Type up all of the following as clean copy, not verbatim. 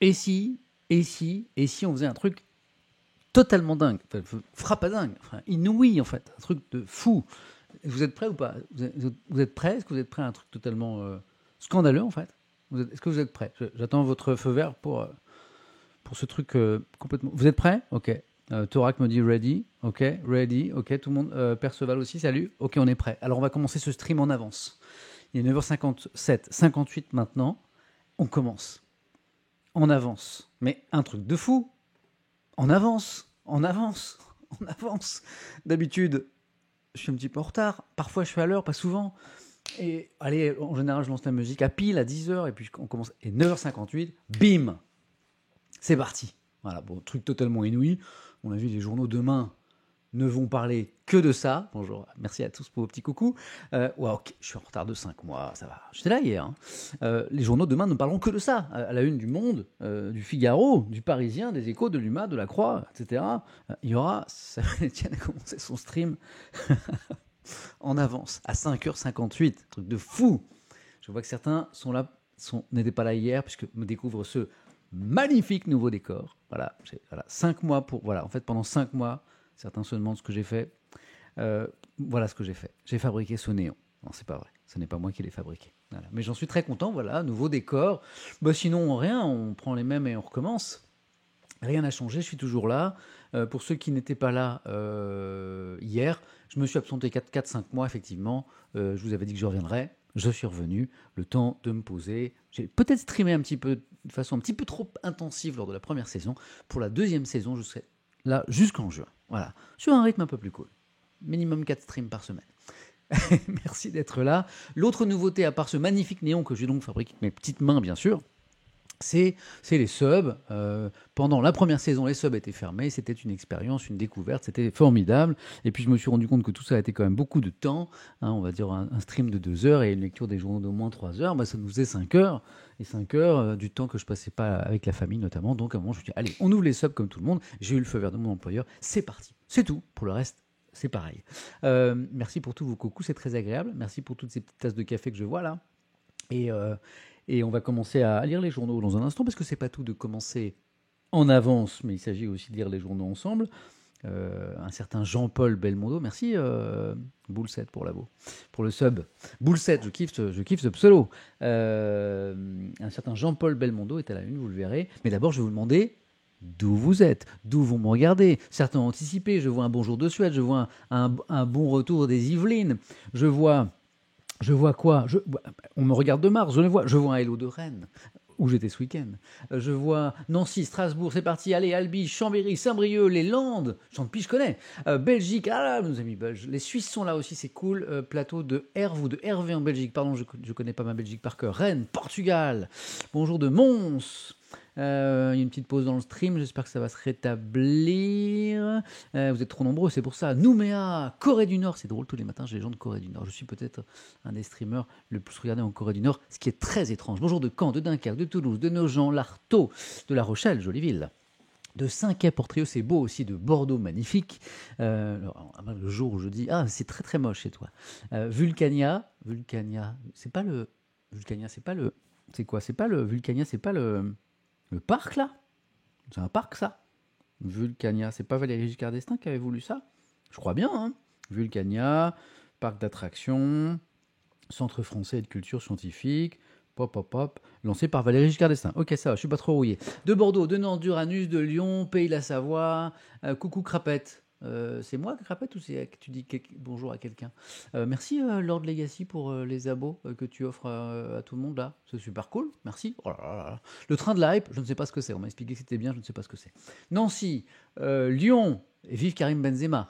et si on faisait un truc totalement dingue, enfin, frappadingue, enfin, inouï en fait, un truc de fou. Vous êtes prêts ou pas? Vous êtes prêts? Est-ce que vous êtes prêts à un truc totalement scandaleux en fait? Est-ce que vous êtes prêts? J'attends votre feu vert pour ce truc complètement. Vous êtes prêts? Ok. Thorac me dit ready. Ok, ready. Ok, tout le monde. Perceval aussi, salut. Ok, on est prêt. Alors on va commencer ce stream en avance. Il est 9h57, 58 maintenant. On commence. En avance. Mais un truc de fou. En avance. En avance. En avance. D'habitude, je suis un petit peu en retard. Parfois, je suis à l'heure, pas souvent. Et allez, en général, je lance la musique à pile à 10h et puis on commence. Et 9h58, bim! C'est parti. Voilà, bon, truc totalement inouï. On a vu les journaux demain ne vont parler que de ça. Bonjour, merci à tous pour vos petits coucous. Ok, je suis en retard de 5 mois, ça va. J'étais là hier. Les journaux demain ne parleront que de ça. À la une du Monde, du Figaro, du Parisien, des Échos, de l'UMA, de la Croix, etc. Il y aura... Tiens, a commencé son stream en avance, à 5h58. Truc de fou. Je vois que certains sont là, n'étaient pas là hier, puisque me découvrent ce magnifique nouveau décor. Voilà, 5 mois pour... Voilà, en fait, pendant 5 mois... Certains se demandent ce que j'ai fait. Voilà ce que j'ai fait. J'ai fabriqué ce néon. Non, c'est pas vrai. Ce n'est pas moi qui l'ai fabriqué. Voilà. Mais j'en suis très content. Voilà, nouveau décor. Sinon, rien. On prend les mêmes et on recommence. Rien n'a changé. Je suis toujours là. Pour ceux qui n'étaient pas là hier, je me suis absenté 4-5 mois, effectivement. Je vous avais dit que je reviendrais. Je suis revenu. Le temps de me poser. J'ai peut-être streamé un petit peu, de façon un petit peu trop intensive lors de la première saison. Pour la deuxième saison, je serai là jusqu'en juin. Voilà, sur un rythme un peu plus cool. Minimum 4 streams par semaine. Merci d'être là. L'autre nouveauté, à part ce magnifique néon que j'ai donc fabriqué avec mes petites mains, bien sûr, c'est les subs. Pendant la première saison, les subs étaient fermés. C'était une expérience, une découverte. C'était formidable. Et puis, je me suis rendu compte que tout ça a été quand même beaucoup de temps. On va dire un stream de 2 heures et une lecture des journaux d'au moins 3 heures. Ça nous faisait 5 heures. Et 5 heures du temps que je passais pas avec la famille, notamment. Donc, à un moment, je me suis dit, allez, on ouvre les subs comme tout le monde. J'ai eu le feu vert de mon employeur. C'est parti. C'est tout. Pour le reste, c'est pareil. Merci pour tous vos coucous. C'est très agréable. Merci pour toutes ces petites tasses de café que je vois là. Et on va commencer à lire les journaux dans un instant, parce que c'est pas tout de commencer en avance, mais il s'agit aussi de lire les journaux ensemble. Un certain Jean-Paul Belmondo, merci Boule7 pour le sub. Boule7, je kiffe ce pseudo. Un certain Jean-Paul Belmondo est à la une, vous le verrez. Mais d'abord, je vais vous demander d'où vous êtes, d'où vous me regardez. Certains ont anticipé, je vois un bonjour de Suède, je vois un bon retour des Yvelines, je vois quoi? On me regarde de Mars, je vois un Hello de Rennes, où j'étais ce week-end. Je vois Nancy, Strasbourg, c'est parti, allez, Albi, Chambéry, Saint-Brieuc, les Landes, Champy, je connais. Belgique, ah là, nos amis belges. Les Suisses sont là aussi, c'est cool. Plateau de Herve ou de Hervé en Belgique, pardon, je connais pas ma Belgique par cœur. Rennes, Portugal, bonjour de Mons. Il y a une petite pause dans le stream, j'espère que ça va se rétablir. Vous êtes trop nombreux, c'est pour ça. Nouméa, Corée du Nord, c'est drôle, tous les matins j'ai les gens de Corée du Nord. Je suis peut-être un des streamers le plus regardé en Corée du Nord, ce qui est très étrange. Bonjour de Caen, de Dunkerque, de Toulouse, de Nogent, l'Artaud, de La Rochelle, jolie ville. De Saint-Quay-Portrieux, c'est beau aussi, de Bordeaux, magnifique. Le jour où je dis, ah, c'est très très moche chez toi. Vulcania, c'est pas le... Vulcania, c'est pas le... C'est quoi? C'est pas le... Vulcania, c'est pas le parc, là? C'est un parc, ça? Vulcania, c'est pas Valéry Giscard d'Estaing qui avait voulu ça? Je crois bien, hein. Vulcania, parc d'attractions, centre français de culture scientifique, lancé par Valéry Giscard d'Estaing. Ok, ça va, je suis pas trop rouillé. De Bordeaux, de Nantes, d'Uranus, de Lyon, Pays de la Savoie, coucou Crapette. C'est moi Crapette ou c'est que tu dis bonjour à quelqu'un? Merci Lord Legacy pour les abos que tu offres à tout le monde là. C'est super cool, merci. Oh là là là. Le train de la hype, je ne sais pas ce que c'est. On m'a expliqué que c'était bien, je ne sais pas ce que c'est. Nancy, Lyon, et vive Karim Benzema.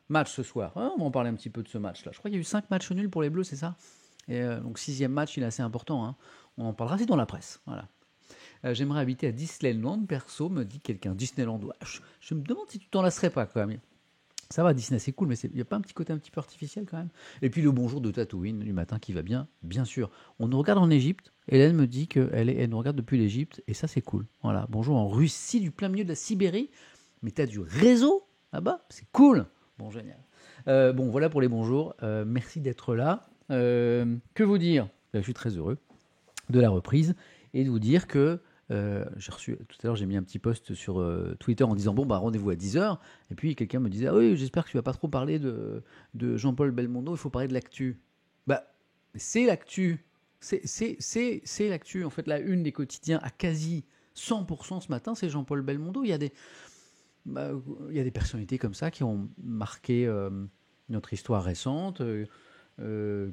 Match ce soir. On va en parler un petit peu de ce match-là. Je crois qu'il y a eu 5 matchs nuls pour les Bleus, c'est ça? Et donc 6e match, il est assez important. Hein. On en parlera aussi dans la presse. Voilà. J'aimerais habiter à Disneyland, perso, me dit quelqu'un. Disneyland, ouais, je me demande si tu t'en lasserais pas quand même. Ça va, Disney, c'est cool, mais il n'y a pas un petit côté un petit peu artificiel quand même? Et puis le bonjour de Tatooine du matin qui va bien, bien sûr. On nous regarde en Égypte. Hélène me dit qu'elle nous regarde depuis l'Égypte, et ça c'est cool. Voilà, bonjour en Russie, du plein milieu de la Sibérie. Mais t'as du réseau là-bas, c'est cool. Bon, génial. Bon, voilà pour les bonjours. Merci d'être là. Que vous dire? Je suis très heureux de la reprise et de vous dire que J'ai reçu tout à l'heure, j'ai mis un petit post sur Twitter en disant bon bah rendez-vous à 10h, et puis quelqu'un me disait ah oui, j'espère que tu vas pas trop parler de Jean-Paul Belmondo, il faut parler de l'actu. Bah c'est l'actu. C'est l'actu. En fait, la une des quotidiens à quasi 100% ce matin, c'est Jean-Paul Belmondo. Bah, il y a des personnalités comme ça qui ont marqué notre histoire récente,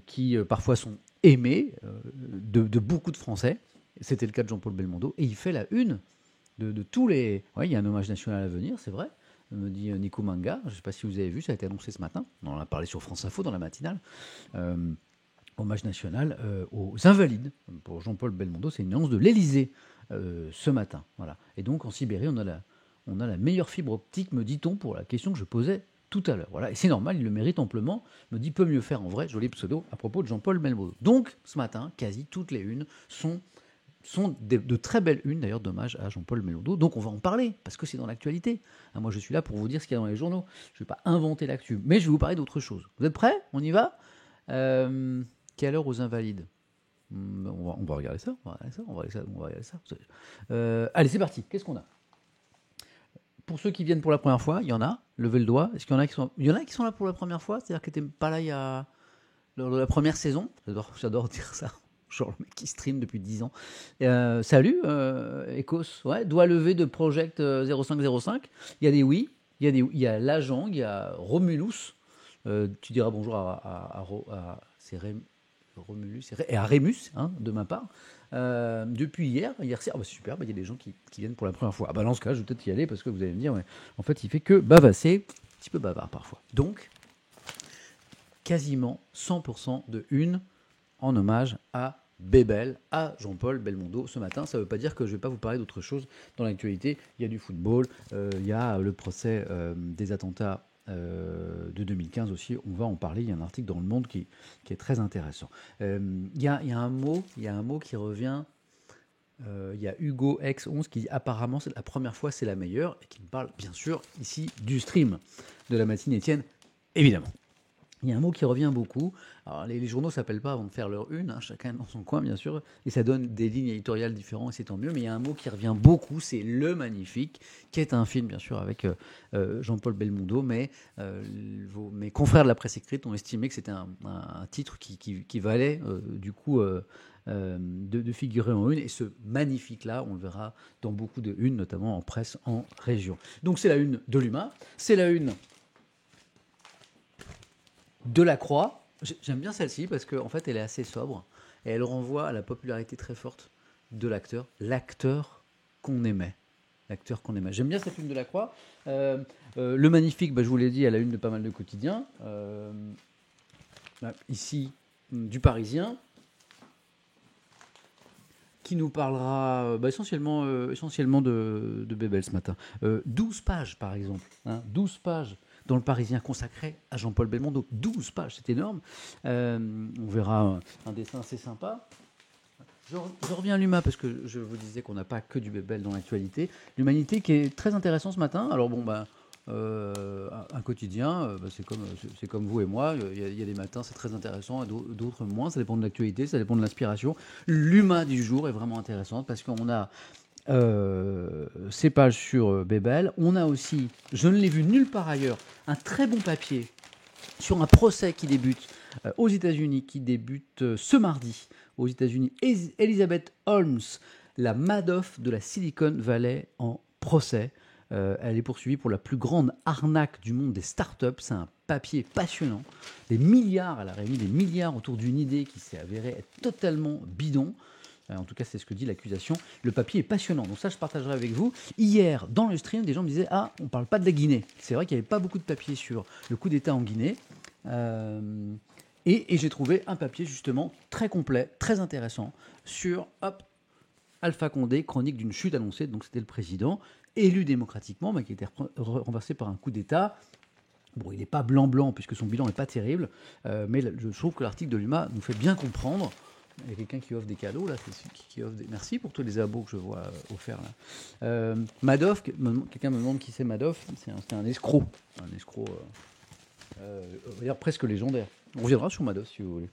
qui parfois sont aimés de beaucoup de Français. C'était le cas de Jean-Paul Belmondo. Et il fait la une de tous les... Oui, il y a un hommage national à venir, c'est vrai, me dit Nico Manga. Je ne sais pas si vous avez vu, ça a été annoncé ce matin. On en a parlé sur France Info dans la matinale. Hommage national aux Invalides pour Jean-Paul Belmondo. C'est une annonce de l'Élysée ce matin. Voilà. Et donc en Sibérie, on a la meilleure fibre optique, me dit-on, pour la question que je posais tout à l'heure. Voilà. Et c'est normal, il le mérite amplement. Me dit peut mieux faire en vrai, joli pseudo, à propos de Jean-Paul Belmondo. Donc ce matin, quasi toutes les unes sont de très belles unes, d'ailleurs, d'hommage à Jean-Paul Belmondo. Donc on va en parler, parce que c'est dans l'actualité. Moi, je suis là pour vous dire ce qu'il y a dans les journaux. Je ne vais pas inventer l'actu, mais je vais vous parler d'autre chose. Vous êtes prêts? On y va? Quelle heure aux Invalides? On va regarder ça. Allez, c'est parti. Qu'est-ce qu'on a? Pour ceux qui viennent pour la première fois, il y en a. Levez le doigt. Est-ce qu'il y en a qui sont... Il y en a qui sont là pour la première fois, c'est-à-dire qui n'étaient pas là lors de la première saison. J'adore dire ça. Genre le mec qui stream depuis 10 ans. Salut, Ecos. Ouais, doigt levé de Project 0505. Il y a des oui. Il y a l'agent, il y a Romulus. Tu diras bonjour à c'est Romulus et à Rémus, hein, de ma part. Depuis hier c'est super, il y a des gens qui viennent pour la première fois. Dans ce cas, je vais peut-être y aller parce que vous allez me dire, ouais, en fait, il fait que bavasser, un petit peu bavard parfois. Donc, quasiment 100% de une en hommage à Bébel, à Jean-Paul Belmondo ce matin. Ça ne veut pas dire que je ne vais pas vous parler d'autre chose dans l'actualité. Il y a du football, il y a le procès des attentats de 2015 aussi, on va en parler. Il y a un article dans Le Monde qui est très intéressant. Il y a un mot qui revient. Il y a Hugo X11 qui dit apparemment c'est la première fois, c'est la meilleure, et qui me parle bien sûr ici du stream de la matinée Étienne, évidemment. Il y a un mot qui revient beaucoup. Alors, les journaux ne s'appellent pas avant de faire leur une, hein, chacun dans son coin, bien sûr, et ça donne des lignes éditoriales différentes, et c'est tant mieux. Mais il y a un mot qui revient beaucoup, c'est Le Magnifique, qui est un film, bien sûr, avec Jean-Paul Belmondo, mais mes confrères de la presse écrite ont estimé que c'était un titre qui valait, du coup, de figurer en une. Et ce Magnifique-là, on le verra dans beaucoup de unes, notamment en presse en région. Donc, c'est la une de l'UMA, c'est la une de la Croix. J'aime bien celle-ci parce qu'en fait, elle est assez sobre et elle renvoie à la popularité très forte de l'acteur qu'on aimait. J'aime bien cette une de la Croix. Le Magnifique, je vous l'ai dit, elle a une de pas mal de quotidiens. Ici, du Parisien, qui nous parlera essentiellement de Bébel ce matin. 12 pages, par exemple. 12 pages dans le Parisien consacré à Jean-Paul Belmondo. 12 pages, c'est énorme. On verra un dessin assez sympa. Je reviens à l'UMA parce que je vous disais qu'on n'a pas que du Bébel dans l'actualité. L'Humanité qui est très intéressant ce matin. Alors un quotidien, c'est comme vous et moi. Il y a des matins, c'est très intéressant, et d'autres moins. Ça dépend de l'actualité, ça dépend de l'inspiration. L'UMA du jour est vraiment intéressante parce qu'on a ces pages sur Bébel. On a aussi, je ne l'ai vu nulle part ailleurs, un très bon papier sur un procès qui débute aux États-Unis, qui débute ce mardi aux États-Unis. Elizabeth Holmes, la Madoff de la Silicon Valley, en procès. Elle est poursuivie pour la plus grande arnaque du monde des startups. C'est un papier passionnant. Des milliards, elle a réuni des milliards autour d'une idée qui s'est avérée être totalement bidon. En tout cas, c'est ce que dit l'accusation. Le papier est passionnant. Donc ça, je partagerai avec vous. Hier, dans le stream, des gens me disaient « Ah, on ne parle pas de la Guinée ». C'est vrai qu'il n'y avait pas beaucoup de papier sur le coup d'État en Guinée. Et j'ai trouvé un papier, justement, très complet, très intéressant, sur Alpha Condé, chronique d'une chute annoncée. Donc c'était le président, élu démocratiquement, mais qui était renversé par un coup d'État. Bon, il n'est pas blanc-blanc, puisque son bilan n'est pas terrible. Mais je trouve que l'article de l'UMA nous fait bien comprendre. Il y a quelqu'un qui offre des cadeaux, là. C'est qui offre des... Merci pour tous les abos que je vois offerts, là. Madoff, quelqu'un me demande qui c'est Madoff. C'est un escroc. Un escroc, on va dire presque légendaire. On reviendra sur Madoff, si vous voulez.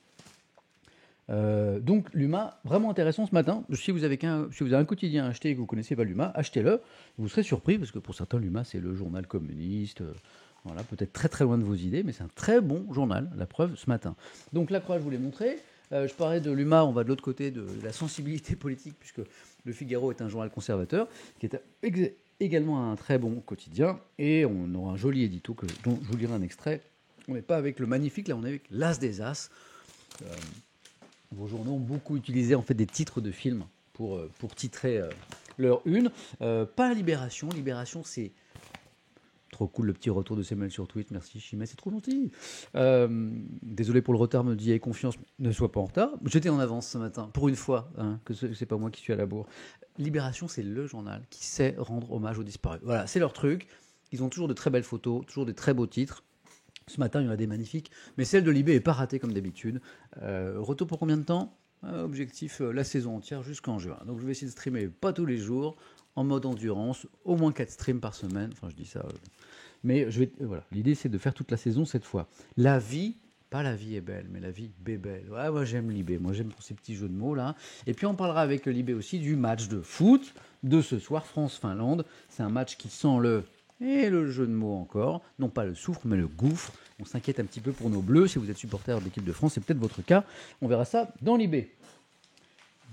Donc l'UMA, vraiment intéressant ce matin. Si vous avez un quotidien à acheter et que vous ne connaissez pas l'UMA, achetez-le. Vous serez surpris parce que pour certains, l'UMA, c'est le journal communiste. Voilà, peut-être très très loin de vos idées, mais c'est un très bon journal, la preuve ce matin. Donc la Croix, je vous l'ai montré. Je parlais de l'UMA, on va de l'autre côté de la sensibilité politique, puisque Le Figaro est un journal conservateur, qui est également un très bon quotidien, et on aura un joli édito dont je vous lirai un extrait. On n'est pas avec le magnifique, là on est avec l'As des As. Vos journaux ont beaucoup utilisé en fait des titres de films pour titrer leur une. Pas Libération. Libération, c'est trop cool le petit retour de Samuel sur Twitch. Merci Chimay, c'est trop gentil. Désolé pour le retard, me dit ayez confiance, ne sois pas en retard. J'étais en avance ce matin, pour une fois, que c'est pas moi qui suis à la bourre. Libération, c'est le journal qui sait rendre hommage aux disparus. Voilà, c'est leur truc. Ils ont toujours de très belles photos, toujours des très beaux titres. Ce matin, il y en a des magnifiques, mais celle de Libé n'est pas ratée comme d'habitude. Retour pour combien de temps ? Objectif, la saison entière jusqu'en juin. Donc je vais essayer de streamer pas tous les jours, en mode endurance, au moins 4 streams par semaine. Enfin, je dis ça. Mais voilà. L'idée, c'est de faire toute la saison cette fois. La vie, pas la vie est belle, mais la vie est belle. Ouais, moi, j'aime Libé. Moi, j'aime ces petits jeux de mots là. Et puis, on parlera avec Libé aussi du match de foot de ce soir, France-Finlande. C'est un match qui sent et le jeu de mots encore, non pas le soufre, mais le gouffre. On s'inquiète un petit peu pour nos Bleus. Si vous êtes supporter de l'équipe de France, c'est peut-être votre cas. On verra ça dans l'IB.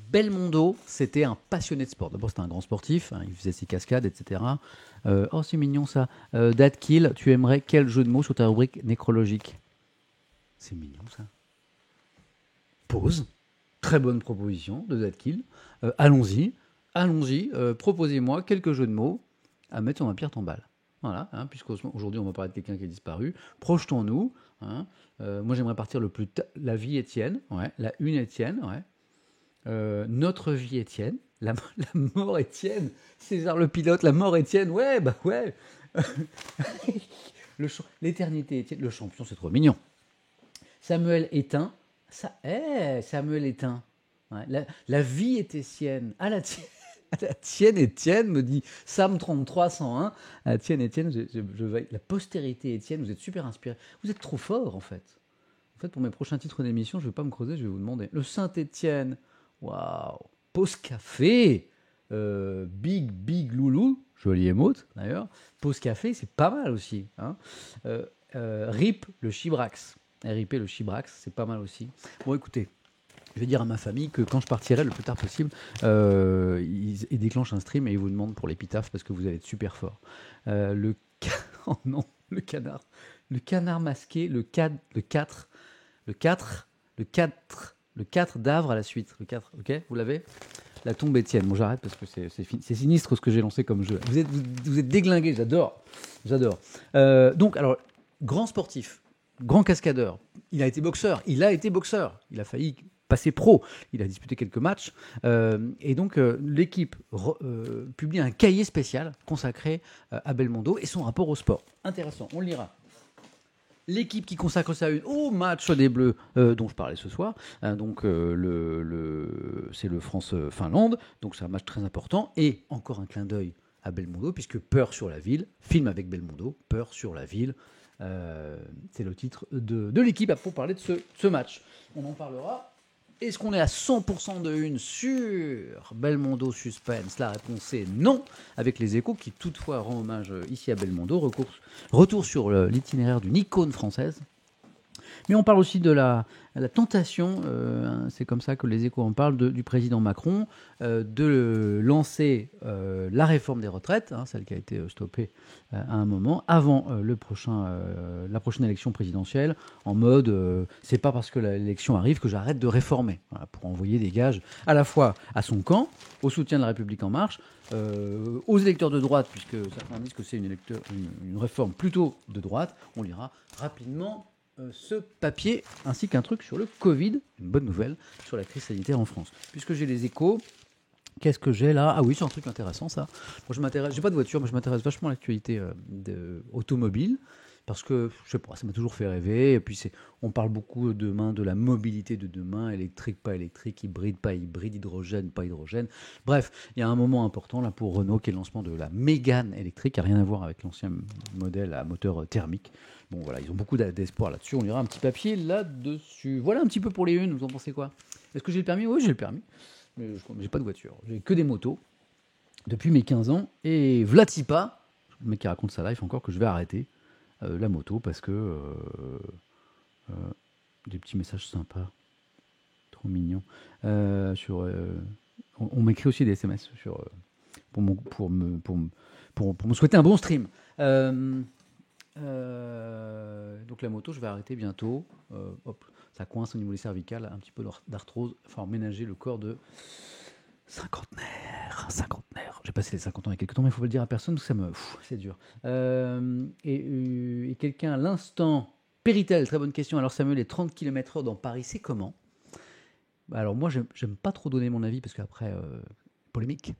Belmondo, c'était un passionné de sport. D'abord, c'était un grand sportif. Il faisait ses cascades, etc. Oh, c'est mignon ça. Dadkill, tu aimerais quel jeu de mots sur ta rubrique nécrologique ? C'est mignon ça. Pause. Très bonne proposition de Dadkill. Allons-y. Proposez-moi quelques jeux de mots à mettre sur ma pierre tombale. Voilà, puisqu'aujourd'hui on va parler de quelqu'un qui est disparu. Projetons-nous. Moi j'aimerais partir le plus la vie Étienne, ouais. La une Étienne, ouais. Notre vie Étienne, la mort Étienne, César le pilote, la mort Étienne, ouais, bah ouais. L'éternité Étienne, le champion, c'est trop mignon. Samuel Éteint, Samuel Éteint, ouais. La vie est Étienne, la tienne Étienne, me dit Sam 3301. La tienne Étienne, je vais. La postérité Étienne, vous êtes super inspiré. Vous êtes trop fort en fait. En fait, pour mes prochains titres d'émission, je ne vais pas me creuser, je vais vous demander. Le Saint-Étienne, waouh. Pause café, Big Loulou, joli émote d'ailleurs. Pause café, c'est pas mal aussi. RIP le Chibrax. RIP le Chibrax, c'est pas mal aussi. Bon, écoutez. Je vais dire à ma famille que quand je partirai le plus tard possible, ils déclenchent un stream et ils vous demandent pour l'épitaphe parce que vous allez être super fort. Oh non, le canard masqué, le 4 d'Avre à la suite. Le 4, ok, vous l'avez ? La tombe Étienne. Bon, j'arrête parce que c'est sinistre ce que j'ai lancé comme jeu. Vous êtes déglingués, j'adore. Donc, alors, grand sportif, grand cascadeur. Il a été boxeur. Il a failli passé pro, il a disputé quelques matchs, et donc l'équipe publie un cahier spécial consacré à Belmondo et son rapport au sport. Intéressant, on le lira. L'équipe qui consacre sa une au match des Bleus dont je parlais ce soir, c'est le France-Finlande, donc c'est un match très important, et encore un clin d'œil à Belmondo, puisque Peur sur la ville, film avec Belmondo, Peur sur la ville, c'est le titre de l'équipe pour parler de ce match. On en parlera. Est-ce qu'on est à 100% de une sur Belmondo Suspense ? La réponse est non, avec les Échos qui toutefois rend hommage ici à Belmondo. Retour sur l'itinéraire d'une icône française. Mais on parle aussi de la tentation, c'est comme ça que les Échos en parlent, du président Macron, de lancer la réforme des retraites, celle qui a été stoppée à un moment, avant la prochaine élection présidentielle, en mode c'est pas parce que l'élection arrive que j'arrête de réformer, voilà, pour envoyer des gages à la fois à son camp, au soutien de la République en marche, aux électeurs de droite, puisque certains disent que c'est une réforme plutôt de droite. On lira rapidement ce papier, ainsi qu'un truc sur le Covid, une bonne nouvelle sur la crise sanitaire en France. Puisque j'ai les Échos, qu'est-ce que j'ai là ? Ah oui, c'est un truc intéressant ça. Moi, j'ai pas de voiture, mais je m'intéresse vachement à l'actualité automobile, parce que, je sais pas, ça m'a toujours fait rêver. Et puis, on parle beaucoup demain de la mobilité de demain, électrique, pas électrique, hybride, pas hybride, hydrogène, pas hydrogène. Bref, il y a un moment important là pour Renault qui est le lancement de la Mégane électrique, qui n'a rien à voir avec l'ancien modèle à moteur thermique. Bon, voilà, ils ont beaucoup d'espoir là-dessus. On lira un petit papier là-dessus. Voilà un petit peu pour les unes, vous en pensez quoi? Est-ce que j'ai le permis? Oui, j'ai le permis. Mais je n'ai pas de voiture. J'ai que des motos depuis mes 15 ans. Et Vlatipa, le mec qui raconte sa life encore, que je vais arrêter la moto parce que des petits messages sympas, trop mignons. On m'écrit aussi des SMS pour me souhaiter un bon stream. Donc la moto, je vais arrêter bientôt. Hop, ça coince au niveau des cervicales, un petit peu d'arthrose. Enfin, emménager le corps de cinquantenaire. J'ai passé les 50 ans il y a quelques temps, mais il ne faut pas le dire à personne, parce que c'est dur. Et quelqu'un à l'instant, Péritel, très bonne question. Alors Samuel, les 30 km/h dans Paris, c'est comment? Alors moi, j'aime pas trop donner mon avis, parce qu'après, polémique.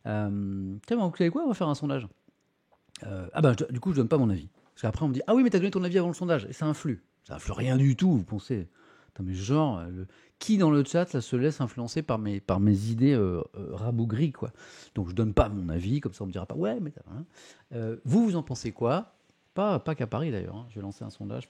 Tiens, vous savez quoi? On va faire un sondage. Du coup, je donne pas mon avis. Parce qu'après, on me dit, ah oui, mais t'as donné ton avis avant le sondage. Et ça influe. Ça influe rien du tout, vous pensez. Attends, mais genre, qui dans le chat, ça se laisse influencer par mes idées rabougries, quoi. Donc, je donne pas mon avis, comme ça, on me dira pas, ouais, mais... vous en pensez quoi? Pas qu'à Paris, d'ailleurs. Hein. Je vais lancer un sondage.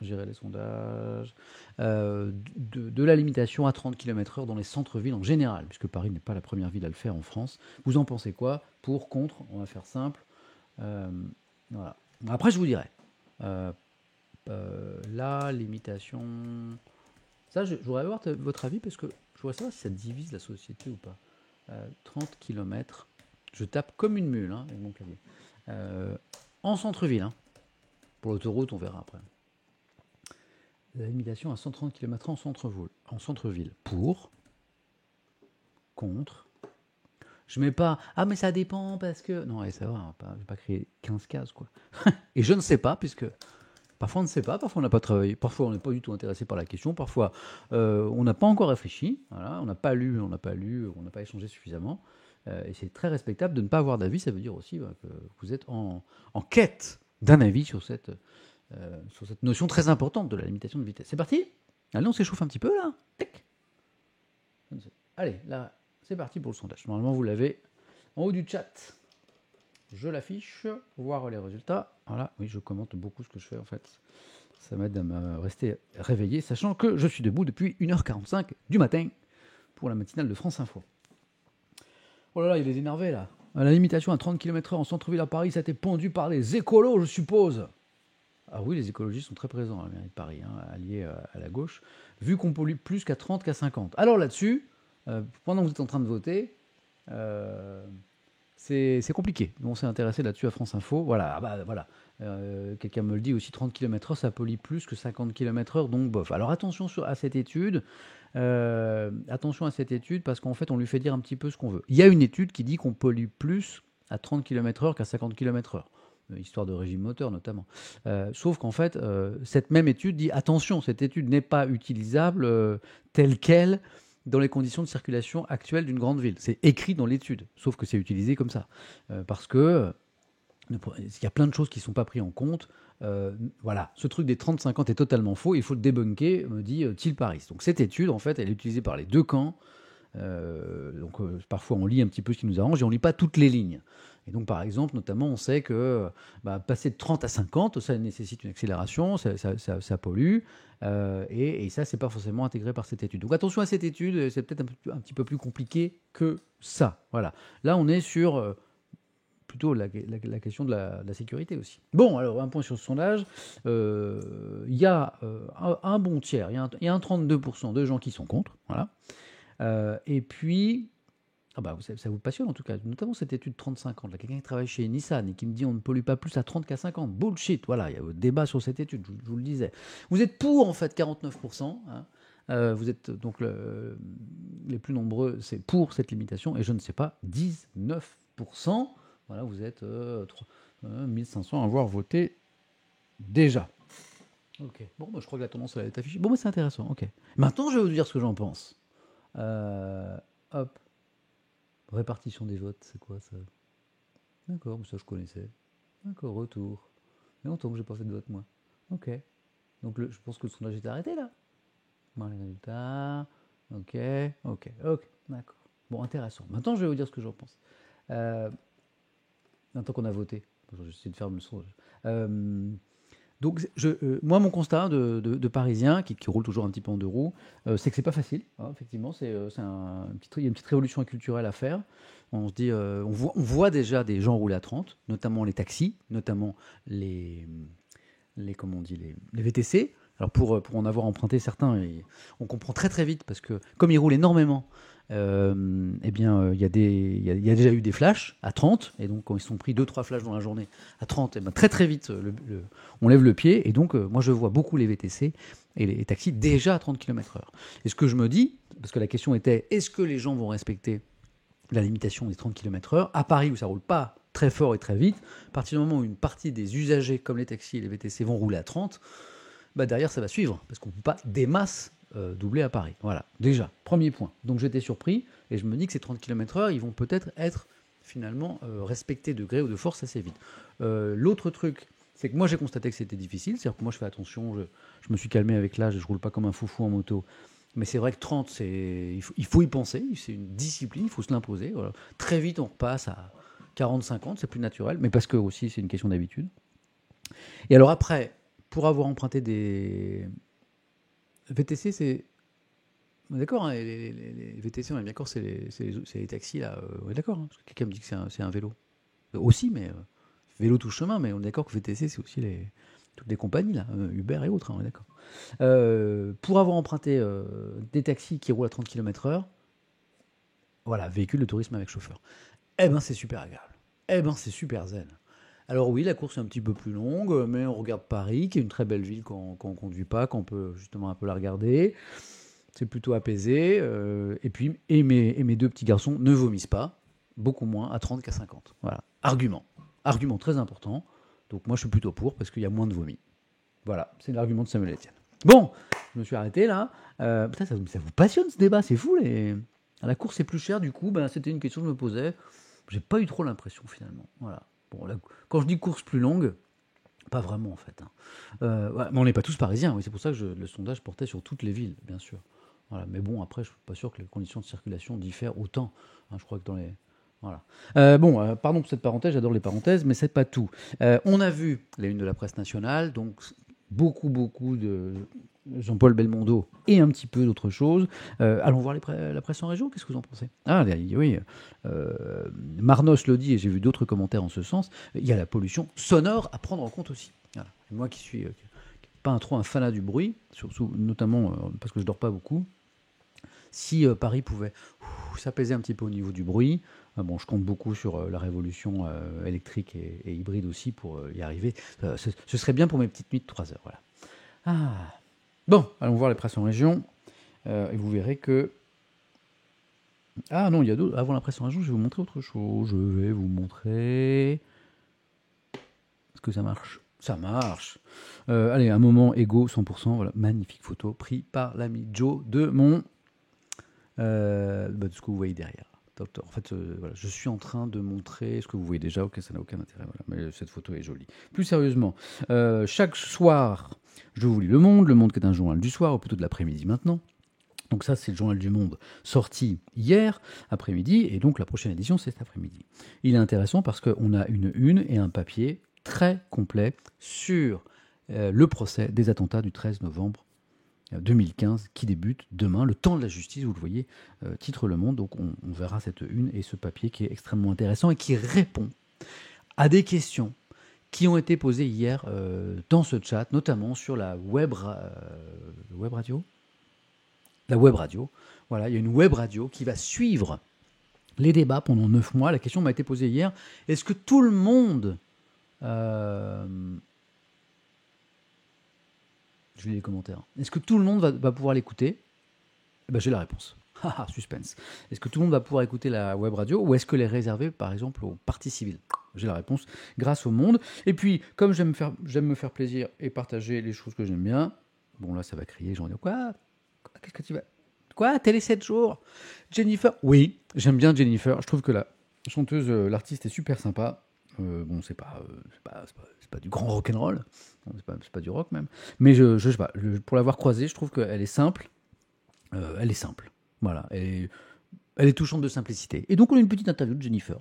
Gérer les sondages. De la limitation à 30 km/h dans les centres-villes en général, puisque Paris n'est pas la première ville à le faire en France. Vous en pensez quoi? Pour, contre? On va faire simple. Voilà. Après, je vous dirai. La limitation. Ça, je voudrais avoir votre avis parce que je voudrais savoir si ça divise la société ou pas. 30 km. Je tape comme une mule avec mon clavier. En centre-ville. Pour l'autoroute, on verra après. La limitation à 130 km/h en centre-ville. Pour. Contre. Je mets pas, ah mais ça dépend parce que... Non, ça va, je vais pas créer 15 cases, quoi. Et je ne sais pas, puisque parfois on ne sait pas, parfois on n'a pas travaillé, parfois on n'est pas du tout intéressé par la question, parfois on n'a pas encore réfléchi, voilà, on n'a pas lu, on n'a pas échangé suffisamment. Et c'est très respectable de ne pas avoir d'avis, ça veut dire aussi que vous êtes en quête d'un avis sur cette notion très importante de la limitation de vitesse. C'est parti? Allez, on s'échauffe un petit peu là. Tac. Allez, là... C'est parti pour le sondage. Normalement, vous l'avez en haut du chat. Je l'affiche, voir les résultats. Voilà, oui, je commente beaucoup ce que je fais en fait. Ça m'aide à me rester réveillé, sachant que je suis debout depuis 1h45 du matin pour la matinale de France Info. Oh là là, il est énervé là. La limitation à 30 km/h en centre-ville à Paris, ça a été pondu par les écolos, je suppose. Ah oui, les écologistes sont très présents à la mairie de Paris, alliés à la gauche, vu qu'on pollue plus qu'à 30 qu'à 50. Alors là-dessus... pendant que vous êtes en train de voter, c'est compliqué. On s'est intéressé là-dessus à France Info. Voilà, quelqu'un me le dit aussi, 30 km/h, ça pollue plus que 50 km/h, donc bof. Alors attention à cette étude, parce qu'en fait, on lui fait dire un petit peu ce qu'on veut. Il y a une étude qui dit qu'on pollue plus à 30 km/h qu'à 50 km/h. Histoire de régime moteur notamment. Sauf qu'en fait, cette même étude dit, attention, cette étude n'est pas utilisable telle qu'elle dans les conditions de circulation actuelles d'une grande ville. C'est écrit dans l'étude, sauf que c'est utilisé comme ça. Parce que il y a plein de choses qui ne sont pas prises en compte. Voilà, ce truc des 30-50 est totalement faux, il faut le débunker, me dit Thiel Paris. Donc cette étude, en fait, elle est utilisée par les deux camps. Parfois, on lit un petit peu ce qui nous arrange et on ne lit pas toutes les lignes. Et donc, par exemple, notamment, on sait que passer de 30 à 50, ça nécessite une accélération, ça pollue, et ça, c'est pas forcément intégré par cette étude. Donc, attention à cette étude, c'est peut-être un petit peu plus compliqué que ça. Voilà. Là, on est sur plutôt la question de la sécurité aussi. Bon, alors, un point sur ce sondage. Il y a un bon tiers, il y a un 32% de gens qui sont contre, voilà. Et puis... ça vous passionne en tout cas, notamment cette étude 35 ans. Quelqu'un qui travaille chez Nissan et qui me dit on ne pollue pas plus à 30 qu'à 50. Bullshit, voilà, il y a un débat sur cette étude, je vous le disais. Vous êtes pour en fait 49%, vous êtes donc les plus nombreux, c'est pour cette limitation, et je ne sais pas, 19%, voilà, vous êtes 1500 à avoir voté déjà. Ok, bon, je crois que la tendance elle est affichée. Bon, c'est intéressant, ok. Maintenant, je vais vous dire ce que j'en pense. Hop. Répartition des votes, c'est quoi ça? D'accord, ça je connaissais. D'accord, retour. fait longtemps que j'ai pas fait de vote, moi. Ok. Donc je pense que le sondage est arrêté, là. Bon, les résultats. Ok. D'accord. Bon, intéressant. Maintenant, je vais vous dire ce que j'en pense. Euh, Maintenant qu'on a voté. J'essaie de faire le sondage. Donc, moi, mon constat de Parisien, qui roule toujours un petit peu en deux roues, c'est que c'est pas facile. Hein, effectivement, il y a une petite révolution culturelle à faire. On se dit, on voit déjà des gens rouler à 30, notamment les taxis, notamment comment on dit, les VTC. Alors pour en avoir emprunté certains, on comprend très très vite parce que comme ils roulent énormément, eh bien il y a déjà eu des flashs à 30 et donc quand ils sont pris 2-3 flashs dans la journée à 30, eh ben, très très vite on lève le pied et donc moi je vois beaucoup les VTC et les taxis déjà à 30 km/h. Et ce que je me dis, parce que la question était est-ce que les gens vont respecter la limitation des 30 km/h à Paris où ça roule pas très fort et très vite, à partir du moment où une partie des usagers comme les taxis et les VTC vont rouler à 30, bah derrière ça va suivre, parce qu'on ne peut pas des masses doubler à Paris. Voilà, déjà, premier point. Donc j'étais surpris, et je me dis que ces 30 km/h, ils vont peut-être être finalement respectés de gré ou de force assez vite. L'autre truc, c'est que moi j'ai constaté que c'était difficile, c'est-à-dire que moi je fais attention, je me suis calmé avec l'âge, et je roule pas comme un foufou en moto, mais c'est vrai que 30, il faut y penser, c'est une discipline, il faut se l'imposer. Voilà. Très vite on repasse à 40-50, c'est plus naturel, mais parce que aussi c'est une question d'habitude. Et alors après, pour avoir emprunté des VTC, c'est d'accord, hein, les VTC, on est bien d'accord, c'est les taxis là, on est d'accord. Hein, parce que quelqu'un me dit que c'est un vélo, aussi, mais vélo tout chemin, mais on est d'accord que VTC c'est aussi toutes les compagnies là, Uber et autres, hein, on est d'accord. Pour avoir emprunté des taxis qui roulent à 30 km/h, voilà, véhicule de tourisme avec chauffeur. Eh ben c'est super agréable. Eh ben c'est super zen. Alors oui, la course est un petit peu plus longue, mais on regarde Paris, qui est une très belle ville quand on ne conduit pas, qu'on peut justement un peu la regarder. C'est plutôt apaisé. Et puis, mes deux petits garçons ne vomissent pas, beaucoup moins à 30 qu'à 50. Voilà. Argument très important. Donc moi, je suis plutôt pour, parce qu'il y a moins de vomi. Voilà, c'est l'argument de Samuel Etienne. Bon, je me suis arrêté là. Putain, ça vous passionne ce débat, c'est fou. La course est plus chère, du coup, c'était une question que je me posais. J'ai pas eu trop l'impression finalement. Voilà. Bon, quand je dis course plus longue, pas vraiment en fait. Hein. Ouais, mais on n'est pas tous parisiens, oui, c'est pour ça que le sondage portait sur toutes les villes, bien sûr. Voilà. Mais bon, après, je ne suis pas sûr que les conditions de circulation diffèrent autant. Hein, je crois que dans les. Voilà. Pardon pour cette parenthèse, j'adore les parenthèses, mais c'est pas tout. On a vu la une de la presse nationale, donc beaucoup de Jean-Paul Belmondo et un petit peu d'autres choses. Allons voir la presse en région, qu'est-ce que vous en pensez? Ah oui, Marnos le dit, et j'ai vu d'autres commentaires en ce sens, il y a la pollution sonore à prendre en compte aussi. Voilà. Et moi qui suis pas trop un fanat du bruit, notamment parce que je dors pas beaucoup, si Paris pouvait s'apaiser un petit peu au niveau du bruit, je compte beaucoup sur la révolution électrique et hybride aussi pour y arriver. Ce serait bien pour mes petites nuits de 3 heures. Voilà. Ah. Bon, allons voir les presses en région. Et vous verrez que... Ah non, il y a d'autres. Avant la presse en région, je vais vous montrer autre chose. Je vais vous montrer... Est-ce que ça marche? Ça marche. Allez, un moment Ego 100%. Voilà, magnifique photo prise par l'ami Joe de mon... de ce que vous voyez derrière. En fait, voilà, je suis en train de montrer ce que vous voyez déjà. Ok, ça n'a aucun intérêt. Voilà, mais cette photo est jolie. Plus sérieusement, chaque soir, je vous lis Le Monde qui est un journal du soir, ou plutôt de l'après-midi maintenant. Donc ça, c'est le journal du Monde sorti hier après-midi, et donc la prochaine édition, c'est cet après-midi. Il est intéressant parce qu'on a une une et un papier très complet sur le procès des attentats du 13 novembre 2015 qui débute demain, le temps de la justice, vous le voyez, titre Le Monde, donc on verra cette une et ce papier qui est extrêmement intéressant et qui répond à des questions qui ont été posées hier dans ce chat, notamment sur la web radio. La web radio, voilà, il y a une web radio qui va suivre les débats pendant 9 mois. La question m'a été posée hier, est-ce que tout le monde... Je lis les commentaires. Est-ce que tout le monde va pouvoir l'écouter? J'ai la réponse. Suspense. Est-ce que tout le monde va pouvoir écouter la web radio ou est-ce qu'elle est réservée, par exemple, aux parties civiles? J'ai la réponse grâce au Monde. Et puis, comme j'aime me faire plaisir et partager les choses que j'aime bien, bon là, ça va crier, j'en dis quoi? Qu'est-ce que tu vas... Quoi? Télé 7 jours? Jennifer? Oui, j'aime bien Jennifer. Je trouve que la chanteuse, l'artiste est super sympa. Bon, c'est pas du grand rock'n'roll, c'est pas du rock même. Mais je sais pas, pour l'avoir croisée, je trouve qu'elle est simple. Elle est simple. Voilà. Elle est touchante de simplicité. Et donc, on a une petite interview de Jennifer,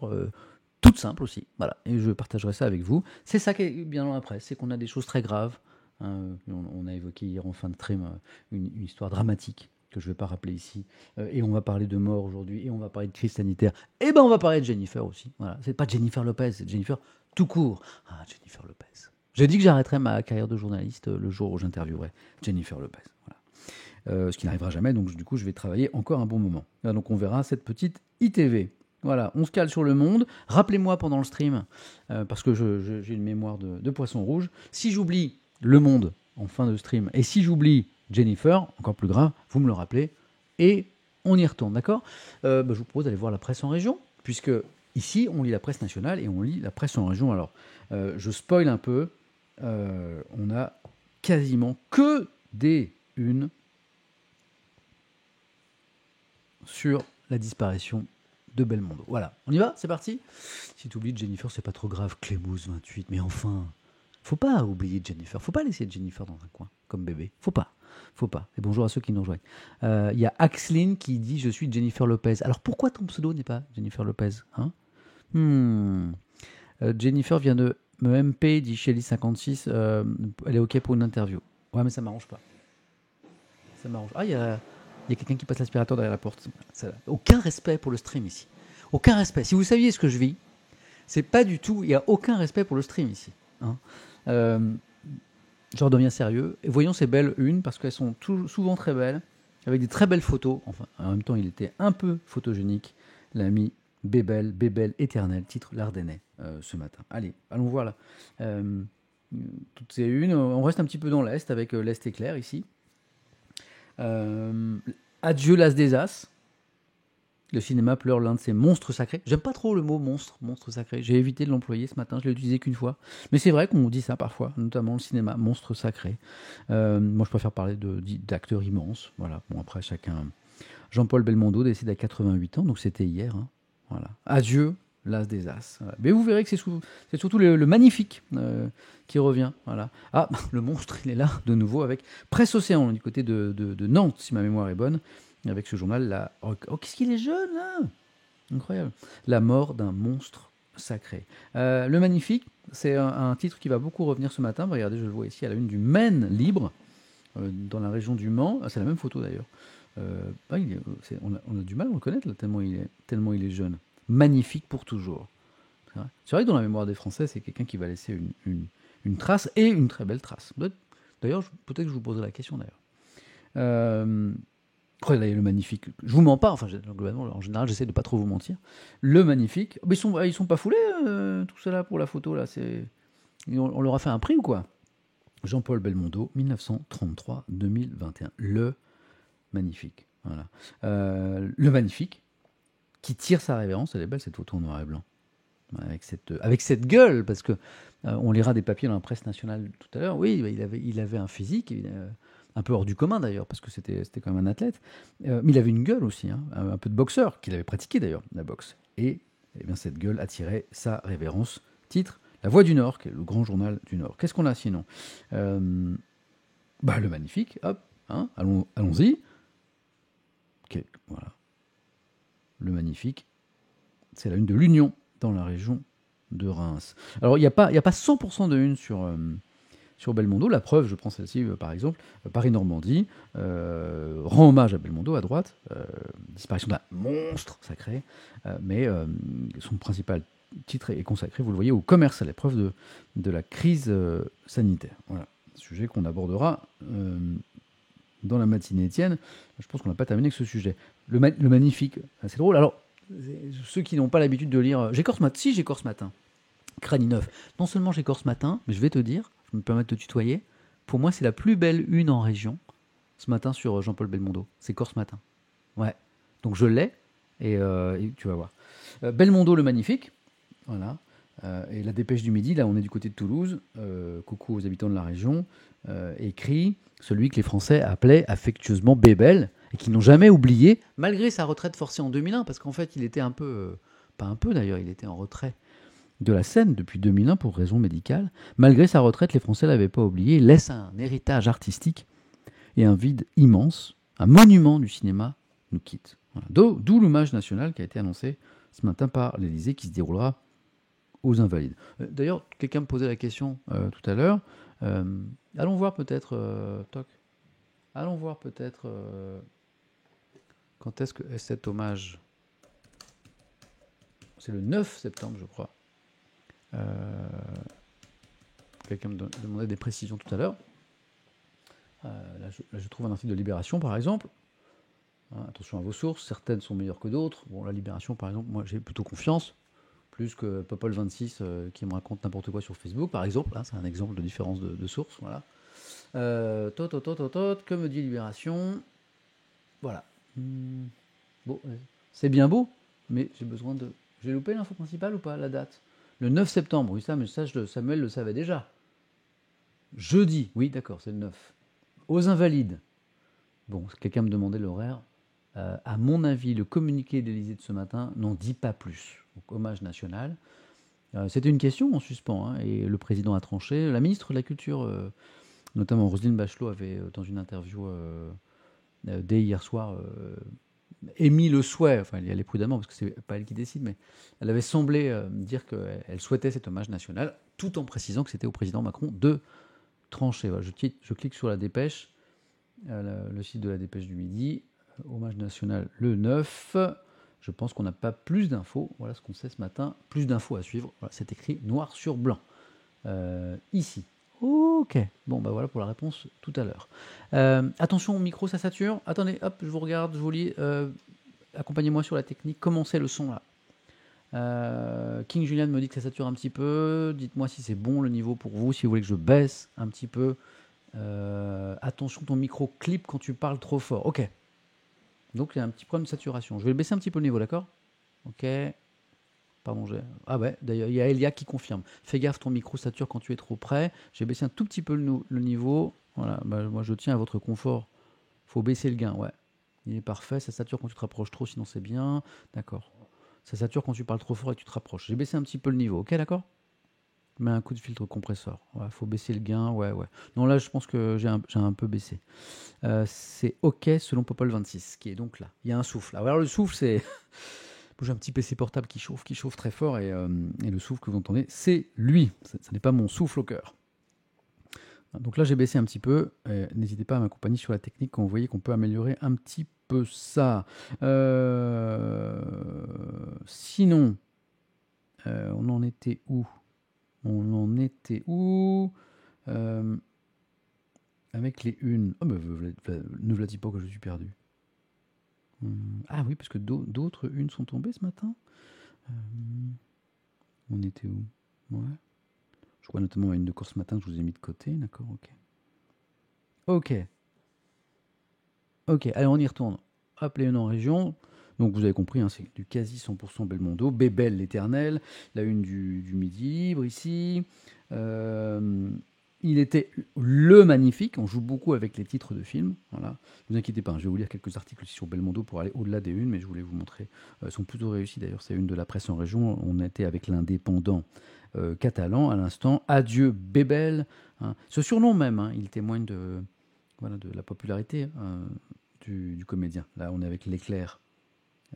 toute simple aussi. Voilà. Et je partagerai ça avec vous. C'est ça qui est bien dans la presse, c'est qu'on a des choses très graves. Hein. On a évoqué hier en fin de stream une histoire dramatique que je ne vais pas rappeler ici. Et on va parler de mort aujourd'hui. Et on va parler de crise sanitaire. Et ben, on va parler de Jennifer aussi. Voilà. C'est pas Jennifer Lopez, c'est Jennifer tout court. Ah, Jennifer Lopez. J'ai dit que j'arrêterais ma carrière de journaliste le jour où j'interviewerai Jennifer Lopez. Voilà. Ce qui n'arrivera jamais, donc du coup je vais travailler encore un bon moment. Là, donc on verra cette petite ITV. Voilà, on se cale sur le monde. Rappelez-moi pendant le stream, parce que j'ai une mémoire de poisson rouge. Si j'oublie le monde en fin de stream, et si j'oublie Jennifer, encore plus grave, vous me le rappelez, et on y retourne, d'accord. Je vous propose d'aller voir la presse en région, puisque ici on lit la presse nationale et on lit la presse en région. Alors, je spoil un peu, on a quasiment que des unes sur la disparition de Belmondo. Voilà, on y va, c'est parti. Si tu oublies Jennifer, c'est pas trop grave, Clémouze 28, mais enfin, faut pas oublier Jennifer, faut pas laisser Jennifer dans un coin, comme bébé, faut pas. Et bonjour à ceux qui nous rejoignent. Il y a Axeline qui dit « Je suis Jennifer Lopez ». Alors pourquoi ton pseudo n'est pas Jennifer Lopez, hein? Jennifer vient de me MP, dit Shelly56, elle est OK pour une interview. Ouais, mais ça m'arrange pas. Ça m'arrange. Ah, il y a quelqu'un qui passe l'aspirateur derrière la porte. Aucun respect pour le stream ici. Aucun respect. Si vous saviez ce que je vis, c'est pas du tout. Il n'y a aucun respect pour le stream ici. Hein. Je redeviens sérieux. Et voyons ces belles unes, parce qu'elles sont souvent très belles, avec des très belles photos. Enfin, en même temps, il était un peu photogénique. L'ami Bébel éternel, titre l'Ardennais ce matin. Allez, allons voir là. Toutes ces unes. On reste un petit peu dans l'Est, avec l'Est éclair ici. Adieu l'As des As. Le cinéma pleure l'un de ses monstres sacrés. J'aime pas trop le mot monstre sacré. J'ai évité de l'employer ce matin, je l'ai utilisé qu'une fois. Mais c'est vrai qu'on dit ça parfois, notamment le cinéma, monstre sacré. Moi je préfère parler d'acteurs immenses. Voilà. Bon, après chacun. Jean-Paul Belmondo décède à 88 ans, donc c'était hier. Hein. Voilà. Adieu l'As des As. Voilà. Mais vous verrez que c'est surtout le magnifique qui revient. Voilà. Ah, le monstre, il est là de nouveau avec Presse Océan, du côté de Nantes, si ma mémoire est bonne, avec ce journal. Oh, qu'est-ce qu'il est jeune, là! Incroyable. La mort d'un monstre sacré. Le magnifique, c'est un titre qui va beaucoup revenir ce matin. Regardez, je le vois ici à la une du Maine Libre, dans la région du Mans. C'est la même photo d'ailleurs. On a du mal à le reconnaître là, tellement il est jeune. Magnifique pour toujours. C'est vrai que dans la mémoire des Français, c'est quelqu'un qui va laisser une trace, et une très belle trace. D'ailleurs, peut-être que je vous poserai la question d'ailleurs. Là, il y a le magnifique. Je vous mens pas, enfin, globalement, en général, j'essaie de pas trop vous mentir. Le magnifique. Mais ils sont pas foulés, tout cela pour la photo, là. On leur a fait un prix ou quoi? Jean-Paul Belmondo, 1933-2021. Le magnifique. Voilà. Le magnifique, qui tire sa révérence. Elle est belle, cette photo en noir et blanc. Avec cette gueule, parce que on lira des papiers dans la presse nationale tout à l'heure. Oui, il avait un physique un peu hors du commun d'ailleurs, parce que c'était quand même un athlète, mais il avait une gueule aussi, hein, un peu de boxeur, qu'il avait pratiqué d'ailleurs, la boxe. Et bien, cette gueule attirait sa révérence. Titre, La Voix du Nord, qui est le grand journal du Nord. Qu'est-ce qu'on a sinon? Le magnifique, hop, hein, allons-y. Okay, voilà. Le magnifique, c'est la une de l'Union, dans la région de Reims. Alors, il n'y a pas 100% de une sur Belmondo. La preuve, je prends celle-ci par exemple, Paris-Normandie rend hommage à Belmondo à droite, disparition d'un monstre sacré, mais son principal titre est consacré, vous le voyez, au commerce à l'épreuve de la crise sanitaire. Voilà, sujet qu'on abordera dans la matinée Étienne. Je pense qu'on n'a pas terminé avec ce sujet. Le magnifique, c'est drôle. Alors, ceux qui n'ont pas l'habitude de lire... J'écorce ce matin. Crâne neuf. Non seulement j'écorce ce matin, mais je vais te dire, je me permets de te tutoyer, pour moi c'est la plus belle une en région, ce matin sur Jean-Paul Belmondo. C'est Corse Matin. Ouais. Donc je l'ai, et tu vas voir. Belmondo le magnifique, voilà. Et la Dépêche du Midi, là on est du côté de Toulouse, coucou aux habitants de la région, écrit celui que les Français appelaient affectueusement Bébel, et qui n'ont jamais oublié, malgré sa retraite forcée en 2001, parce qu'en fait il était un peu, pas un peu d'ailleurs, il était en retrait de la scène depuis 2001 pour raisons médicales. Malgré sa retraite, les Français ne l'avaient pas oublié. Il laisse un héritage artistique et un vide immense. Un monument du cinéma nous quitte. Voilà. D'où l'hommage national qui a été annoncé ce matin par l'Élysée, qui se déroulera aux Invalides. D'ailleurs, quelqu'un me posait la question tout à l'heure. Allons voir peut-être... allons voir peut-être... quand est-ce que est cet hommage? C'est le 9 septembre, je crois. Quelqu'un me demandait des précisions tout à l'heure. Là, je trouve un article de Libération, par exemple. Attention à vos sources, certaines sont meilleures que d'autres. Bon, la Libération, par exemple, moi j'ai plutôt confiance, plus que Popol26 qui me raconte n'importe quoi sur Facebook, par exemple. Là, c'est un exemple de différence de source. Voilà. Que me dit Libération? Voilà. Bon, c'est bien beau, mais j'ai besoin de... J'ai loupé l'info principale ou pas, la date? Le 9 septembre, oui, ça, mais ça, Samuel le savait déjà. Jeudi, oui, d'accord, c'est le 9. Aux Invalides. Bon, quelqu'un me demandait l'horaire. À mon avis, le communiqué de l'Élysée de ce matin n'en dit pas plus. Donc, hommage national. C'était une question en suspens, hein, et le président a tranché. La ministre de la Culture, notamment Roselyne Bachelot, avait, dans une interview dès hier soir, émis le souhait, enfin elle y allait prudemment parce que c'est pas elle qui décide, mais elle avait semblé dire qu'elle souhaitait cet hommage national, tout en précisant que c'était au président Macron de trancher. Voilà, je clique sur la dépêche, le site de la dépêche du midi, hommage national le 9. Je pense qu'on n'a pas plus d'infos. Voilà ce qu'on sait ce matin. Plus d'infos à suivre. Voilà, c'est écrit noir sur blanc. Ici. Ok. Bon, bah voilà pour la réponse tout à l'heure. Attention au micro, ça sature. Attendez, hop, je vous regarde, je vous lis. Accompagnez-moi sur la technique. Comment c'est le son là? King Julian me dit que ça sature un petit peu. Dites-moi si c'est bon le niveau pour vous, si vous voulez que je baisse un petit peu. Attention, ton micro clip quand tu parles trop fort. Ok. Donc il y a un petit problème de saturation. Je vais baisser un petit peu le niveau, d'accord? Ok. Pardon, ah ouais, d'ailleurs, il y a Elia qui confirme. Fais gaffe, ton micro sature quand tu es trop près. J'ai baissé un tout petit peu le niveau. Voilà, bah, moi je tiens à votre confort. Faut baisser le gain, ouais. Il est parfait, ça sature quand tu te rapproches trop, sinon c'est bien. D'accord. Ça sature quand tu parles trop fort et que tu te rapproches. J'ai baissé un petit peu le niveau, ok, d'accord? Mets un coup de filtre compresseur. Ouais, faut baisser le gain, ouais. Non, là, je pense que j'ai un peu baissé. C'est ok selon Popol26, qui est donc là. Il y a un souffle. Alors le souffle, c'est... J'ai un petit PC portable qui chauffe très fort, et le souffle que vous entendez, c'est lui. Ce n'est pas mon souffle au cœur. Donc là, j'ai baissé un petit peu. N'hésitez pas à m'accompagner sur la technique quand vous voyez qu'on peut améliorer un petit peu ça. Sinon, on en était où? Avec les unes. Oh, ne vous la dis pas que je suis perdu. Ah oui, parce que d'autres unes sont tombées ce matin. On était où? Ouais. Je crois notamment à une de course ce matin que je vous ai mis de côté. D'accord, ok, allez, on y retourne. Hop, les unes en région. Donc vous avez compris, hein, c'est du quasi 100% Belmondo. Bébel l'éternel, la une du Midi Libre ici. Il était le magnifique. On joue beaucoup avec les titres de films. Voilà. Ne vous inquiétez pas, hein, je vais vous lire quelques articles aussi sur Belmondo pour aller au-delà des unes, mais je voulais vous montrer. Elles sont plutôt réussies d'ailleurs. C'est une de la presse en région. On était avec l'indépendant catalan à l'instant. Adieu Bébel. Hein. Ce surnom même, hein, il témoigne de la popularité du comédien. Là, on est avec l'éclair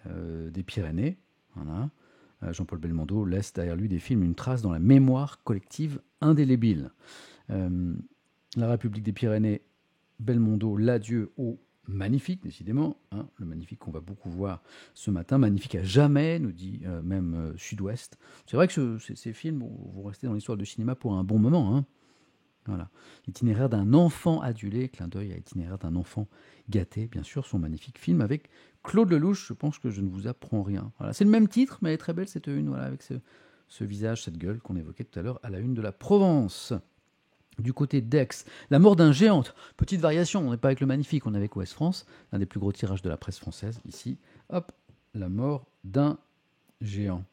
des Pyrénées. Voilà. Jean-Paul Belmondo laisse derrière lui des films une trace dans la mémoire collective indélébile. La République des Pyrénées, Belmondo, l'adieu au magnifique, décidément, hein, le magnifique qu'on va beaucoup voir ce matin, magnifique à jamais, nous dit même Sud-Ouest. C'est vrai que ces films vont rester dans l'histoire du cinéma pour un bon moment. Hein. Voilà. Itinéraire d'un enfant adulé, clin d'œil à Itinéraire d'un enfant gâté, bien sûr, son magnifique film avec Claude Lelouch. Je pense que je ne vous apprends rien. Voilà. C'est le même titre, mais elle est très belle cette une, voilà, avec ce visage, cette gueule qu'on évoquait tout à l'heure à la une de la Provence. Du côté d'Aix, la mort d'un géant. Petite variation, on n'est pas avec le magnifique, on est avec Ouest France, l'un des plus gros tirages de la presse française, ici. Hop, la mort d'un géant.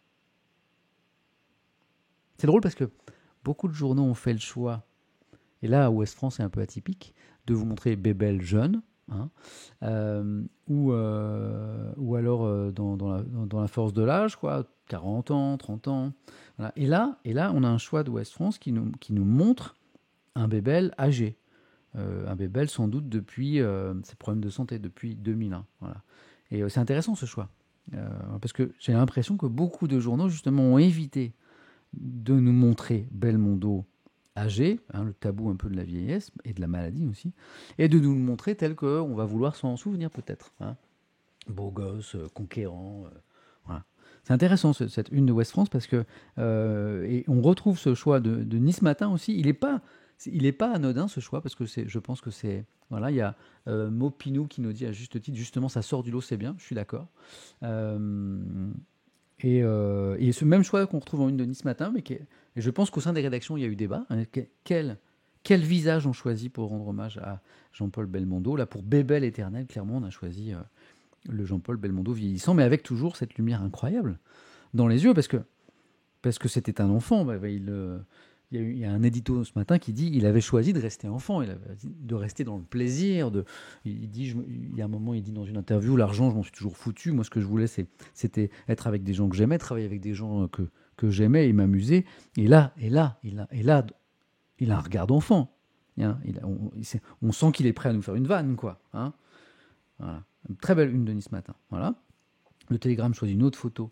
C'est drôle parce que beaucoup de journaux ont fait le choix, et là, Ouest France est un peu atypique, de vous montrer Bébel jeune, hein, ou alors dans la force de l'âge, quoi, 40 ans, 30 ans. Voilà. Et là, on a un choix de Ouest France qui nous montre un bébel âgé. Un bébel sans doute depuis ses problèmes de santé, depuis 2001. Voilà. Et c'est intéressant ce choix. Parce que j'ai l'impression que beaucoup de journaux, justement, ont évité de nous montrer Belmondo âgé, hein, le tabou un peu de la vieillesse et de la maladie aussi, et de nous le montrer tel qu'on va vouloir s'en souvenir peut-être. Hein. Beau gosse, conquérant. Voilà. C'est intéressant cette une de Ouest France parce que et on retrouve ce choix de Nice Matin aussi. Il est pas anodin ce choix parce que je pense que c'est voilà, il y a Maupinou qui nous dit à juste titre justement ça sort du lot, c'est bien, je suis d'accord. Euh, et ce même choix qu'on retrouve en une de Nice Matin, et je pense qu'au sein des rédactions il y a eu débat. Hein, quel visage on choisit pour rendre hommage à Jean-Paul Belmondo? Là pour Bébel éternel, clairement on a choisi le Jean-Paul Belmondo vieillissant, mais avec toujours cette lumière incroyable dans les yeux, parce que c'était un enfant. Il y a un édito ce matin qui dit il avait choisi de rester enfant, il avait dit de rester dans le plaisir. Il y a un moment, il dit dans une interview, l'argent, je m'en suis toujours foutu. Moi, ce que je voulais, c'était être avec des gens que j'aimais, travailler avec des gens que j'aimais et m'amuser. Et là, il a un regard d'enfant. Hein, on sent qu'il est prêt à nous faire une vanne, quoi. Hein. Voilà. Une très belle une de Nice Matin. Voilà. Le Télégramme choisit une autre photo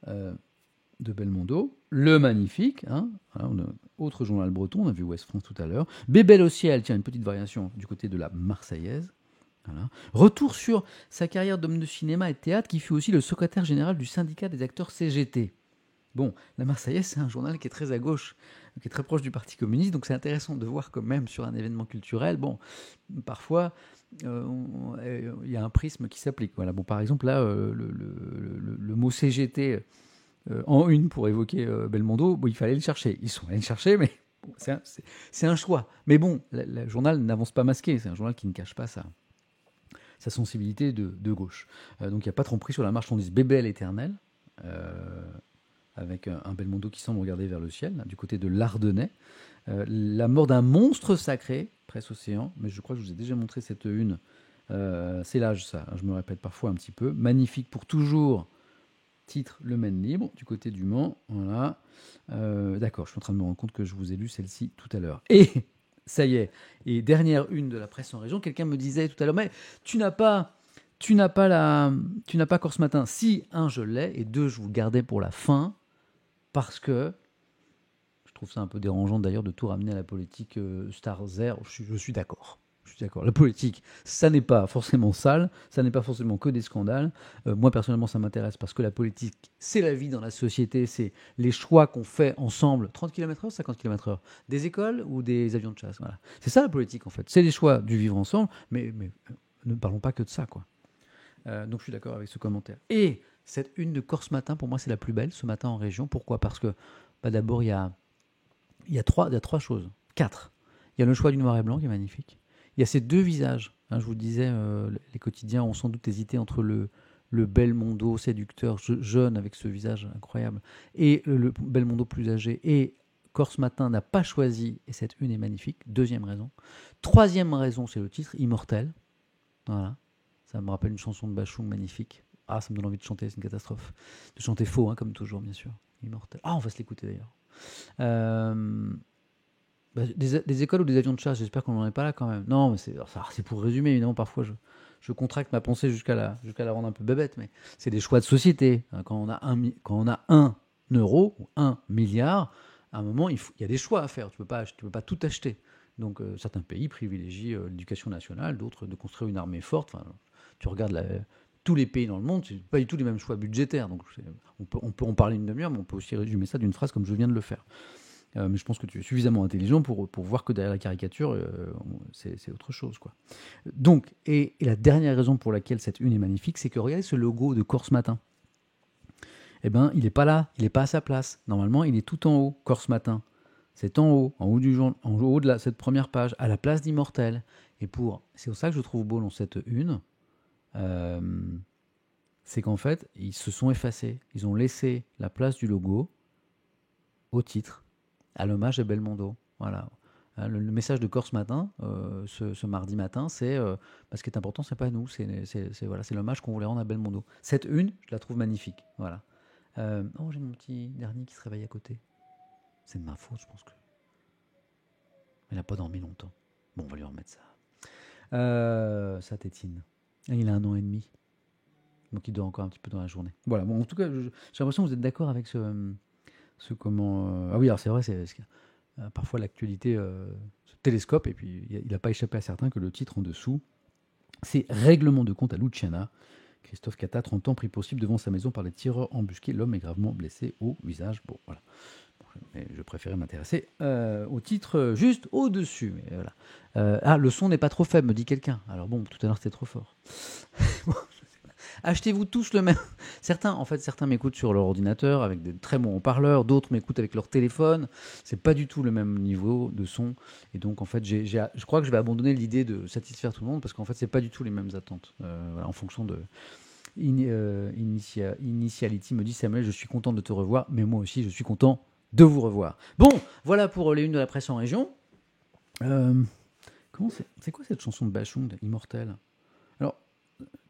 de Belmondo. Le Magnifique. Hein. Voilà, autre journal breton, on a vu Ouest France tout à l'heure. Bébel au ciel, tiens, une petite variation du côté de la Marseillaise. Voilà. Retour sur sa carrière d'homme de cinéma et de théâtre, qui fut aussi le secrétaire général du syndicat des acteurs CGT. Bon, la Marseillaise, c'est un journal qui est très à gauche, qui est très proche du Parti communiste, donc c'est intéressant de voir quand même sur un événement culturel, bon, parfois, il y a un prisme qui s'applique. Voilà. Bon, par exemple, là, le mot CGT en une pour évoquer Belmondo, bon, il fallait le chercher. Ils sont allés le chercher, mais bon, c'est un choix. Mais bon, le journal n'avance pas masqué, c'est un journal qui ne cache pas sa sensibilité de gauche. Donc il n'y a pas tromperie sur la marchandise. Bébel éternel. Avec un Belmondo qui semble regarder vers le ciel, là, du côté de l'Ardennais. La mort d'un monstre sacré, Presse Océan, mais je crois que je vous ai déjà montré cette une. C'est l'âge, ça, je me répète parfois un petit peu. Magnifique pour toujours, titre Le Maine libre, du côté du Mans. Voilà. D'accord, je suis en train de me rendre compte que je vous ai lu celle-ci tout à l'heure. Et ça y est, et dernière une de la presse en région, quelqu'un me disait tout à l'heure, mais tu n'as pas Corse Matin. Si, un, je l'ai, et deux, je vous le gardais pour la fin, parce que je trouve ça un peu dérangeant d'ailleurs de tout ramener à la politique Star Zère. Je suis d'accord. Je suis d'accord. La politique, ça n'est pas forcément sale, ça n'est pas forcément que des scandales. Moi, personnellement, ça m'intéresse parce que la politique, c'est la vie dans la société, c'est les choix qu'on fait ensemble. 30 km/h, 50 km/h. Des écoles ou des avions de chasse. Voilà. C'est ça la politique, en fait. C'est les choix du vivre ensemble, mais ne parlons pas que de ça, quoi. Donc je suis d'accord avec ce commentaire. Et cette une de Corse Matin, pour moi, c'est la plus belle ce matin en région. Pourquoi ? Parce que d'abord, il y a trois choses. Quatre. Il y a le choix du noir et blanc qui est magnifique. Il y a ces deux visages. Hein, je vous le disais, les quotidiens ont sans doute hésité entre le Belmondo séducteur, jeune, avec ce visage incroyable, et le Belmondo plus âgé. Et Corse Matin n'a pas choisi, et cette une est magnifique. Deuxième raison. Troisième raison, c'est le titre, Immortel. Voilà. Ça me rappelle une chanson de Bachung magnifique. Ah, ça me donne envie de chanter, c'est une catastrophe. De chanter faux, hein, comme toujours, bien sûr. Immortel. Ah, on va se l'écouter d'ailleurs. Des écoles ou des avions de chasse, j'espère qu'on n'en est pas là quand même. Non, mais c'est pour résumer, évidemment, parfois je contracte ma pensée jusqu'à la rendre un peu bébête, mais c'est des choix de société. Quand on a 1 euro ou 1 milliard, à un moment, il y a des choix à faire. Tu peux pas tout acheter. Donc certains pays privilégient l'éducation nationale, d'autres de construire une armée forte. Enfin, tu regardes tous les pays dans le monde, c'est pas du tout les mêmes choix budgétaires. Donc on peut en parler une demi-heure, mais on peut aussi résumer ça d'une phrase comme je viens de le faire. Mais je pense que tu es suffisamment intelligent pour voir que derrière la caricature, c'est autre chose, quoi. Donc, et la dernière raison pour laquelle cette une est magnifique, c'est que regardez ce logo de Corse Matin. Eh bien, il n'est pas là, il n'est pas à sa place. Normalement, il est tout en haut, Corse Matin. C'est en haut du jour, en haut de cette première page, à la place d'Immortel. Et c'est pour ça que je trouve beau dans cette une, c'est qu'en fait, ils se sont effacés. Ils ont laissé la place du logo au titre, à l'hommage à Belmondo. Voilà. Le message de Corse matin, ce mardi matin, c'est ce qui est important, c'est pas nous, voilà, c'est l'hommage qu'on voulait rendre à Belmondo. Cette une, je la trouve magnifique. Voilà. J'ai mon petit dernier qui se réveille à côté. C'est de ma faute, je pense que. Il n'a pas dormi longtemps. Bon, on va lui remettre ça. Ça tétine. Il a 1 an et demi. Donc il dort encore un petit peu dans la journée. Voilà, bon, en tout cas, j'ai l'impression que vous êtes d'accord avec ce comment. Ah oui, alors c'est vrai, parfois l'actualité se télescope, et puis il n'a pas échappé à certains que le titre en dessous, c'est Règlement de compte à Luciana. Christophe Cata, 30 ans, pris pour cible devant sa maison par les tireurs embusqués. L'homme est gravement blessé au visage. Bon, voilà. Mais je préférais m'intéresser au titre juste au-dessus. Mais voilà. Le son n'est pas trop faible, me dit quelqu'un. Alors bon, tout à l'heure c'était trop fort. Bon, achetez-vous tous le même. Certains m'écoutent sur leur ordinateur avec des très bons haut-parleurs, d'autres m'écoutent avec leur téléphone. C'est pas du tout le même niveau de son. Et donc en fait, je crois que je vais abandonner l'idée de satisfaire tout le monde, parce qu'en fait, c'est pas du tout les mêmes attentes. Voilà, en fonction de. Initiality me dit: Samuel, je suis content de te revoir, mais moi aussi, je suis content de vous revoir. Bon, voilà pour les unes de la presse en région. C'est quoi cette chanson de Bachung, Immortel? Alors,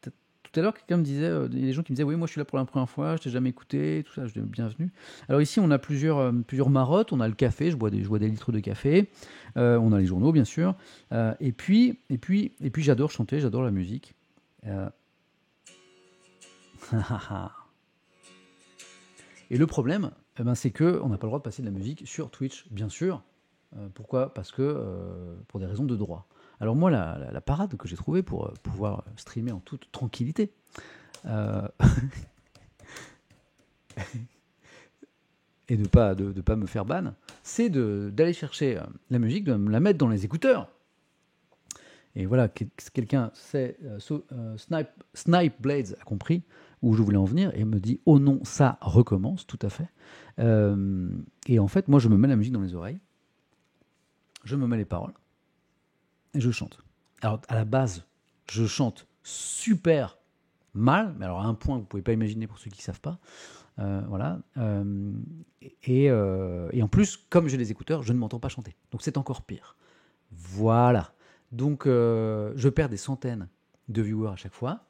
tout à l'heure, quelqu'un me disait, il y a des gens qui me disaient: oui, moi je suis là pour la première fois, je t'ai jamais écouté, tout ça, je dis bienvenue. Alors ici, on a plusieurs marottes, on a le café, je bois des litres de café, on a les journaux, bien sûr, et puis j'adore chanter, j'adore la musique. Et le problème, c'est qu'on n'a pas le droit de passer de la musique sur Twitch, bien sûr. Pourquoi ? Parce que pour des raisons de droit. Alors moi, la parade que j'ai trouvée pour pouvoir streamer en toute tranquillité, et de pas me faire ban, c'est d'aller chercher la musique, de me la mettre dans les écouteurs. Et voilà, quelqu'un sait, Snipe Blades a compris où je voulais en venir et me dit: oh non, ça recommence, tout à fait. Et en fait, moi, je me mets la musique dans les oreilles, je me mets les paroles et je chante. Alors, à la base, je chante super mal, mais alors à un point que vous ne pouvez pas imaginer pour ceux qui ne savent pas. Voilà. Et en plus, comme j'ai les écouteurs, je ne m'entends pas chanter. Donc, c'est encore pire. Voilà. Donc, je perds des centaines de viewers à chaque fois.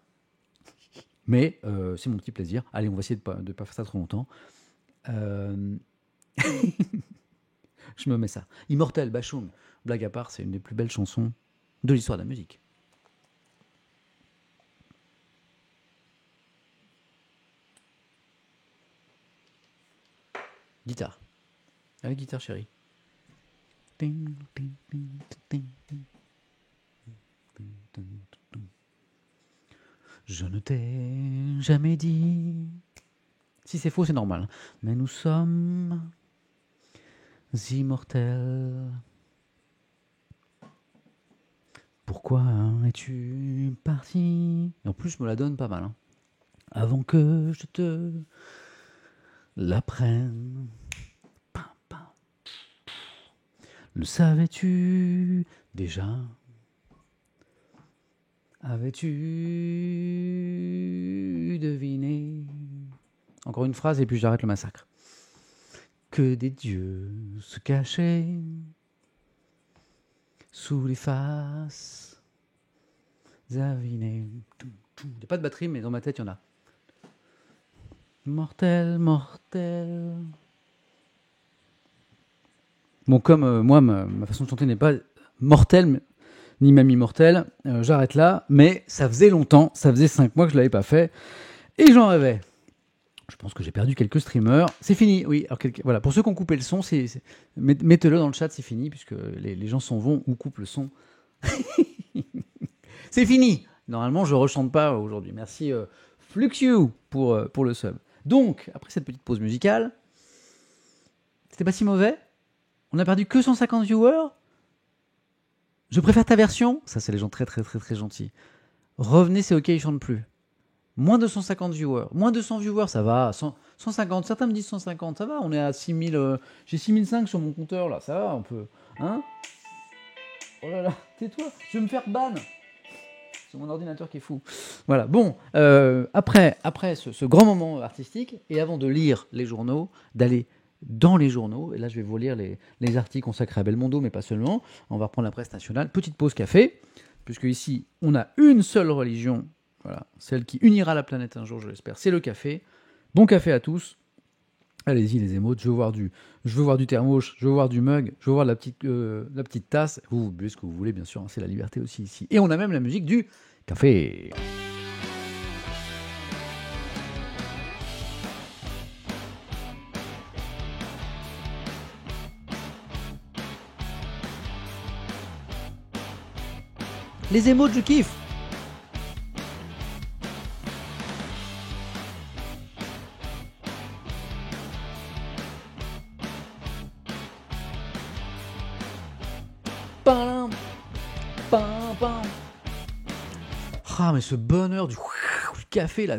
Mais c'est mon petit plaisir. Allez, on va essayer de ne pas faire ça trop longtemps. Je me mets ça. Immortel, Bachung, blague à part, c'est une des plus belles chansons de l'histoire de la musique. Guitare. Allez, guitare chérie. Je ne t'ai jamais dit. Si c'est faux, c'est normal. Mais nous sommes immortels. Pourquoi es-tu parti? Et en plus, je me la donne pas mal. Avant que je te l'apprenne. Le savais-tu déjà? Avais-tu deviné? Encore une phrase et puis j'arrête le massacre. Que des dieux se cachaient sous les faces avinées. Il n'y a pas de batterie, mais dans ma tête, il y en a. Mortel, mortel. Bon, comme moi, ma façon de chanter n'est pas mortelle, ni même immortelle, j'arrête là. Mais ça faisait longtemps, ça faisait 5 mois que je ne l'avais pas fait. Et j'en rêvais. Je pense que j'ai perdu quelques streamers. C'est fini, oui. Alors, voilà. Pour ceux qui ont coupé le son, mettez-le dans le chat, c'est fini, puisque les gens s'en vont ou coupent le son. C'est fini. Normalement, je ne rechante pas aujourd'hui. Merci Fluxiu pour le sub. Donc, après cette petite pause musicale, c'était pas si mauvais. On a perdu que 150 viewers. Je préfère ta version. Ça, c'est les gens très, très, très, très gentils. Revenez, c'est OK, ils chantent plus. Moins de 150 viewers. Moins de 100 viewers, ça va. 150, certains me disent 150, ça va. On est à 6000. J'ai 6005 sur mon compteur, là. Ça va, on peut. Hein? Oh là là, tais-toi. Je vais me faire ban. C'est mon ordinateur qui est fou. Voilà, bon. Après ce grand moment artistique, et avant de lire les journaux, d'aller dans les journaux. Et là, je vais vous lire les articles consacrés à Belmondo, mais pas seulement. On va reprendre la presse nationale. Petite pause café, puisque ici, on a une seule religion, voilà, celle qui unira la planète un jour, je l'espère, c'est le café. Bon café à tous. Allez-y les émotes, je veux voir du thermos, je veux voir du mug, je veux voir la petite tasse. Vous buvez ce que vous voulez, bien sûr, hein, c'est la liberté aussi ici. Et on a même la musique du café. Les émotes, je kiffe. Pam, pam, pam. Ah, mais ce bonheur du café là,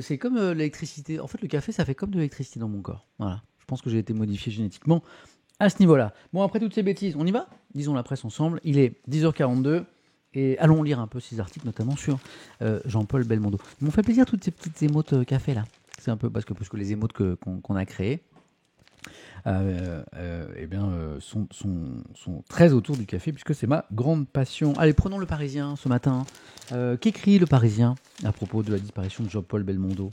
c'est comme l'électricité. En fait, le café, ça fait comme de l'électricité dans mon corps. Voilà. Je pense que j'ai été modifié génétiquement à ce niveau-là. Bon, après toutes ces bêtises, on y va ? Disons la presse ensemble. Il est 10h42 et allons lire un peu ces articles, notamment sur Jean-Paul Belmondo. Ils m'ont fait plaisir toutes ces petites émotes café là. C'est un peu parce que les émotes qu'on a créées. Sont très autour du café, puisque c'est ma grande passion. Allez, prenons Le Parisien ce matin. Qu'écrit Le Parisien à propos de la disparition de Jean-Paul Belmondo ?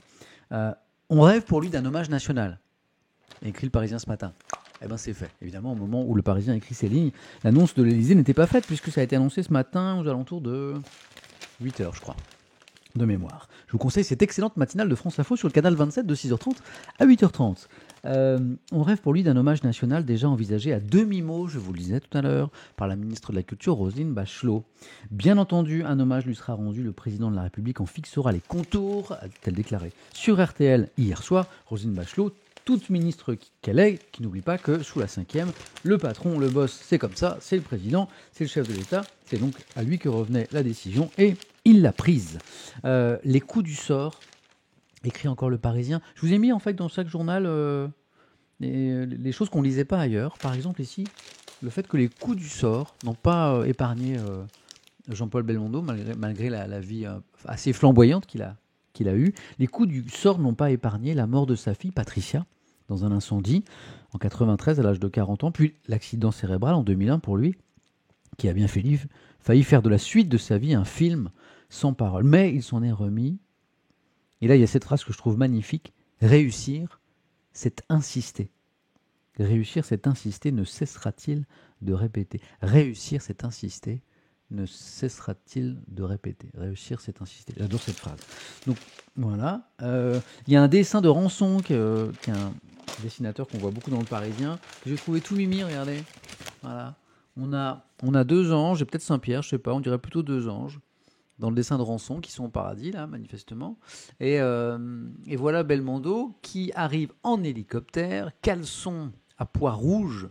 On rêve pour lui d'un hommage national, écrit Le Parisien ce matin. Eh bien, c'est fait. Évidemment, au moment où Le Parisien écrit ces lignes, l'annonce de l'Élysée n'était pas faite, puisque ça a été annoncé ce matin aux alentours de 8h, je crois, de mémoire. Je vous conseille cette excellente matinale de France Info sur le canal 27 de 6h30 à 8h30. On rêve pour lui d'un hommage national déjà envisagé à demi-mot, je vous le disais tout à l'heure, par la ministre de la Culture, Roselyne Bachelot. Bien entendu, un hommage lui sera rendu. Le président de la République en fixera les contours, a-t-elle déclaré sur RTL hier soir. Roselyne Bachelot, toute ministre qu'elle est, qui n'oublie pas que sous la 5e, le patron, le boss, c'est comme ça, c'est le président, c'est le chef de l'État, c'est donc à lui que revenait la décision et il l'a prise. Les coups du sort, écrit encore Le Parisien. Je vous ai mis en fait dans chaque journal les choses qu'on ne lisait pas ailleurs. Par exemple ici, le fait que les coups du sort n'ont pas épargné Jean-Paul Belmondo, malgré la vie assez flamboyante qu'il a eue. Les coups du sort n'ont pas épargné la mort de sa fille, Patricia, dans un incendie en 93 à l'âge de 40 ans, puis l'accident cérébral en 2001 pour lui, qui a bien failli faire de la suite de sa vie un film sans parole. Mais il s'en est remis. Et là, il y a cette phrase que je trouve magnifique. Réussir, c'est insister. Réussir, c'est insister, ne cessera-t-il de répéter. Réussir, c'est insister, ne cessera-t-il de répéter. Réussir, c'est insister. J'adore cette phrase. Donc, voilà. Il y a un dessin de Rançon, qui est un dessinateur qu'on voit beaucoup dans Le Parisien, que j'ai trouvé tout mimi, regardez. Voilà. On a deux anges, et peut-être Saint-Pierre, je sais pas, on dirait plutôt deux anges, dans le dessin de Rançon, qui sont au paradis, là, manifestement. Et voilà Belmondo, qui arrive en hélicoptère, caleçon à pois rouge,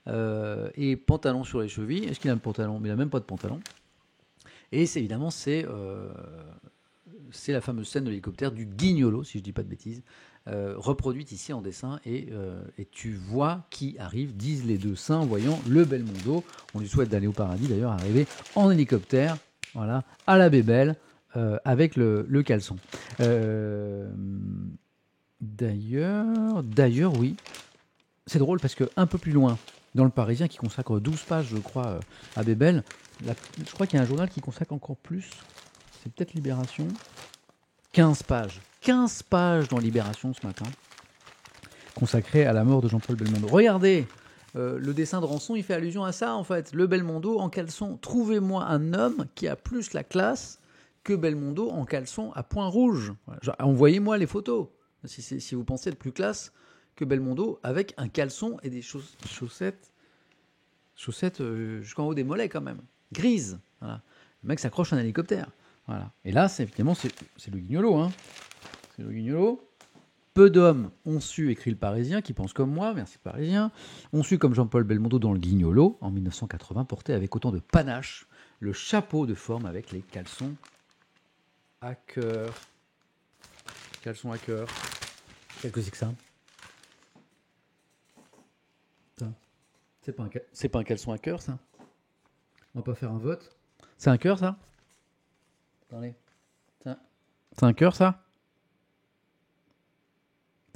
et pantalon sur les chevilles. Est-ce qu'il a un pantalon ? Mais il n'a même pas de pantalon. Et évidemment, c'est la fameuse scène de l'hélicoptère du Guignolo, si je ne dis pas de bêtises, reproduite ici en dessin. Et tu vois qui arrive, disent les deux saints, voyant le Belmondo. On lui souhaite d'aller au paradis, d'ailleurs, arriver en hélicoptère, voilà, à la bébelle, avec le caleçon. D'ailleurs, oui, c'est drôle parce qu'un peu plus loin, dans Le Parisien, qui consacre 12 pages, je crois, à Bébel, je crois qu'il y a un journal qui consacre encore plus, c'est peut-être Libération, 15 pages. 15 pages dans Libération ce matin, consacrées à la mort de Jean-Paul Belmondo. Regardez, le dessin de Rançon, il fait allusion à ça, en fait. Le Belmondo en caleçon. Trouvez-moi un homme qui a plus la classe que Belmondo en caleçon à points rouges. Voilà. Envoyez-moi les photos, si vous pensez être plus classe que Belmondo, avec un caleçon et des chaussettes jusqu'en haut des mollets quand même, grises. Voilà. Le mec s'accroche à un hélicoptère. Voilà. Et là, c'est le Guignolo. Hein. C'est le Guignolo. Peu d'hommes ont su, écrit Le Parisien, qui pense comme moi, merci Parisien, ont su comme Jean-Paul Belmondo dans le Guignolo, en 1980, porter avec autant de panache le chapeau de forme avec les caleçons à cœur. Caleçons à cœur. Qu'est-ce que c'est que ça ? C'est pas un caleçon à cœur, ça ? On va pas faire un vote ? C'est un cœur, ça ? Attendez. C'est un cœur, ça ?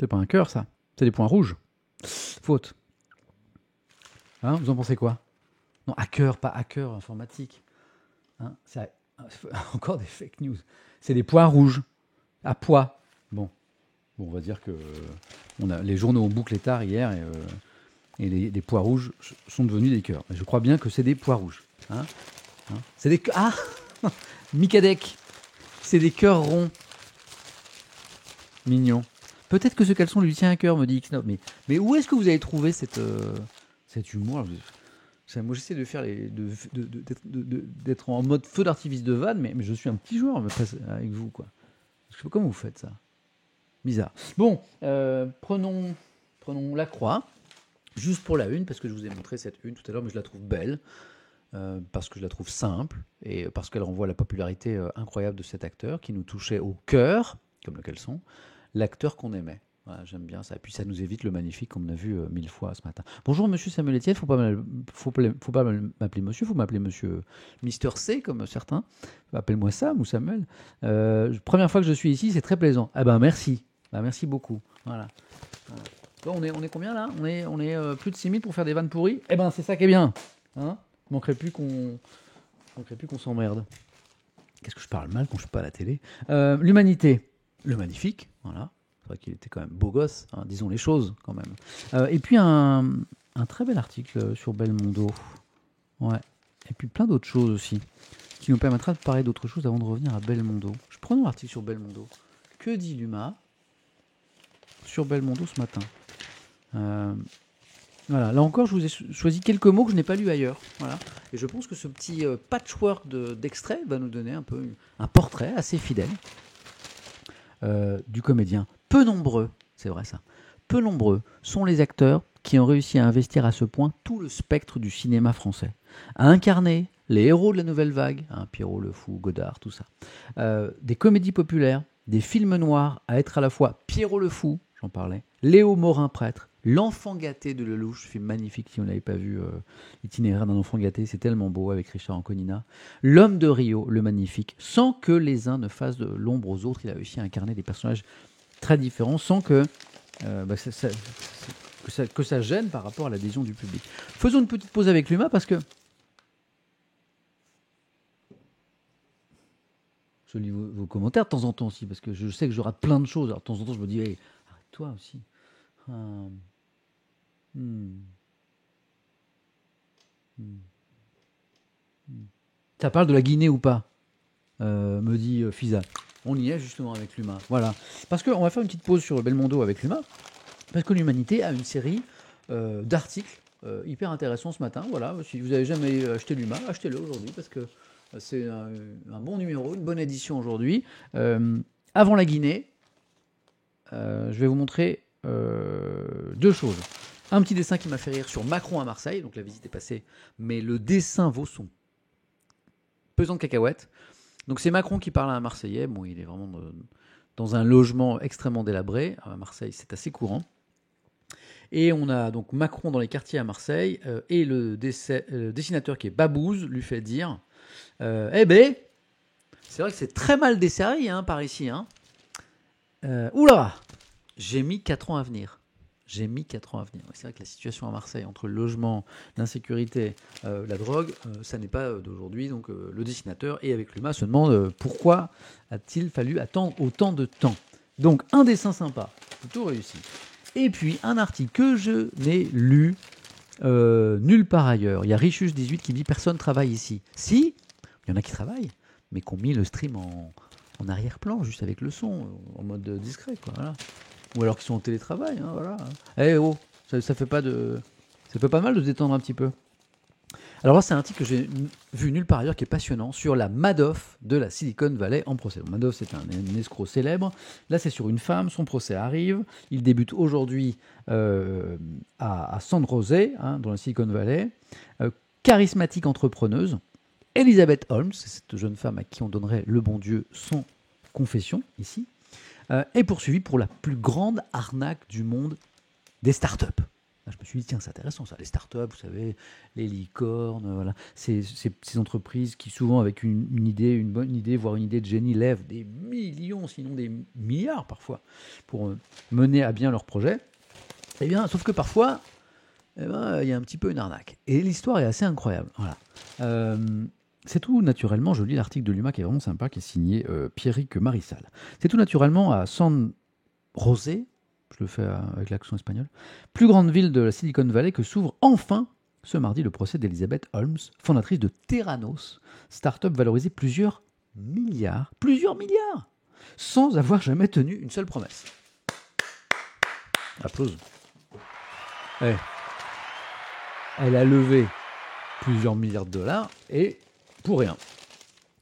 C'est pas un cœur, ça. C'est des points rouges. Faute. Hein, vous en pensez quoi? Non, hacker, pas hacker informatique. Hein, c'est encore des fake news. C'est des points rouges. À poids. Bon, on va dire que les journaux ont bouclé tard hier et les pois rouges sont devenus des cœurs. Je crois bien que c'est des pois rouges. Hein, c'est des... Ah Mikadek. C'est des cœurs ronds. Mignon. Peut-être que ce caleçon lui tient à cœur, me dit Xnob. Mais où est-ce que vous avez trouvé cet humour? Moi, j'essaie de faire d'être en mode feu d'artifice de vanne, mais je suis un petit joueur avec vous, quoi. Je sais pas comment vous faites ça. Bizarre. Bon, prenons la croix, juste pour la une, parce que je vous ai montré cette une tout à l'heure, mais je la trouve belle, parce que je la trouve simple, et parce qu'elle renvoie à la popularité incroyable de cet acteur, qui nous touchait au cœur, comme le caleçon, l'acteur qu'on aimait. Voilà, j'aime bien ça. Et puis ça nous évite le magnifique qu'on a vu 1000 fois ce matin. Bonjour monsieur Samuel Etienne, faut pas m'appeler monsieur, faut m'appeler monsieur Mister C comme certains. Appelle-moi Sam ou Samuel. Première fois que je suis ici, c'est très plaisant. Ah ben merci. Merci beaucoup. Voilà. Bon, on est combien là? On est plus de 6000 pour faire des vannes pourries. Eh ben c'est ça qui est bien. Hein, manquerait plus qu'on s'emmerde. Qu'est-ce que je parle mal quand je suis pas à la télé? L'humanité, le magnifique, voilà. C'est vrai qu'il était quand même beau gosse, hein, disons les choses quand même. Et puis un très bel article sur Belmondo. Ouais. Et puis plein d'autres choses aussi, qui nous permettra de parler d'autres choses avant de revenir à Belmondo. Je prends un article sur Belmondo. Que dit l'UMA sur Belmondo ce matin? Voilà, là encore, je vous ai choisi quelques mots que je n'ai pas lus ailleurs. Voilà. Et je pense que ce petit patchwork d'extraits va nous donner un peu un portrait assez fidèle du comédien. Peu nombreux, c'est vrai ça, peu nombreux sont les acteurs qui ont réussi à investir à ce point tout le spectre du cinéma français, à incarner les héros de la nouvelle vague, hein, Pierrot le Fou, Godard, tout ça, des comédies populaires, des films noirs, à être à la fois Pierrot le Fou, j'en parlais, Léo Morin prêtre, L'Enfant gâté de Lelouch, film magnifique si vous ne l'avez pas vu, Itinéraire d'un enfant gâté, c'est tellement beau avec Richard Anconina, L'Homme de Rio, le magnifique, sans que les uns ne fassent de l'ombre aux autres, il a réussi à incarner des personnages très différents sans que ça gêne par rapport à l'adhésion du public. Faisons une petite pause avec l'UMA parce que je lis vos commentaires de temps en temps aussi parce que je sais que je rate plein de choses. Alors de temps en temps je me dis hey, arrête-toi aussi. Ça parle de la Guinée ou pas, me dit Fiza. On y est justement avec l'UMA. Voilà. Parce qu'on va faire une petite pause sur Belmondo avec l'UMA. Parce que l'Humanité a une série d'articles hyper intéressants ce matin. Voilà. Si vous n'avez jamais acheté l'UMA, achetez-le aujourd'hui parce que c'est un bon numéro, une bonne édition aujourd'hui. Avant la Guinée, je vais vous montrer deux choses. Un petit dessin qui m'a fait rire sur Macron à Marseille. Donc la visite est passée, mais le dessin vaut son pesant de cacahuètes. Donc c'est Macron qui parle à un Marseillais. Bon, il est vraiment dans un logement extrêmement délabré. À Marseille, c'est assez courant. Et on a donc Macron dans les quartiers à Marseille. Et le dessinateur qui est Babouze lui fait dire eh ben, c'est vrai que c'est très mal desservi hein, par ici. Hein. Oula, j'ai mis 4 ans à venir. C'est vrai que la situation à Marseille, entre le logement, l'insécurité, la drogue, ça n'est pas d'aujourd'hui. Donc le dessinateur, et avec l'UMA, se demande pourquoi a-t-il fallu attendre autant de temps. Donc un dessin sympa, plutôt réussi. Et puis un article que je n'ai lu nulle part ailleurs. Il y a Richus 18 qui dit « Personne travaille ici ». Si, il y en a qui travaillent, mais qui ont mis le stream en arrière-plan, juste avec le son, en mode discret, quoi, voilà. Ou alors qu'ils sont en télétravail, hein, voilà. Eh oh, ça fait pas mal de se détendre un petit peu. Alors là, c'est un article que j'ai vu nulle part ailleurs qui est passionnant sur la Madoff de la Silicon Valley en procès. Madoff, c'est un escroc célèbre. Là, c'est sur une femme, son procès arrive. Il débute aujourd'hui à San José, hein, dans la Silicon Valley. Charismatique entrepreneuse. Elizabeth Holmes, c'est cette jeune femme à qui on donnerait le bon Dieu sans confession, ici. Est poursuivi pour la plus grande arnaque du monde des startups. je me suis dit, tiens, c'est intéressant ça, les startups, vous savez, les licornes, voilà. Ces entreprises qui, souvent, avec une idée, une bonne idée, voire une idée de génie, lèvent des millions, sinon des milliards parfois, pour mener à bien leur projet. Eh bien, sauf que parfois, il y a un petit peu une arnaque. Et l'histoire est assez incroyable. Voilà. C'est tout naturellement, je lis l'article de Luma qui est vraiment sympa, qui est signé Pierrick Marissal. C'est tout naturellement à San José, je le fais avec l'accent espagnol, plus grande ville de la Silicon Valley, que s'ouvre enfin ce mardi le procès d'Elizabeth Holmes, fondatrice de Theranos, start-up valorisée plusieurs milliards, sans avoir jamais tenu une seule promesse. Applause. Ouais. Elle a levé plusieurs milliards de dollars et pour rien.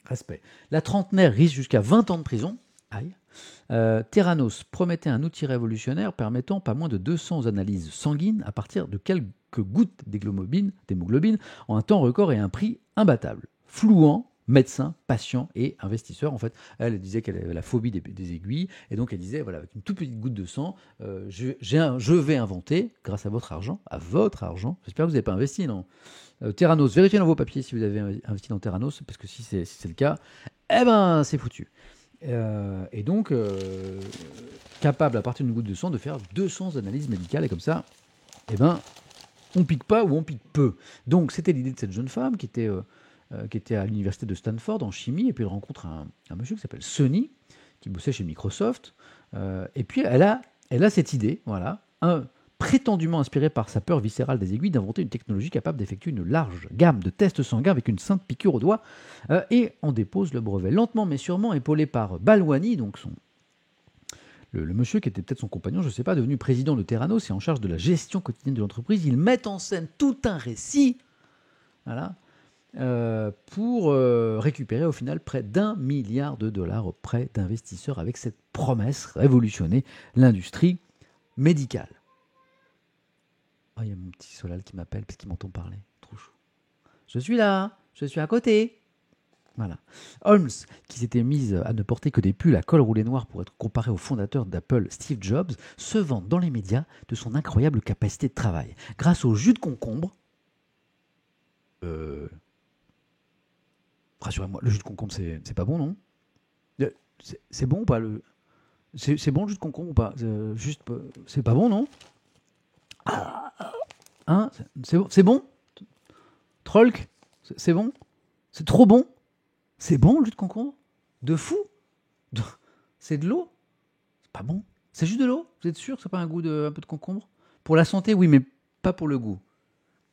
Respect. La trentenaire risque jusqu'à 20 ans de prison. Aïe. Theranos promettait un outil révolutionnaire permettant pas moins de 200 analyses sanguines à partir de quelques gouttes d'hémoglobine en un temps record et à un prix imbattable. Flouant médecins, patients et investisseurs. En fait, elle disait qu'elle avait la phobie des aiguilles, et donc elle disait, voilà, avec une toute petite goutte de sang, je vais inventer, grâce à votre argent, j'espère que vous n'avez pas investi dans Theranos. Vérifiez dans vos papiers si vous avez investi dans Theranos, parce que si c'est le cas, eh ben, c'est foutu. Et donc, capable, à partir d'une goutte de sang, de faire 200 analyses médicales, et comme ça, eh ben, on pique pas ou on pique peu. Donc, c'était l'idée de cette jeune femme qui était à l'université de Stanford en chimie, et puis elle rencontre un monsieur qui s'appelle Sonny, qui bossait chez Microsoft, et puis elle a cette idée, voilà, prétendument inspirée par sa peur viscérale des aiguilles, d'inventer une technologie capable d'effectuer une large gamme de tests sanguins avec une simple piqûre au doigt, et on dépose le brevet. Lentement mais sûrement, épaulé par Balwani, donc le monsieur qui était peut-être son compagnon, je ne sais pas, devenu président de Theranos et en charge de la gestion quotidienne de l'entreprise, ils mettent en scène tout un récit, voilà, pour récupérer au final près d'1 milliard de dollars auprès d'investisseurs avec cette promesse révolutionner l'industrie médicale. Oh, il y a mon petit Solal qui m'appelle parce qu'il m'entend parler. Trop chou. Je suis là, je suis à côté. Voilà. Holmes, qui s'était mise à ne porter que des pulls à col roulé noir pour être comparé au fondateur d'Apple, Steve Jobs, se vante dans les médias de son incroyable capacité de travail. Grâce au jus de concombre, rassurez-moi, le jus de concombre, c'est pas bon, non? C'est bon ou pas c'est bon le jus de concombre ou pas? C'est pas bon, non? Hein? C'est bon? Trolk? C'est bon? C'est trop bon? C'est bon le jus de concombre? De fou? C'est de l'eau? C'est pas bon? C'est juste de l'eau? Vous êtes sûr que c'est pas un goût un peu de concombre? Pour la santé, oui, mais pas pour le goût.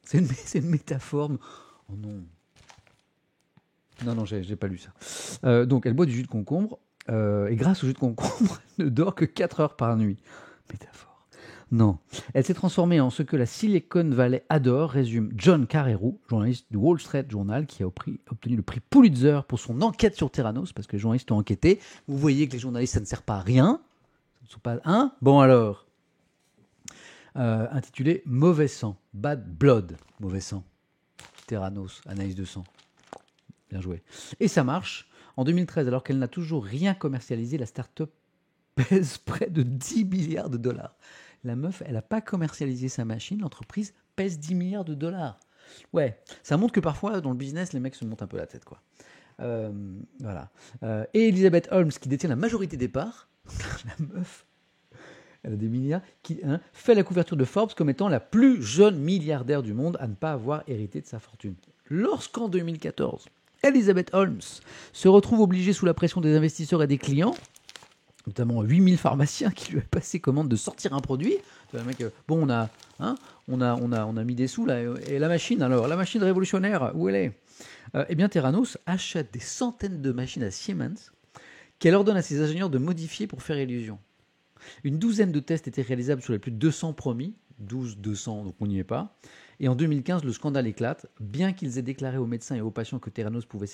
C'est une métaphore. Oh non. Non, j'ai pas lu ça. Donc, elle boit du jus de concombre, et grâce au jus de concombre, elle ne dort que 4 heures par nuit. Métaphore. Non. Elle s'est transformée en ce que la Silicon Valley adore, résume John Carreyrou, journaliste du Wall Street Journal, qui a obtenu le prix Pulitzer pour son enquête sur Theranos, parce que les journalistes ont enquêté. Vous voyez que les journalistes, ça ne sert pas à rien. Ça ne sont pas... Hein? Bon alors. Intitulé Mauvais sang, Bad Blood. Mauvais sang. Theranos, analyse de sang. Bien joué. Et ça marche. En 2013, alors qu'elle n'a toujours rien commercialisé, la start-up pèse près de 10 milliards de dollars. La meuf, elle n'a pas commercialisé sa machine, l'entreprise pèse 10 milliards de dollars. Ouais, ça montre que parfois, dans le business, les mecs se montent un peu la tête, quoi. Voilà. Et Elizabeth Holmes, qui détient la majorité des parts, la meuf, elle a des milliards, qui fait la couverture de Forbes comme étant la plus jeune milliardaire du monde à ne pas avoir hérité de sa fortune. Lorsqu'en 2014, Elizabeth Holmes se retrouve obligée sous la pression des investisseurs et des clients, notamment 8000 pharmaciens qui lui avaient passé commande de sortir un produit. Le mec, bon, on a mis des sous là, et la machine révolutionnaire, où elle est? Eh bien, Theranos achète des centaines de machines à Siemens qu'elle ordonne à ses ingénieurs de modifier pour faire illusion. Une douzaine de tests étaient réalisables sur les plus de 200 promis, 200, donc on n'y est pas. Et en 2015, le scandale éclate. Bien qu'ils aient déclaré aux médecins et aux patients que Theranos pouvait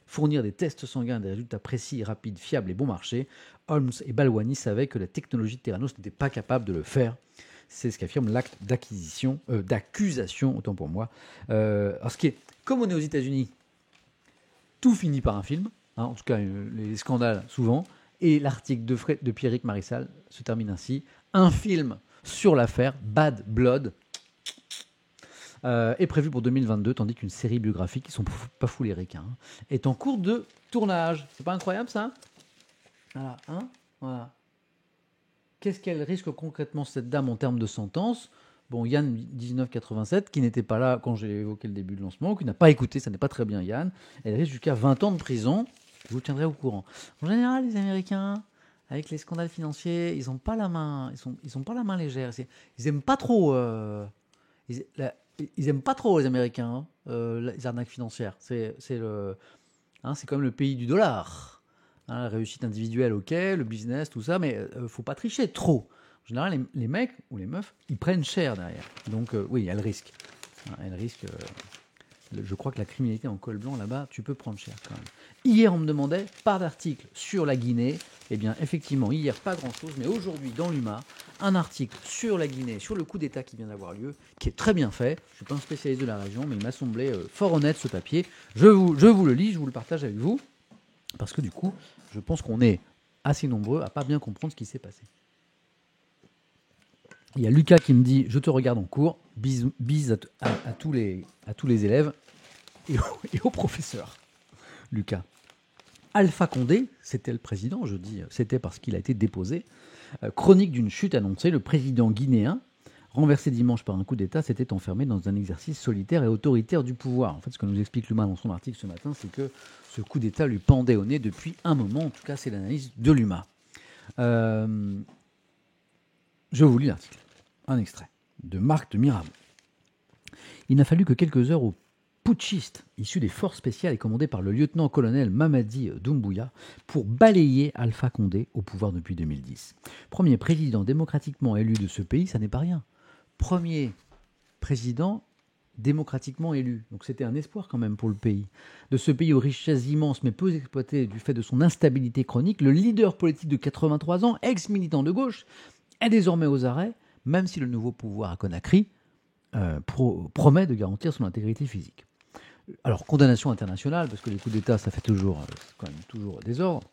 fournir des tests sanguins, des résultats précis, rapides, fiables et bon marché, Holmes et Balwani savaient que la technologie de Theranos n'était pas capable de le faire. C'est ce qu'affirme l'acte d'accusation, autant pour moi. Alors, comme on est aux États-Unis, tout finit par un film, en tout cas les scandales souvent, et l'article de Pierrick Marissal se termine ainsi. Un film sur l'affaire Bad Blood, est prévue pour 2022, tandis qu'une série biographique, qui sont pas fous les requins, est en cours de tournage. C'est pas incroyable ça? Voilà, hein? Voilà. Qu'est-ce qu'elle risque concrètement cette dame en termes de sentence? Bon, Yann 1987, qui n'était pas là quand j'ai évoqué le début de lancement, qui n'a pas écouté, ça n'est pas très bien Yann, elle risque jusqu'à 20 ans de prison. Je vous tiendrai au courant. En général, les Américains, avec les scandales financiers, ils n'ont pas la main, ils ont pas la main légère. Ils aiment pas trop. Ils aiment pas trop les Américains, les arnaques financières. C'est comme le pays du dollar. Hein, la réussite individuelle, ok, le business, tout ça, mais faut pas tricher trop. En général, les mecs ou les meufs, ils prennent cher derrière. Donc oui, elles risquent. Hein, elles risquent. Je crois que la criminalité en col blanc là-bas, tu peux prendre cher quand même. Hier, on me demandait, pas d'article sur la Guinée. Eh bien, effectivement, hier, pas grand-chose, mais aujourd'hui, dans l'UMA, un article sur la Guinée, sur le coup d'État qui vient d'avoir lieu, qui est très bien fait. Je ne suis pas un spécialiste de la région, mais il m'a semblé fort honnête ce papier. Je vous le lis, je vous le partage avec vous, parce que du coup, je pense qu'on est assez nombreux à pas bien comprendre ce qui s'est passé. Il y a Lucas qui me dit « Je te regarde en cours, bise à tous les élèves et aux professeurs. » Lucas. Alpha Condé, c'était le président, je dis c'était parce qu'il a été déposé. Chronique d'une chute annoncée, le président guinéen, renversé dimanche par un coup d'État, s'était enfermé dans un exercice solitaire et autoritaire du pouvoir. En fait, ce que nous explique Luma dans son article ce matin, c'est que ce coup d'État lui pendait au nez depuis un moment. En tout cas, c'est l'analyse de Luma. Je vous lis l'article. Un extrait de Marc de Mirabeau. Il n'a fallu que quelques heures aux putschistes issus des forces spéciales et commandés par le lieutenant-colonel Mamadi Doumbouya pour balayer Alpha Condé au pouvoir depuis 2010. Premier président démocratiquement élu de ce pays, ça n'est pas rien. Premier président démocratiquement élu. Donc c'était un espoir quand même pour le pays. De ce pays aux richesses immenses mais peu exploitées du fait de son instabilité chronique, le leader politique de 83 ans, ex-militant de gauche, est désormais aux arrêts, même si le nouveau pouvoir à Conakry promet de garantir son intégrité physique. Alors, condamnation internationale, parce que les coups d'État, ça fait quand même toujours désordre.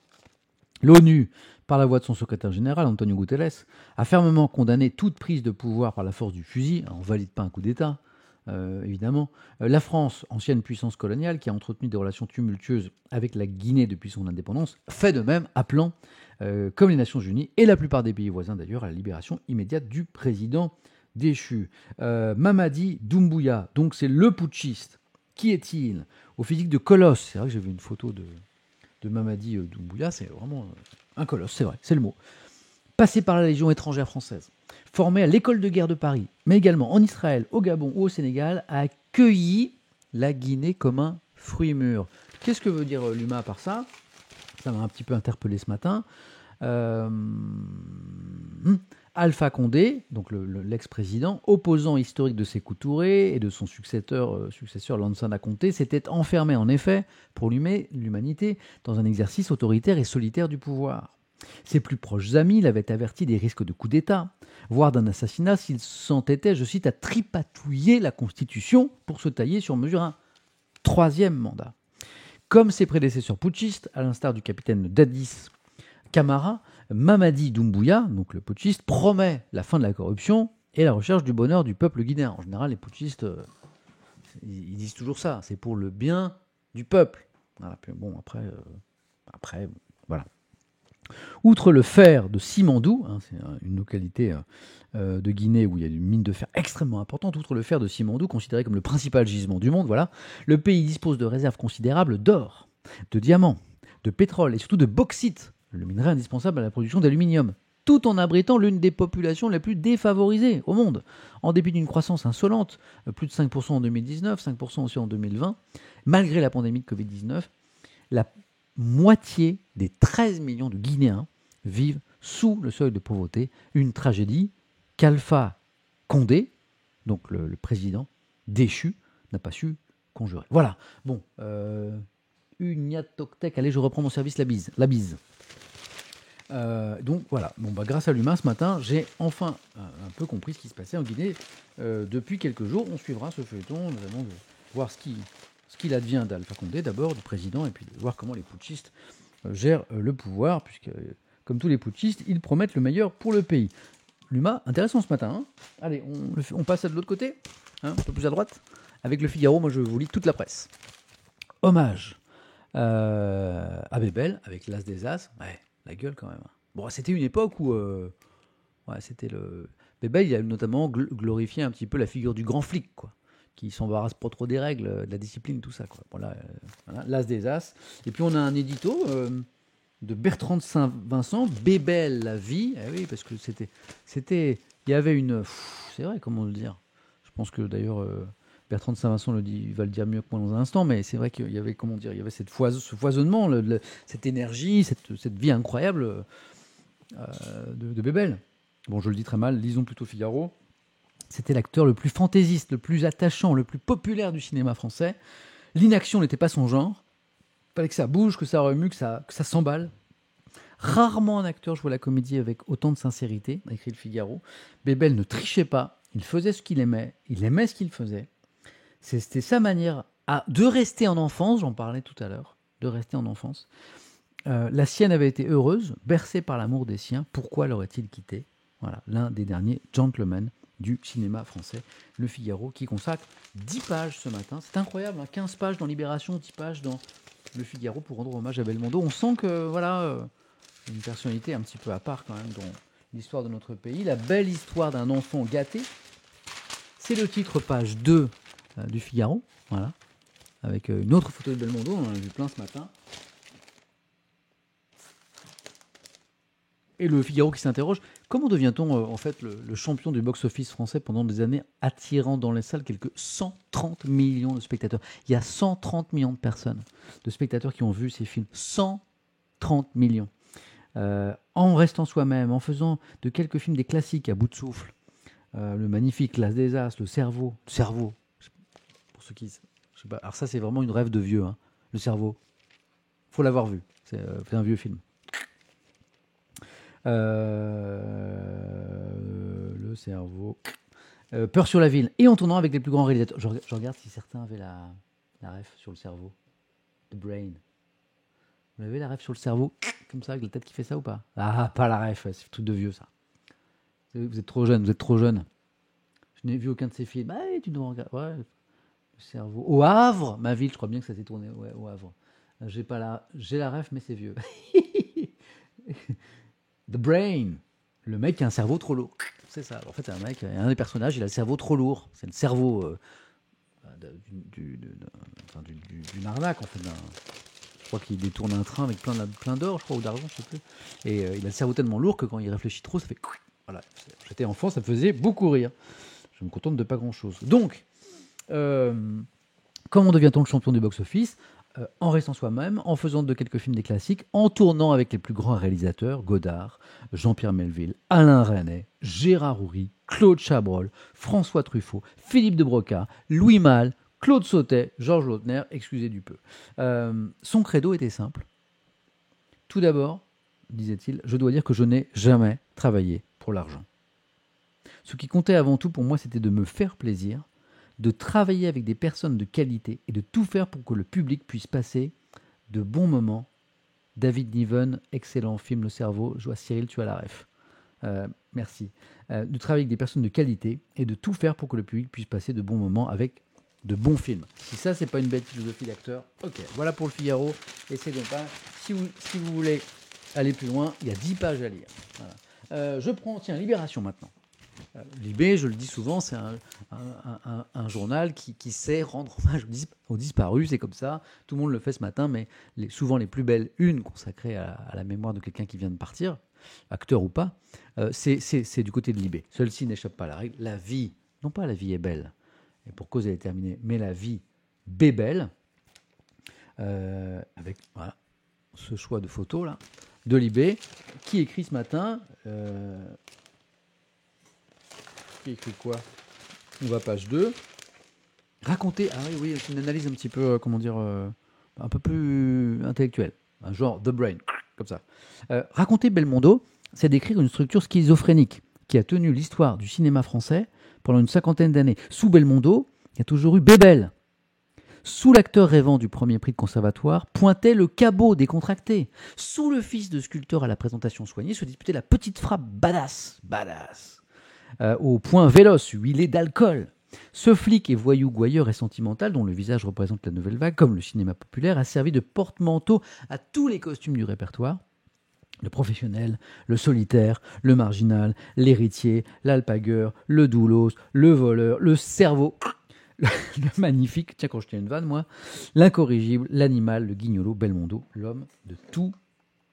L'ONU, par la voix de son secrétaire général, Antonio Guterres, a fermement condamné toute prise de pouvoir par la force du fusil. Alors, on ne valide pas un coup d'État, évidemment. La France, ancienne puissance coloniale, qui a entretenu des relations tumultueuses avec la Guinée depuis son indépendance, fait de même, appelant, comme les Nations Unies et la plupart des pays voisins d'ailleurs, à la libération immédiate du président déchu. Mamadi Doumbouya, donc c'est le putschiste. Qui est-il? Au physique de colosse. C'est vrai que j'ai vu une photo de Mamadi Doumbouya, c'est vraiment un colosse, c'est vrai, c'est le mot. Passé par la Légion étrangère française, formé à l'école de guerre de Paris, mais également en Israël, au Gabon ou au Sénégal, a accueilli la Guinée comme un fruit mûr. Qu'est-ce que veut dire l'UMA par ça? Ça m'a un petit peu interpellé ce matin. Alpha Condé, donc l'ex-président, opposant historique de Sékou Touré et de son successeur Lansana Conté, s'était enfermé en effet, pour l'humanité, dans un exercice autoritaire et solitaire du pouvoir. Ses plus proches amis l'avaient averti des risques de coup d'État, voire d'un assassinat s'il s'entêtait, je cite, à tripatouiller la Constitution pour se tailler sur mesure un troisième mandat. Comme ses prédécesseurs putschistes, à l'instar du capitaine Dadis Camara, Mamadi Doumbouya, donc le putschiste, promet la fin de la corruption et la recherche du bonheur du peuple guinéen. En général, les putschistes, ils disent toujours ça, c'est pour le bien du peuple. Voilà, puis bon, après, voilà. Outre le fer de Simandou, c'est une localité de Guinée où il y a une mine de fer extrêmement importante, outre le fer de Simandou, considéré comme le principal gisement du monde, voilà, le pays dispose de réserves considérables d'or, de diamants, de pétrole et surtout de bauxite, le minerai indispensable à la production d'aluminium, tout en abritant l'une des populations les plus défavorisées au monde. En dépit d'une croissance insolente, plus de 5% en 2019, 5% aussi en 2020, malgré la pandémie de Covid-19, la moitié des 13 millions de Guinéens vivent sous le seuil de pauvreté, une tragédie qu'Alpha Condé, donc le président déchu, n'a pas su conjurer. Voilà, bon, Uniatoctec, allez, je reprends mon service, la bise. Donc voilà, bon, grâce à l'humain ce matin, j'ai enfin un peu compris ce qui se passait en Guinée depuis quelques jours. On suivra ce feuilleton, nous allons voir ce qu'il advient d'Alpha Condé d'abord, du président, et puis de voir comment les putschistes gèrent le pouvoir, puisque comme tous les putschistes, ils promettent le meilleur pour le pays. L'humain, intéressant ce matin, hein. Allez, on passe à de l'autre côté. un peu plus à droite. Avec Le Figaro, moi je vous lis toute la presse. Hommage à Bébel, avec l'As des As. Ouais, la gueule quand même. Bon, c'était une époque où... c'était le... Bébel, il a notamment glorifié un petit peu la figure du grand flic, quoi, qui s'embarrasse pas trop des règles, de la discipline, tout ça, quoi. Bon, là, voilà, l'As des As. Et puis on a un édito de Bertrand de Saint-Vincent, Bébel, la vie. Eh oui, parce que il y avait une... c'est vrai, comment le dire. Je pense que d'ailleurs... Bertrand de Saint-Vincent il va le dire mieux que moi dans un instant, mais c'est vrai qu'il y avait, comment dire, il y avait ce foisonnement, cette énergie, cette vie incroyable de Bébel. Bon, je le dis très mal, lisons plutôt Figaro. C'était l'acteur le plus fantaisiste, le plus attachant, le plus populaire du cinéma français. L'inaction n'était pas son genre. Il fallait que ça bouge, que ça remue, que ça s'emballe. Rarement un acteur jouait la comédie avec autant de sincérité, a écrit le Figaro. Bébel ne trichait pas, il faisait ce qu'il aimait, il aimait ce qu'il faisait. C'était sa manière de rester en enfance, j'en parlais tout à l'heure, de rester en enfance. La sienne avait été heureuse, bercée par l'amour des siens. Pourquoi l'aurait-il quitté ? Voilà, l'un des derniers gentlemen du cinéma français, Le Figaro, qui consacre 10 pages ce matin. C'est incroyable, 15 pages dans Libération, 10 pages dans Le Figaro pour rendre hommage à Belmondo. On sent que, une personnalité un petit peu à part quand même dans l'histoire de notre pays. La belle histoire d'un enfant gâté. C'est le titre, page 2 du Figaro, voilà, avec une autre photo de Belmondo, on en a vu plein ce matin. Et le Figaro qui s'interroge, comment devient-on en fait le champion du box-office français pendant des années, attirant dans les salles quelques 130 millions de spectateurs. Il y a 130 millions de personnes, de spectateurs qui ont vu ces films. 130 millions. En restant soi-même, en faisant de quelques films des classiques à bout de souffle, le magnifique L'As des As, le cerveau, pour ceux qui, je sais pas. Alors ça c'est vraiment une rêve de vieux, hein. Le cerveau, faut l'avoir vu, c'est un vieux film. Le cerveau, Peur sur la ville, et en tournant avec les plus grands réalisateurs. Je regarde si certains avaient la ref sur le cerveau, The Brain. Vous avez la ref sur le cerveau, comme ça, avec la tête qui fait ça ou pas? Ah, pas la ref, c'est tout de vieux ça. Vous êtes trop jeune, Je n'ai vu aucun de ces films. Ah, tu dois regarder. Ouais, le cerveau. Au Havre, ma ville, je crois bien que ça s'est tourné. Ouais, au Havre. J'ai la ref, mais c'est vieux. The Brain. Le mec qui a un cerveau trop lourd. C'est ça. En fait, un des personnages, il a le cerveau trop lourd. C'est le cerveau d'une arnaque, en fait. Je crois qu'il détourne un train avec plein d'or, je crois, ou d'argent, je sais plus. Et il a le cerveau tellement lourd que quand il réfléchit trop, ça fait... Voilà. J'étais enfant, ça me faisait beaucoup rire. Je me contente de pas grand-chose. Donc, comment devient-on le champion du box-office ? En restant soi-même, en faisant de quelques films des classiques, en tournant avec les plus grands réalisateurs, Godard, Jean-Pierre Melville, Alain Resnais, Gérard Houry, Claude Chabrol, François Truffaut, Philippe de Broca, Louis Malle, Claude Sautet, Georges Lautner, excusez du peu. Son credo était simple. Tout d'abord, disait-il, je dois dire que je n'ai jamais travaillé pour l'argent. Ce qui comptait avant tout pour moi, c'était de me faire plaisir, de travailler avec des personnes de qualité et de tout faire pour que le public puisse passer de bons moments. David Niven, excellent film Le Cerveau. Je vois Cyril, tu as la ref. Merci. De travailler avec des personnes de qualité et de tout faire pour que le public puisse passer de bons moments avec de bons films. Si ça, c'est pas une belle philosophie d'acteur, ok. Voilà pour le Figaro. Et c'est donc pas. Si vous voulez aller plus loin, il y a 10 pages à lire. Voilà. Je prends, Libération maintenant. Libé, je le dis souvent, c'est un journal qui sait rendre hommage aux disparus, c'est comme ça. Tout le monde le fait ce matin, mais souvent les plus belles unes consacrées à la mémoire de quelqu'un qui vient de partir, acteur ou pas, c'est du côté de Libé. Celle-ci n'échappe pas à la règle. La vie, non pas la vie est belle, et pour cause elle est terminée, mais la vie bébelle, avec voilà, ce choix de photos là, de Libé, qui écrit ce matin... Qui écrit quoi? On va page 2. Raconter, oui, c'est une analyse un petit peu, un peu plus intellectuelle. Un genre The Brain, comme ça. Raconter Belmondo, c'est décrire une structure schizophrénique qui a tenu l'histoire du cinéma français pendant une 50aine d'années. Sous Belmondo, il y a toujours eu Bébel. Sous l'acteur rêvant du premier prix de conservatoire, pointait le cabot décontracté. Sous le fils de sculpteur à la présentation soignée, se disputait la petite frappe badass. Au point véloce, huilé d'alcool. Ce flic et voyou gouailleur et sentimental, dont le visage représente la nouvelle vague, comme le cinéma populaire, a servi de porte-manteau à tous les costumes du répertoire. Le professionnel, le solitaire, le marginal, l'héritier, l'alpagueur, le doulos, le voleur, le cerveau, le magnifique, tiens quand je tiens une vanne moi, l'incorrigible, l'animal, le guignolo, Belmondo, l'homme de tous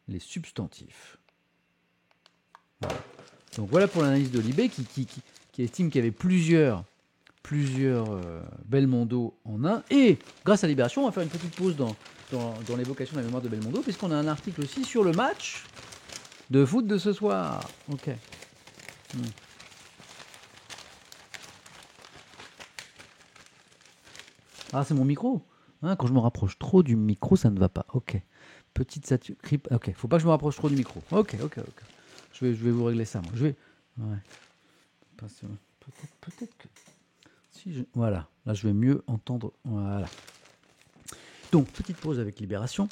les substantifs. Voilà. Donc voilà pour l'analyse de Libé qui estime qu'il y avait plusieurs Belmondo en un. Et grâce à Libération, on va faire une petite pause dans l'évocation de la mémoire de Belmondo, puisqu'on a un article aussi sur le match de foot de ce soir. Ok. Ah, c'est mon micro. Hein, quand je me rapproche trop du micro, ça ne va pas. Ok. Petite saturation. Ok. Faut pas que je me rapproche trop du micro. Ok. Je vais vous régler ça. Moi. Je vais. Ouais. Peut-être que. Si je... Voilà. Là, je vais mieux entendre. Voilà. Donc, petite pause avec Libération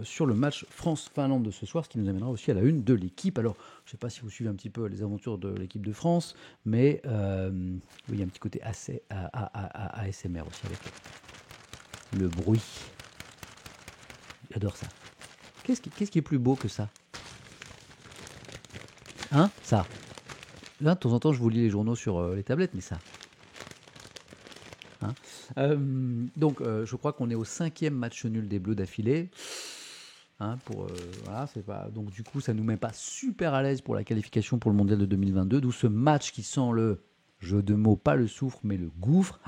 sur le match France-Finlande de ce soir, ce qui nous amènera aussi à la une de l'équipe. Alors, je ne sais pas si vous suivez un petit peu les aventures de l'équipe de France, mais oui, il y a un petit côté ASMR aussi avec le bruit. J'adore ça. Qu'est-ce qui est plus beau que ça? Hein? Ça. Là, de temps en temps, je vous lis les journaux sur les tablettes, mais ça. Hein, donc, je crois qu'on est au 5e match nul des Bleus d'affilée. Hein, voilà, c'est pas, donc du coup, ça nous met pas super à l'aise pour la qualification pour le Mondial de 2022. D'où ce match qui sent le jeu de mots, pas le soufre, mais le gouffre.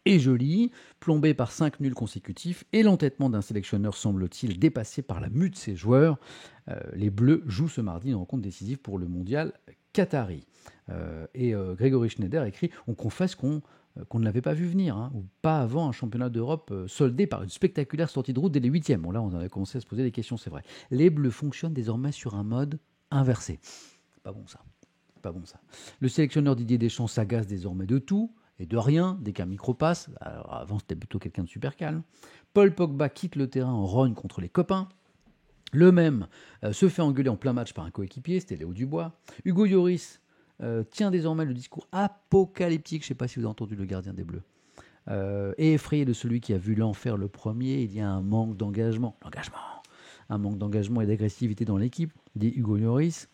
Et joli, plombé par 5 nuls consécutifs et l'entêtement d'un sélectionneur semble-t-il dépassé par la mue de ses joueurs. Les Bleus jouent ce mardi une rencontre décisive pour le Mondial Qatari. Grégory Schneider écrit « On confesse qu'on ne l'avait pas vu venir, hein, ou pas avant un championnat d'Europe soldé par une spectaculaire sortie de route dès les 8e. » Bon là, on avait commencé à se poser des questions, c'est vrai. Les Bleus fonctionnent désormais sur un mode inversé. Pas bon ça. Le sélectionneur Didier Deschamps s'agace désormais de tout et de rien dès qu'un micro passe. Alors, avant, c'était plutôt quelqu'un de super calme. Paul Pogba quitte le terrain en rogne contre les copains. Le même se fait engueuler en plein match par un coéquipier, c'était Léo Dubois. Hugo Lloris tient désormais le discours apocalyptique, je ne sais pas si vous avez entendu le gardien des Bleus, et effrayé de celui qui a vu l'enfer le premier. Il y a un manque d'engagement. Un manque d'engagement et d'agressivité dans l'équipe, dit Hugo Lloris.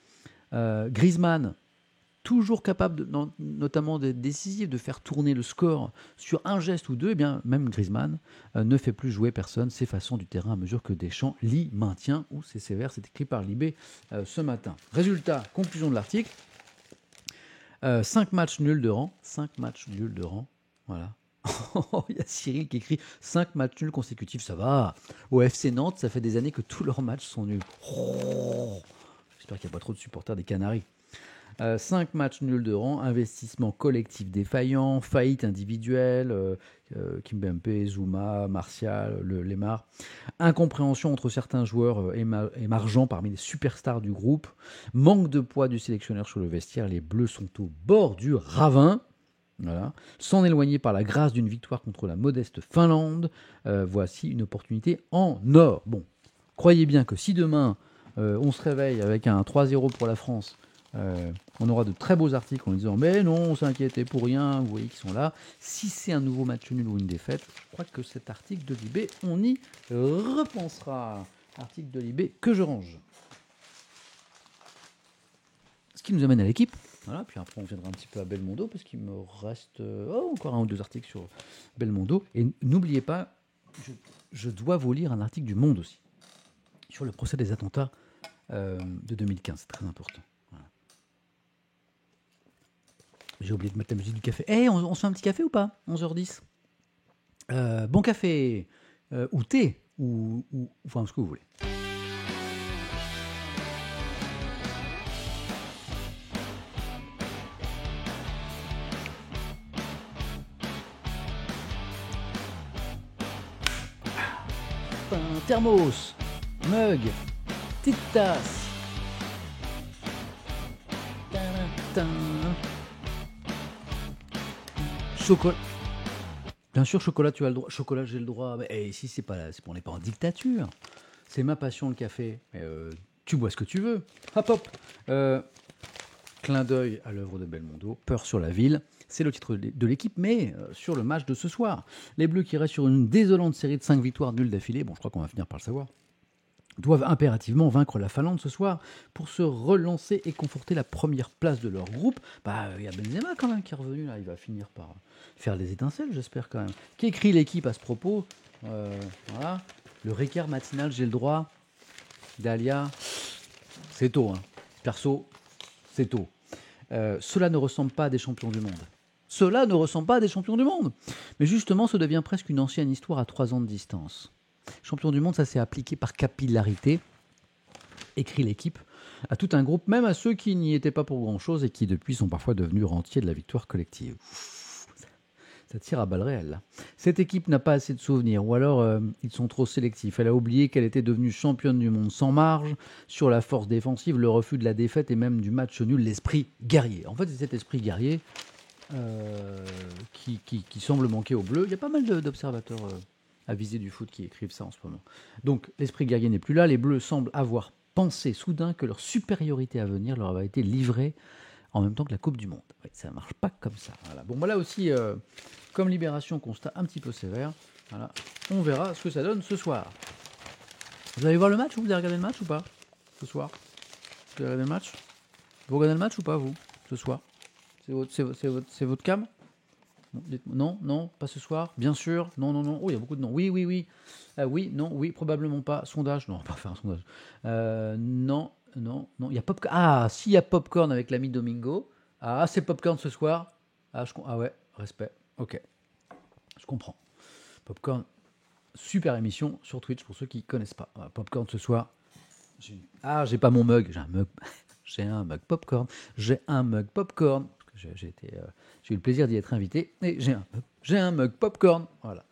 Griezmann, toujours capable, notamment d'être décisif, de faire tourner le score sur un geste ou deux, eh bien, même Griezmann ne fait plus jouer personne, s'effaçant du terrain à mesure que Deschamps l'y maintient, ou c'est sévère, c'est écrit par Libé ce matin. Résultat, conclusion de l'article, 5 matchs nuls de rang, voilà. Il y a Cyril qui écrit 5 matchs nuls consécutifs, ça va. Au FC Nantes, ça fait des années que tous leurs matchs sont nuls. J'espère qu'il n'y a pas trop de supporters des Canaries. 5 matchs nuls de rang, investissement collectif défaillant, faillite individuelle, Kimpembe, Zouma, Martial, Lemar, incompréhension entre certains joueurs émargeants parmi les superstars du groupe, manque de poids du sélectionneur sur le vestiaire, les Bleus sont au bord du ravin. Voilà. S'en éloigner par la grâce d'une victoire contre la modeste Finlande, voici une opportunité en or. Bon, croyez bien que si demain on se réveille avec un 3-0 pour la France, on aura de très beaux articles en disant mais non, on s'inquiétait pour rien, vous voyez qu'ils sont là. Si c'est un nouveau match nul ou une défaite, je crois que cet article de Libé, on y repensera. Article de Libé que je range. Ce qui nous amène à l'équipe. Voilà, puis après on viendra un petit peu à Belmondo parce qu'il me reste encore un ou deux articles sur Belmondo. Et n'oubliez pas, je dois vous lire un article du Monde aussi sur le procès des attentats de 2015. C'est très important. Voilà. J'ai oublié de mettre la musique du café. On se fait un petit café ou pas? 11h10. Bon café ou thé ou enfin ce que vous voulez. Thermos, mug, petite tasse. Chocolat. Bien sûr, chocolat, tu as le droit. Chocolat, j'ai le droit. Mais ici, on n'est pas en dictature. C'est ma passion, le café. Tu bois ce que tu veux. Hop, hop. Clin d'œil à l'œuvre de Belmondo, Peur sur la ville, c'est le titre de l'équipe, mais sur le match de ce soir. Les Bleus qui restent sur une désolante série de 5 victoires nulles d'affilée, bon je crois qu'on va finir par le savoir, doivent impérativement vaincre la Finlande ce soir pour se relancer et conforter la première place de leur groupe. Il y a Benzema quand même qui est revenu là, il va finir par faire les étincelles, j'espère quand même. Qui écrit l'équipe à ce propos? Voilà. Le Ricard matinal, j'ai le droit. Dalia, c'est tôt, hein. Perso, c'est tôt. Cela ne ressemble pas à des champions du monde. Cela ne ressemble pas à des champions du monde. Mais justement, ce devient presque une ancienne histoire à 3 ans de distance. Champion du monde, ça s'est appliqué par capillarité, écrit l'équipe, à tout un groupe, même à ceux qui n'y étaient pas pour grand-chose et qui depuis sont parfois devenus rentiers de la victoire collective. Ça tire à balles réelles, là. Cette équipe n'a pas assez de souvenirs, ou alors ils sont trop sélectifs. Elle a oublié qu'elle était devenue championne du monde sans marge, sur la force défensive, le refus de la défaite et même du match nul, l'esprit guerrier. En fait, c'est cet esprit guerrier qui semble manquer aux Bleus. Il y a pas mal d'observateurs avisés du foot qui écrivent ça en ce moment. Donc, l'esprit guerrier n'est plus là. Les Bleus semblent avoir pensé soudain que leur supériorité à venir leur avait été livrée en même temps que la Coupe du Monde. Oui, ça ne marche pas comme ça. Voilà. Bon, là aussi, comme Libération, constat un petit peu sévère. Voilà. On verra ce que ça donne ce soir. Vous allez voir le match? Vous allez regarder le match ou pas ce soir? Vous allez regarder le match? Vous regardez le match ou pas, vous, ce soir? C'est votre cam? Non, non, pas ce soir. Bien sûr. Non, non, non. Oh, il y a beaucoup de non. Oui, oui, oui. Oui, non, oui, probablement pas. Sondage. Non, pas faire un sondage. Non, non, non. Il y a Popcorn. Ah, s'il y a Popcorn avec l'ami Domingo. Ah, c'est Popcorn ce soir. Ah ouais, respect. Ok. Je comprends. Popcorn, super émission sur Twitch pour ceux qui ne connaissent pas. Popcorn ce soir. J'ai pas mon mug. J'ai un mug. J'ai un mug Popcorn. J'ai un mug Popcorn. J'ai eu le plaisir d'y être invité et j'ai un mug Popcorn, voilà.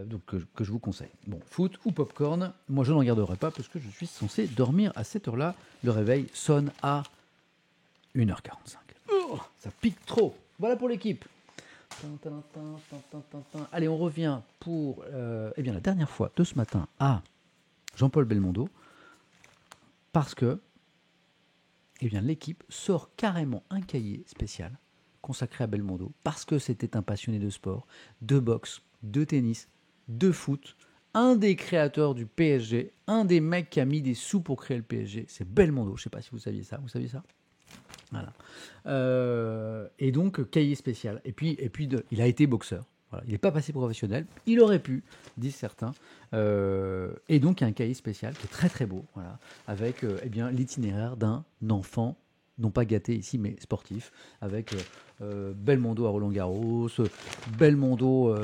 Donc que je vous conseille. Bon, foot ou Popcorn, moi je n'en garderai pas parce que je suis censé dormir à cette heure-là. Le réveil sonne à 1h45. Oh, ça pique trop. Voilà pour l'équipe. Allez, on revient pour la dernière fois de ce matin à Jean-Paul Belmondo parce que l'équipe sort carrément un cahier spécial consacré à Belmondo parce que c'était un passionné de sport, de boxe, de tennis, de foot, un des créateurs du PSG, un des mecs qui a mis des sous pour créer le PSG, c'est Belmondo. Je ne sais pas si vous saviez ça. Vous saviez ça? Voilà. Et donc, cahier spécial. Et puis il a été boxeur. Voilà. Il n'est pas passé professionnel. Il aurait pu, disent certains. Et donc, il y a un cahier spécial qui est très très beau, voilà, avec l'itinéraire d'un enfant, non pas gâté ici, mais sportif, avec Belmondo à Roland-Garros, Belmondo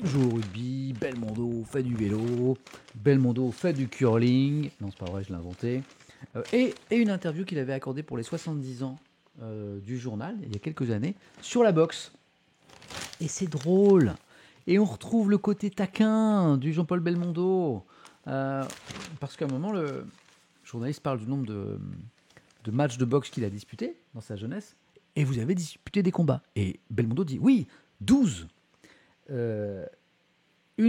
joue au rugby, Belmondo fait du vélo, Belmondo fait du curling. Non, c'est pas vrai, je l'ai inventé. Et une interview qu'il avait accordée pour les 70 ans du journal, il y a quelques années, sur la boxe. Et c'est drôle. Et on retrouve le côté taquin du Jean-Paul Belmondo. Parce qu'à un moment, le journaliste parle du nombre de matchs de boxe qu'il a disputés dans sa jeunesse. Et vous avez disputé des combats. Et Belmondo dit, oui, 12. Une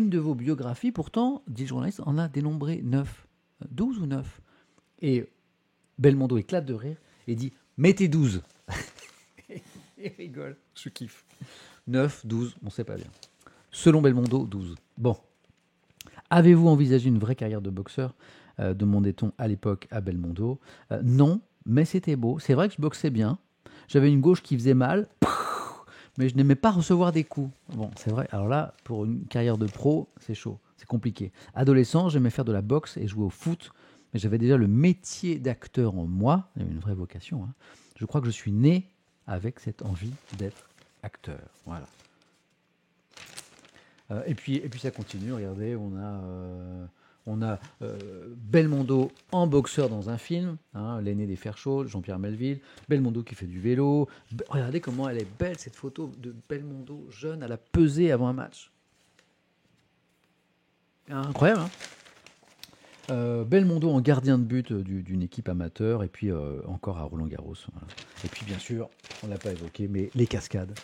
de vos biographies, pourtant, dit le journaliste, en a dénombré 9. 12 ou 9. Et Belmondo éclate de rire et dit, mettez 12. Il rigole, je kiffe. 9, 12, on ne sait pas bien. Selon Belmondo, 12. Bon. Avez-vous envisagé une vraie carrière de boxeur demandait-on à l'époque à Belmondo. Non, mais c'était beau. C'est vrai que je boxais bien. J'avais une gauche qui faisait mal, mais je n'aimais pas recevoir des coups. Bon, c'est vrai. Alors là, pour une carrière de pro, c'est chaud. C'est compliqué. Adolescent, j'aimais faire de la boxe et jouer au foot, mais j'avais déjà le métier d'acteur en moi. Il y avait une vraie vocation. Hein. Je crois que je suis né avec cette envie d'être acteur. Voilà. Et puis ça continue. Regardez, on a Belmondo en boxeur dans un film, hein, l'aîné des fers chauds, Jean-Pierre Melville. Belmondo qui fait du vélo. Regardez comment elle est belle cette photo de Belmondo jeune à la pesée avant un match. Incroyable, hein. Belmondo en gardien de but d'une équipe amateur, et puis encore à Roland-Garros. Voilà. Et puis bien sûr, on ne l'a pas évoqué, mais les cascades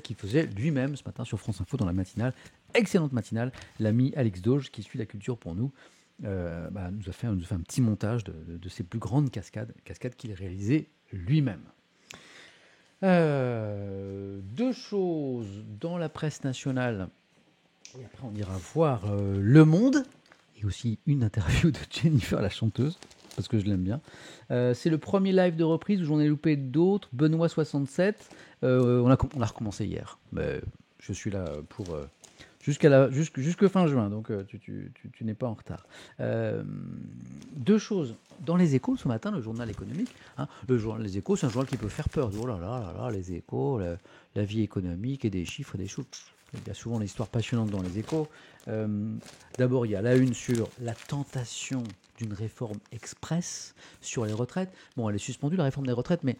qu'il faisait lui-même ce matin sur France Info dans la matinale, excellente matinale, l'ami Alex Dauge qui suit la culture pour nous, nous a fait un petit montage de ses plus grandes cascades qu'il réalisait lui-même. Deux choses dans la presse nationale, et après on ira voir Le Monde, et aussi une interview de Jennifer la chanteuse, parce que je l'aime bien. C'est le premier live de reprise où j'en ai loupé d'autres. Benoît 67, on a recommencé hier. Mais je suis là pour jusque fin juin, donc tu n'es pas en retard. Deux choses. Dans les Échos ce matin, le journal économique, les Échos, c'est un journal qui peut faire peur. Oh là là là là, les Échos, la vie économique et des chiffres et des choses. Il y a souvent l'histoire passionnante dans les Échos. D'abord, il y a la une sur la tentation d'une réforme express sur les retraites. Bon, elle est suspendue, la réforme des retraites, mais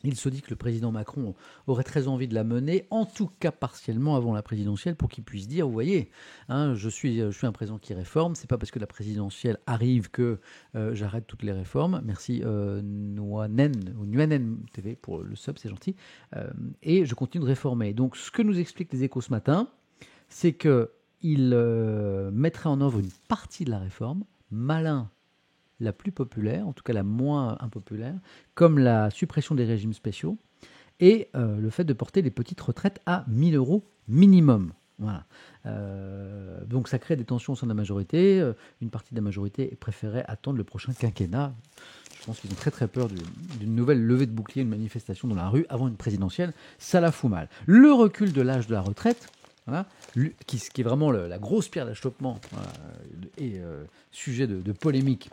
il se dit que le président Macron aurait très envie de la mener, en tout cas partiellement avant la présidentielle, pour qu'il puisse dire, vous voyez, je suis un président qui réforme, c'est pas parce que la présidentielle arrive que j'arrête toutes les réformes. Merci Nuanen TV pour le sub, c'est gentil. Et je continue de réformer. Donc ce que nous expliquent les Échos ce matin, c'est qu'il mettrait en œuvre une partie de la réforme, malin la plus populaire, en tout cas la moins impopulaire, comme la suppression des régimes spéciaux et le fait de porter les petites retraites à 1 000 euros minimum. Voilà. Donc ça crée des tensions au sein de la majorité. Une partie de la majorité préférait attendre le prochain quinquennat. Je pense qu'ils ont très très peur d'une nouvelle levée de bouclier, une manifestation dans la rue avant une présidentielle. Ça la fout mal. Le recul de l'âge de la retraite, voilà, qui est vraiment la grosse pierre d'achoppement et sujet de polémique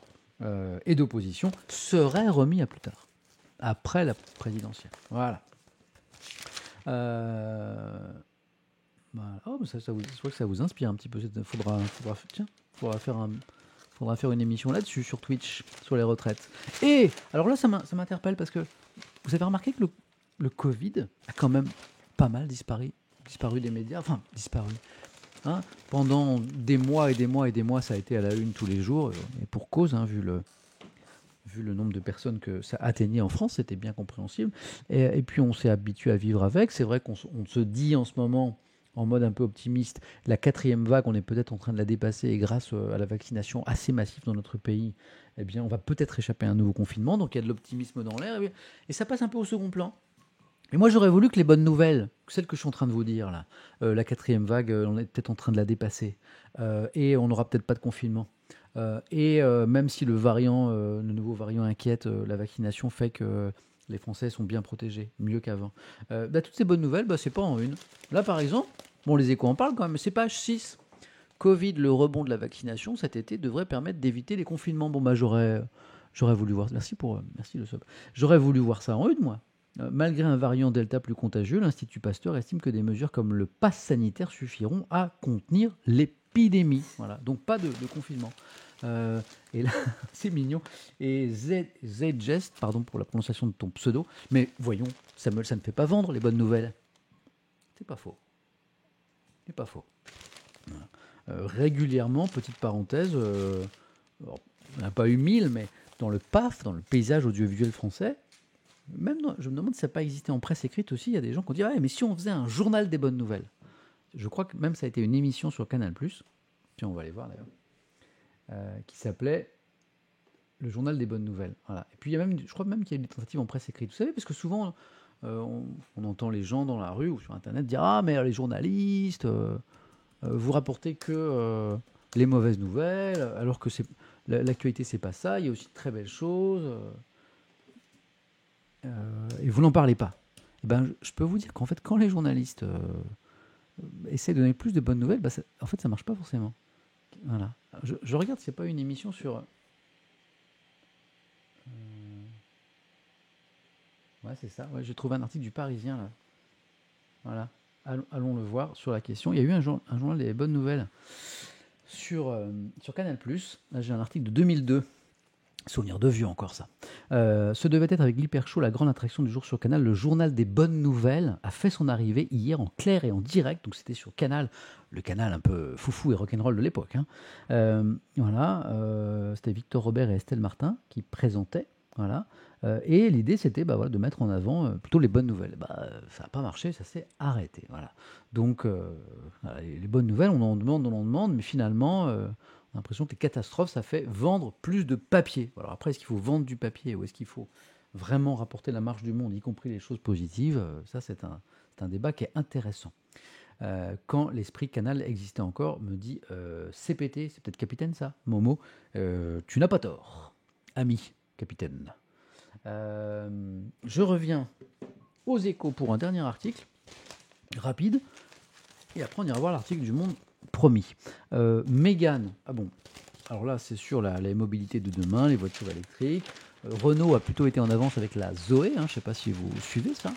et d'opposition, serait remis à plus tard, après la présidentielle. Voilà. Voilà. Oh, mais je vois que ça vous inspire un petit peu. Faudra faire une émission là-dessus sur Twitch, sur les retraites. Et alors là, ça m'interpelle parce que vous avez remarqué que le Covid a quand même pas mal disparu des médias. Enfin, disparu. Pendant des mois et des mois et des mois, ça a été à la une tous les jours, et pour cause, vu le nombre de personnes que ça atteignait en France, c'était bien compréhensible. Et puis on s'est habitué à vivre avec. C'est vrai qu'on se dit en ce moment, en mode un peu optimiste, la 4e vague, on est peut-être en train de la dépasser, et grâce à la vaccination assez massive dans notre pays, eh bien, on va peut-être échapper à un nouveau confinement. Donc il y a de l'optimisme dans l'air, et ça passe un peu au second plan. Et moi, j'aurais voulu que les bonnes nouvelles, celles que je suis en train de vous dire, là, la 4e vague, on est peut-être en train de la dépasser, et on n'aura peut-être pas de confinement. Même si le nouveau variant inquiète, la vaccination fait que les Français sont bien protégés, mieux qu'avant. Toutes ces bonnes nouvelles, c'est pas en une. Là, par exemple, les Échos en parlent quand même, mais c'est page 6. Covid, le rebond de la vaccination cet été devrait permettre d'éviter les confinements. J'aurais voulu voir. Merci le sub. J'aurais voulu voir ça en une, moi. Malgré un variant Delta plus contagieux, l'Institut Pasteur estime que des mesures comme le pass sanitaire suffiront à contenir l'épidémie. Voilà, donc pas de confinement. Et là, c'est mignon. Et Zgest, pardon pour la prononciation de ton pseudo, mais voyons, Samuel, ça ne fait pas vendre les bonnes nouvelles. C'est pas faux. C'est pas faux. Voilà. Régulièrement, petite parenthèse, on n'a pas eu 1000, mais dans le PAF, dans le paysage audiovisuel français, je me demande si ça n'a pas existé en presse écrite aussi. Il y a des gens qui ont dit mais si on faisait un journal des bonnes nouvelles. Je crois que même ça a été une émission sur Canal+. Tiens, on va aller voir d'ailleurs. Qui s'appelait Le journal des bonnes nouvelles. Voilà. Et puis je crois même qu'il y a eu des tentatives en presse écrite. Vous savez, parce que souvent on entend les gens dans la rue ou sur Internet dire mais les journalistes, vous rapportez que les mauvaises nouvelles, alors que l'actualité c'est pas ça. Il y a aussi de très belles choses. Et vous n'en parlez pas. Je peux vous dire qu'en fait, quand les journalistes essaient de donner plus de bonnes nouvelles, en fait, ça marche pas forcément. Voilà. Je regarde s'il n'y a pas une émission sur... Ouais, c'est ça. Ouais, j'ai trouvé un article du Parisien, là. Voilà. Allons le voir sur la question. Il y a eu un journal des bonnes nouvelles sur Canal+. Là, j'ai un article de 2002. Souvenir de vieux encore, ça. Ce devait être avec l'Hyper Show, la grande attraction du jour sur Canal. Le journal des bonnes nouvelles a fait son arrivée hier en clair et en direct. Donc c'était sur Canal, le canal un peu foufou et rock'n'roll de l'époque. Voilà, c'était Victor Robert et Estelle Martin qui présentaient. Voilà. Et l'idée, c'était de mettre en avant plutôt les bonnes nouvelles. Ça n'a pas marché, ça s'est arrêté. Voilà. Donc, les bonnes nouvelles, on en demande, mais finalement, l'impression que les catastrophes, ça fait vendre plus de papier. Alors après, est-ce qu'il faut vendre du papier ou est-ce qu'il faut vraiment rapporter la marche du monde, y compris les choses positives? Ça, c'est un débat qui est intéressant. Quand l'esprit canal existait encore, me dit CPT, c'est peut-être capitaine ça, Momo, tu n'as pas tort, ami capitaine. Je reviens aux Échos pour un dernier article, rapide, et après on ira voir l'article du Monde, promis. Mégane, ah bon, alors là c'est sur la mobilité de demain, les voitures électriques. Renault a plutôt été en avance avec la Zoé, je ne sais pas si vous suivez ça.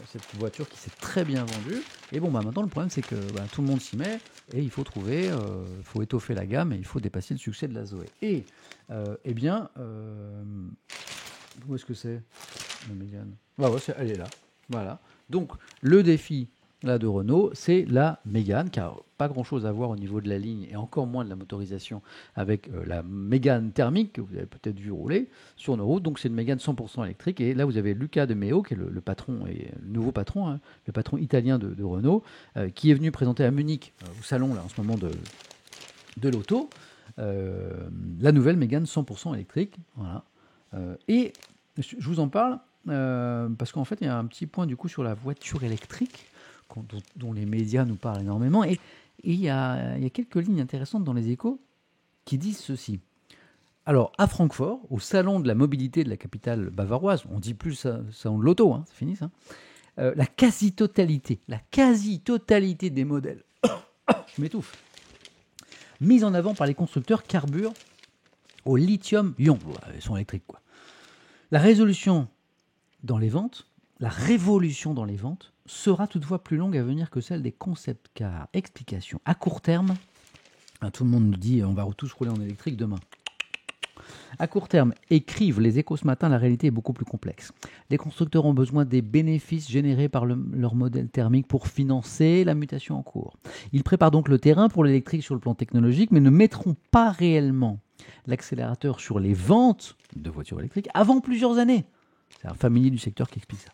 Cette voiture qui s'est très bien vendue. Et bon, maintenant le problème c'est que tout le monde s'y met et il faut trouver, il faut étoffer la gamme et il faut dépasser le succès de la Zoé. Et eh bien, où est-ce que c'est la Mégane? Elle est là. Voilà. Donc le défi là de Renault, c'est la Mégane, qui n'a pas grand-chose à voir au niveau de la ligne et encore moins de la motorisation avec la Mégane thermique que vous avez peut-être vu rouler sur nos routes. Donc c'est une Mégane 100% électrique. Et là, vous avez Luca de Meo, qui est le patron et le nouveau patron, le patron italien de Renault, qui est venu présenter à Munich, au salon là en ce moment de l'auto, la nouvelle Mégane 100% électrique. Voilà. Et je vous en parle parce qu'en fait, il y a un petit point du coup sur la voiture électrique dont les médias nous parlent énormément. Et il y a quelques lignes intéressantes dans les Échos qui disent ceci. Alors, à Francfort, au salon de la mobilité de la capitale bavaroise, on ne dit plus salon de l'auto, c'est fini ça, la quasi-totalité des modèles, je m'étouffe, mis en avant par les constructeurs carburent au lithium-ion. Ils sont électriques, quoi. La révolution dans les ventes sera toutefois plus longue à venir que celle des concept cars. Explication. À court terme, tout le monde nous dit on va tous rouler en électrique demain. À court terme, écrivent les Échos ce matin, la réalité est beaucoup plus complexe. Les constructeurs ont besoin des bénéfices générés par leur modèle thermique pour financer la mutation en cours. Ils préparent donc le terrain pour l'électrique sur le plan technologique, mais ne mettront pas réellement l'accélérateur sur les ventes de voitures électriques avant plusieurs années. C'est un familier du secteur qui explique ça.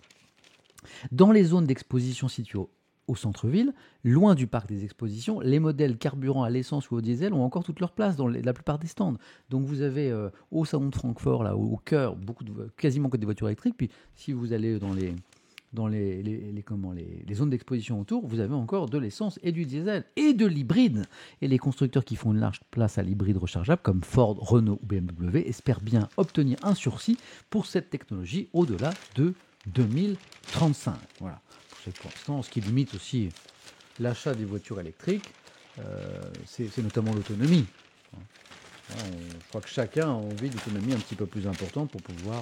Dans les zones d'exposition situées au centre-ville, loin du parc des expositions, les modèles carburant à l'essence ou au diesel ont encore toute leur place dans la plupart des stands. Donc vous avez au salon de Francfort, là, au cœur, quasiment que des voitures électriques. Puis si vous allez dans les zones d'exposition autour, vous avez encore de l'essence et du diesel et de l'hybride. Et les constructeurs qui font une large place à l'hybride rechargeable, comme Ford, Renault ou BMW, espèrent bien obtenir un sursis pour cette technologie au-delà de 2035. Voilà. Pour l'instant, ce qui limite aussi l'achat des voitures électriques, c'est notamment l'autonomie. Je crois que chacun a envie d'autonomie un petit peu plus importante pour pouvoir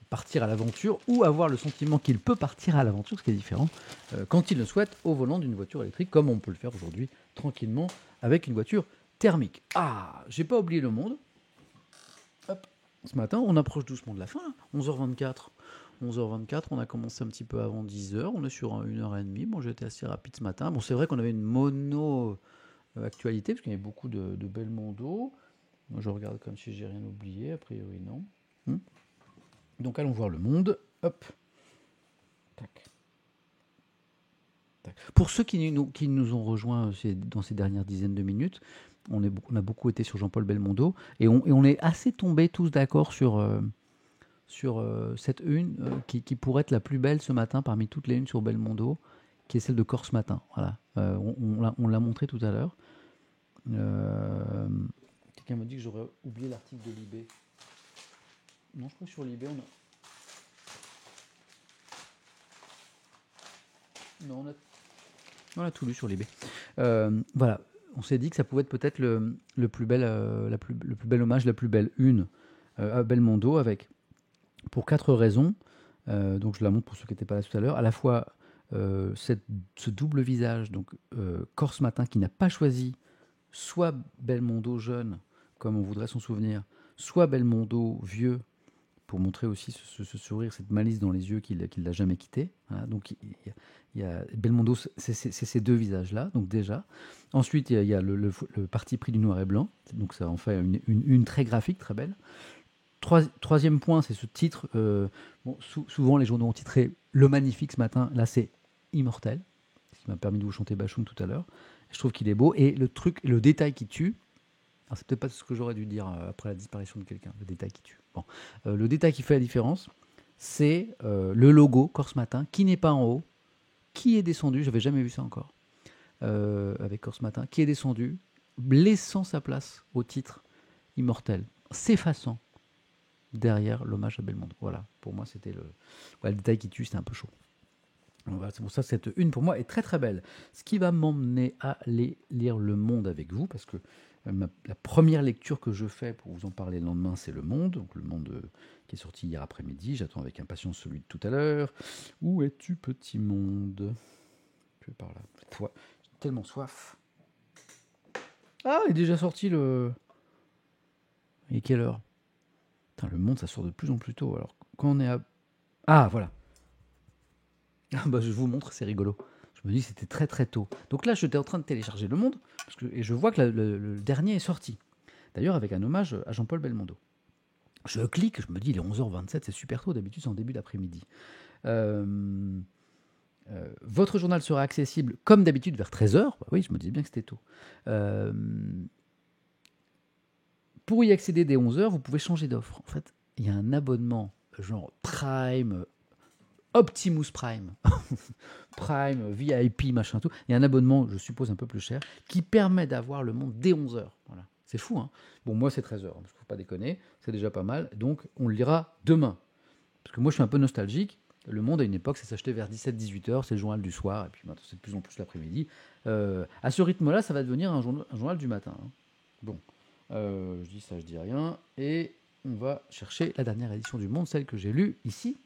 partir à l'aventure ou avoir le sentiment qu'il peut partir à l'aventure, ce qui est différent, quand il le souhaite, au volant d'une voiture électrique, comme on peut le faire aujourd'hui tranquillement avec une voiture thermique. Ah, j'ai pas oublié le monde. Hop. Ce matin, on approche doucement de la fin, là. 11h24. 11h24, on a commencé un petit peu avant 10h, on est sur 1h30. Bon, j'ai été assez rapide ce matin. Bon, c'est vrai qu'on avait une mono-actualité, parce qu'il y avait beaucoup de Belmondo. Moi, je regarde comme si j'ai rien oublié, a priori non. Donc, allons voir le monde. Hop. Tac. Tac. Pour ceux qui nous ont rejoints dans ces dernières dizaines de minutes, on a beaucoup été sur Jean-Paul Belmondo, et on est assez tombés tous d'accord sur cette une qui pourrait être la plus belle ce matin parmi toutes les unes sur Belmondo, qui est celle de Corse Matin. Voilà. On l'a montré tout à l'heure. Quelqu'un me dit que j'aurais oublié l'article de Libé. Non, je crois que sur Libé, on a tout lu sur Libé. Voilà. On s'est dit que ça pouvait être peut-être le plus bel hommage, la plus belle une à Belmondo, pour 4 raisons. Donc je la montre pour ceux qui n'étaient pas là tout à l'heure. À la fois ce double visage, donc Corse Matin, qui n'a pas choisi soit Belmondo jeune, comme on voudrait s'en souvenir, soit Belmondo vieux, pour montrer aussi ce sourire, cette malice dans les yeux qu'il l'a jamais quitté. Voilà, donc il y a Belmondo, c'est ces deux visages-là, donc déjà. Ensuite, il y a le parti pris du noir et blanc, donc ça en fait une très graphique, très belle. Troisième point, c'est ce titre. Souvent, les journaux ont titré « Le Magnifique » ce matin. Là, c'est « Immortel », ce qui m'a permis de vous chanter Bachoum tout à l'heure. Je trouve qu'il est beau. Et le détail qui tue, alors c'est peut-être pas ce que j'aurais dû dire après la disparition de quelqu'un, le détail qui tue. Bon. Le détail qui fait la différence, c'est le logo Corse Matin, qui n'est pas en haut, qui est descendu, j'avais jamais vu ça encore, avec Corse Matin, qui est descendu, laissant sa place au titre immortel, s'effaçant derrière l'hommage à Belmondo. Voilà, pour moi c'était le détail qui tue, c'était un peu chaud. Voilà, c'est pour ça que cette une pour moi est très très belle. Ce qui va m'emmener à aller lire Le Monde avec vous, parce que la première lecture que je fais pour vous en parler le lendemain, c'est Le Monde, donc Le Monde qui est sorti hier après-midi. J'attends avec impatience celui de tout à l'heure. Où es-tu, petit monde? Tu es par là. J'ai tellement soif. Ah, il est déjà sorti le... Et quelle heure? Putain, Le Monde, ça sort de plus en plus tôt. Alors, quand on est à... Ah, voilà. Ah bah, je vous montre, c'est rigolo. Je me dis que c'était très très tôt. Donc là, j'étais en train de télécharger Le Monde, et je vois que le dernier est sorti. D'ailleurs, avec un hommage à Jean-Paul Belmondo. Je clique, je me dis, il est 11h27, c'est super tôt, d'habitude c'est en début d'après-midi. Votre journal sera accessible, comme d'habitude, vers 13h. Bah oui, je me disais bien que c'était tôt. Pour y accéder dès 11h, vous pouvez changer d'offre. En fait, il y a un abonnement genre Prime, Optimus Prime, Prime, VIP, machin tout. Il y a un abonnement, je suppose, un peu plus cher, qui permet d'avoir Le Monde dès 11h. Voilà. C'est fou, hein. Bon, moi, c'est 13h, il ne faut pas déconner, c'est déjà pas mal. Donc, on le lira demain. Parce que moi, je suis un peu nostalgique. Le Monde, à une époque, ça s'achetait vers 17-18h, c'est le journal du soir, et puis maintenant, c'est de plus en plus l'après-midi. À ce rythme-là, ça va devenir un journal du matin. Hein. Bon, je dis ça, je dis rien. Et on va chercher la dernière édition du Monde, celle que j'ai lue ici,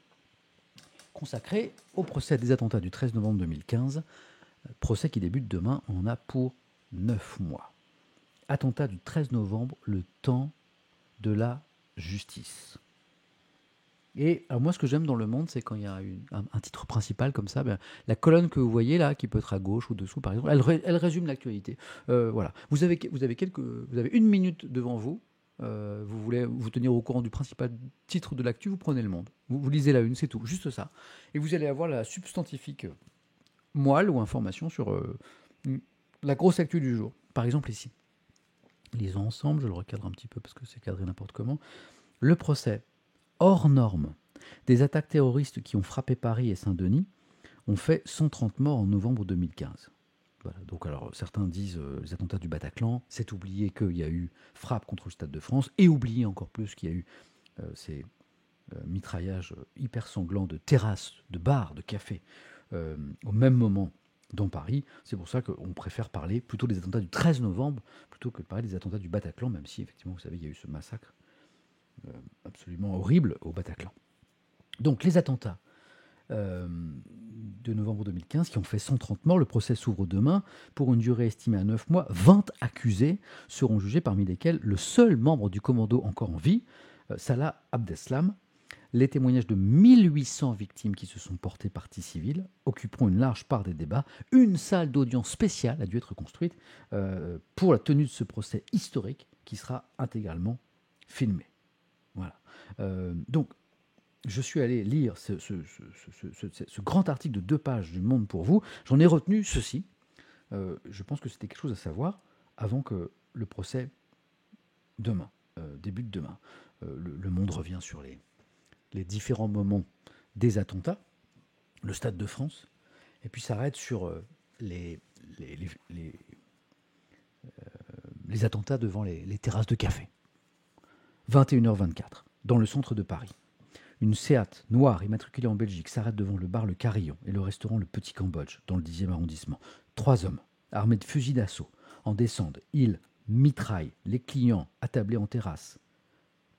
consacrée au procès des attentats du 13 novembre 2015. Procès qui débute demain, on en a pour 9 mois. Attentat du 13 novembre, le temps de la justice. Et alors moi, ce que j'aime dans Le Monde, c'est quand il y a un titre principal comme ça, ben, la colonne que vous voyez là, qui peut être à gauche ou dessous par exemple, elle résume l'actualité. Voilà. Vous avez 1 minute devant vous. Vous voulez vous tenir au courant du principal titre de l'actu, vous prenez Le Monde. Vous lisez la une, c'est tout, juste ça. Et vous allez avoir la substantifique moelle ou information sur la grosse actu du jour. Par exemple ici. Lisons ensemble, je le recadre un petit peu parce que c'est cadré n'importe comment. Le procès hors norme des attaques terroristes qui ont frappé Paris et Saint-Denis ont fait 130 morts en novembre 2015. Voilà. Donc alors certains disent les attentats du Bataclan, c'est oublier qu'il y a eu frappe contre le Stade de France et oublier encore plus qu'il y a eu ces mitraillages hyper sanglants de terrasses, de bars, de cafés au même moment dans Paris. C'est pour ça qu'on préfère parler plutôt des attentats du 13 novembre plutôt que de parler des attentats du Bataclan, même si effectivement vous savez il y a eu ce massacre absolument horrible au Bataclan. Donc les attentats de novembre 2015 qui ont fait 130 morts. Le procès s'ouvre demain pour une durée estimée à 9 mois. 20 accusés seront jugés, parmi lesquels le seul membre du commando encore en vie, Salah Abdeslam. Les témoignages de 1800 victimes qui se sont portées partie civile occuperont une large part des débats. Une salle d'audience spéciale a dû être construite pour la tenue de ce procès historique qui sera intégralement filmé. Voilà. Donc, je suis allé lire ce grand article de 2 pages du Monde pour vous. J'en ai retenu ceci. Je pense que c'était quelque chose à savoir avant que le procès débute demain. Le Monde revient sur les différents moments des attentats, le Stade de France, et puis s'arrête sur les attentats devant les terrasses de café. 21h24, dans le centre de Paris. Une Seat noire immatriculée en Belgique s'arrête devant le bar Le Carillon et le restaurant Le Petit Cambodge, dans le 10e arrondissement. 3 hommes, armés de fusils d'assaut, en descendent. Ils mitraillent les clients attablés en terrasse,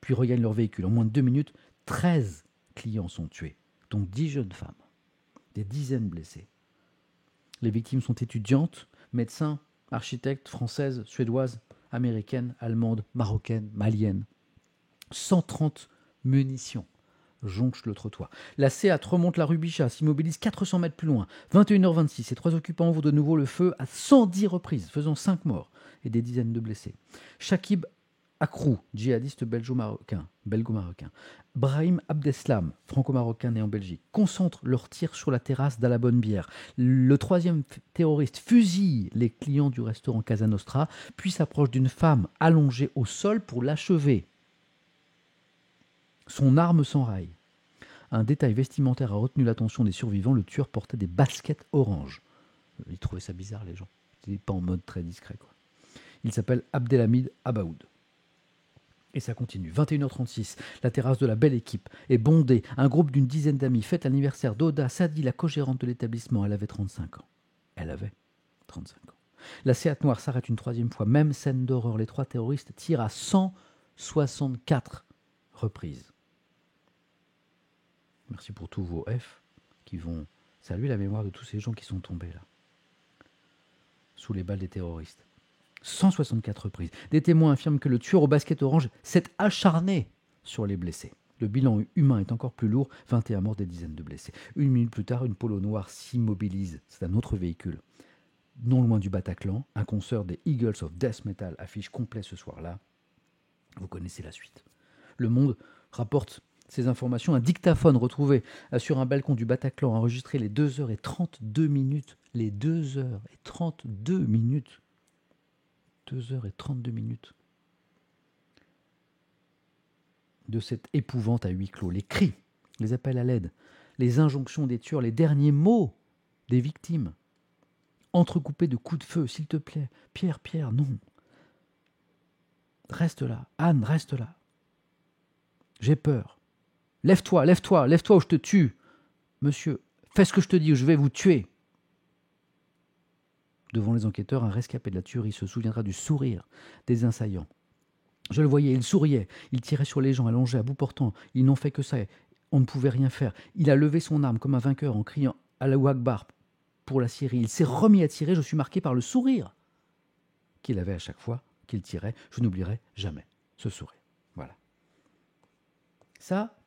puis regagnent leur véhicule. En moins de 2 minutes, 13 clients sont tués, dont 10 jeunes femmes. Des dizaines blessés. Les victimes sont étudiantes, médecins, architectes, françaises, suédoises, américaines, allemandes, marocaines, maliennes. 130 munitions jonchent le trottoir. La Seat remonte la rue Bichat, s'immobilise 400 mètres plus loin. 21h26, et 3 occupants ouvrent de nouveau le feu à 110 reprises, faisant 5 morts et des dizaines de blessés. Shakib Akrou, djihadiste belgo-marocain. Brahim Abdeslam, franco-marocain né en Belgique, concentrent leurs tirs sur la terrasse d'À la Bonne Bière. Le troisième terroriste fusille les clients du restaurant Casa Nostra, puis s'approche d'une femme allongée au sol pour l'achever. Son arme s'enraille. Un détail vestimentaire a retenu l'attention des survivants, le tueur portait des baskets orange. Ils trouvaient ça bizarre, les gens. Ils n'étaient pas en mode très discret, quoi. Il s'appelle Abdelhamid Abaoud. Et ça continue. 21h36, la terrasse de la belle équipe est bondée. Un groupe d'une dizaine d'amis fête l'anniversaire d'Oda Sadi, la co-gérante de l'établissement. Elle avait 35 ans. Elle avait 35 ans. La Seat Noire s'arrête une troisième fois. Même scène d'horreur. Les trois terroristes tirent à 164 reprises. Merci pour tous vos F qui vont saluer la mémoire de tous ces gens qui sont tombés là, sous les balles des terroristes. 164 reprises. Des témoins affirment que le tueur au basket orange s'est acharné sur les blessés. Le bilan humain est encore plus lourd, 21 morts, des dizaines de blessés. Une minute plus tard, une Polo noire s'immobilise. C'est un autre véhicule. Non loin du Bataclan, un concert des Eagles of Death Metal affiche complet ce soir-là. Vous connaissez la suite. Le Monde rapporte ces informations. Un dictaphone retrouvé sur un balcon du Bataclan a enregistré les 2h32 minutes. Les 2h32 minutes. 2h32 minutes de cette épouvante à huis clos. Les cris, les appels à l'aide, les injonctions des tueurs, les derniers mots des victimes, entrecoupés de coups de feu. S'il te plaît, Pierre, non. Reste là. Anne, reste là. J'ai peur. Lève-toi ou je te tue. Monsieur, fais ce que je te dis ou je vais vous tuer. Devant les enquêteurs, un rescapé de la tuerie se souviendra du sourire des assaillants. Je le voyais, il souriait, il tirait sur les gens allongés à bout portant. Ils n'ont fait que ça, on ne pouvait rien faire. Il a levé son arme comme un vainqueur en criant « Allahu Akbar » pour la Syrie. Il s'est remis à tirer, je suis marqué par le sourire qu'il avait à chaque fois qu'il tirait. Je n'oublierai jamais ce sourire. Voilà. Ça,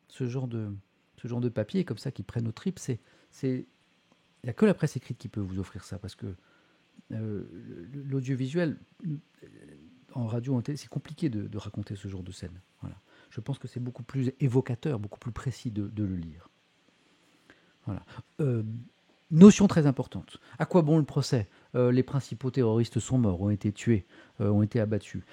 ce genre de papier comme ça qui prennent aux tripes, c'est il n'y a que la presse écrite qui peut vous offrir ça, parce que l'audiovisuel, en radio, en télé, c'est compliqué de raconter ce genre de scène. Voilà. Je pense que c'est beaucoup plus évocateur, beaucoup plus précis de le lire. Voilà. Notion très importante. À quoi bon le procès ? Les principaux terroristes sont morts, ont été tués, ont été abattus.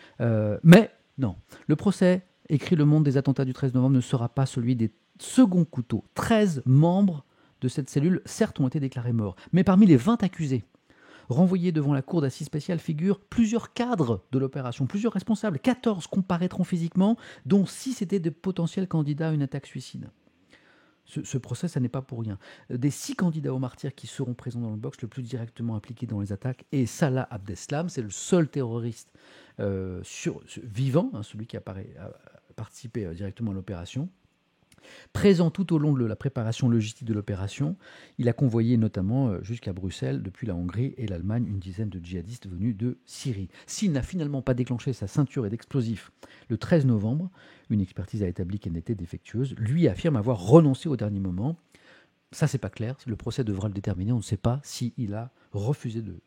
Mais non, le procès, écrit Le Monde des attentats du 13 novembre, ne sera pas celui des seconds couteaux. 13 membres de cette cellule, certes, ont été déclarés morts. Mais parmi les 20 accusés renvoyés devant la cour d'assises spéciale figurent plusieurs cadres de l'opération, plusieurs responsables. 14 comparaîtront physiquement, dont 6 étaient de potentiels candidats à une attaque suicide. Ce procès, ça n'est pas pour rien. Des 6 candidats au martyr qui seront présents dans le box, le plus directement impliqué dans les attaques est Salah Abdeslam. C'est le seul terroriste vivant, celui qui a participé directement à l'opération. Présent tout au long de la préparation logistique de l'opération, il a convoyé notamment jusqu'à Bruxelles, depuis la Hongrie et l'Allemagne, une dizaine de djihadistes venus de Syrie. S'il n'a finalement pas déclenché sa ceinture d'explosifs le 13 novembre, une expertise a établi qu'elle n'était défectueuse. Lui affirme avoir renoncé au dernier moment. Ça, c'est pas clair. Le procès devra le déterminer. On ne sait pas s'il a refusé de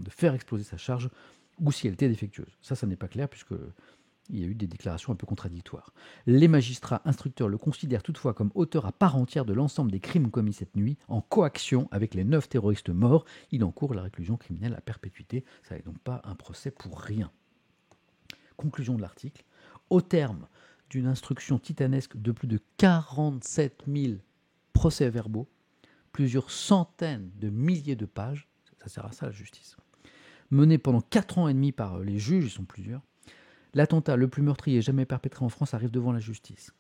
faire exploser sa charge ou si elle était défectueuse. Ça n'est pas clair puisque il y a eu des déclarations un peu contradictoires. Les magistrats instructeurs le considèrent toutefois comme auteur à part entière de l'ensemble des crimes commis cette nuit, en coaction avec les 9 terroristes morts. Il encourt la réclusion criminelle à perpétuité. Ça n'est donc pas un procès pour rien. Conclusion de l'article. Au terme d'une instruction titanesque de plus de 47 000 procès-verbaux, plusieurs centaines de milliers de pages, ça sert à ça la justice, menée pendant 4 ans et demi par les juges, ils sont plusieurs, l'attentat le plus meurtrier jamais perpétré en France arrive devant la justice.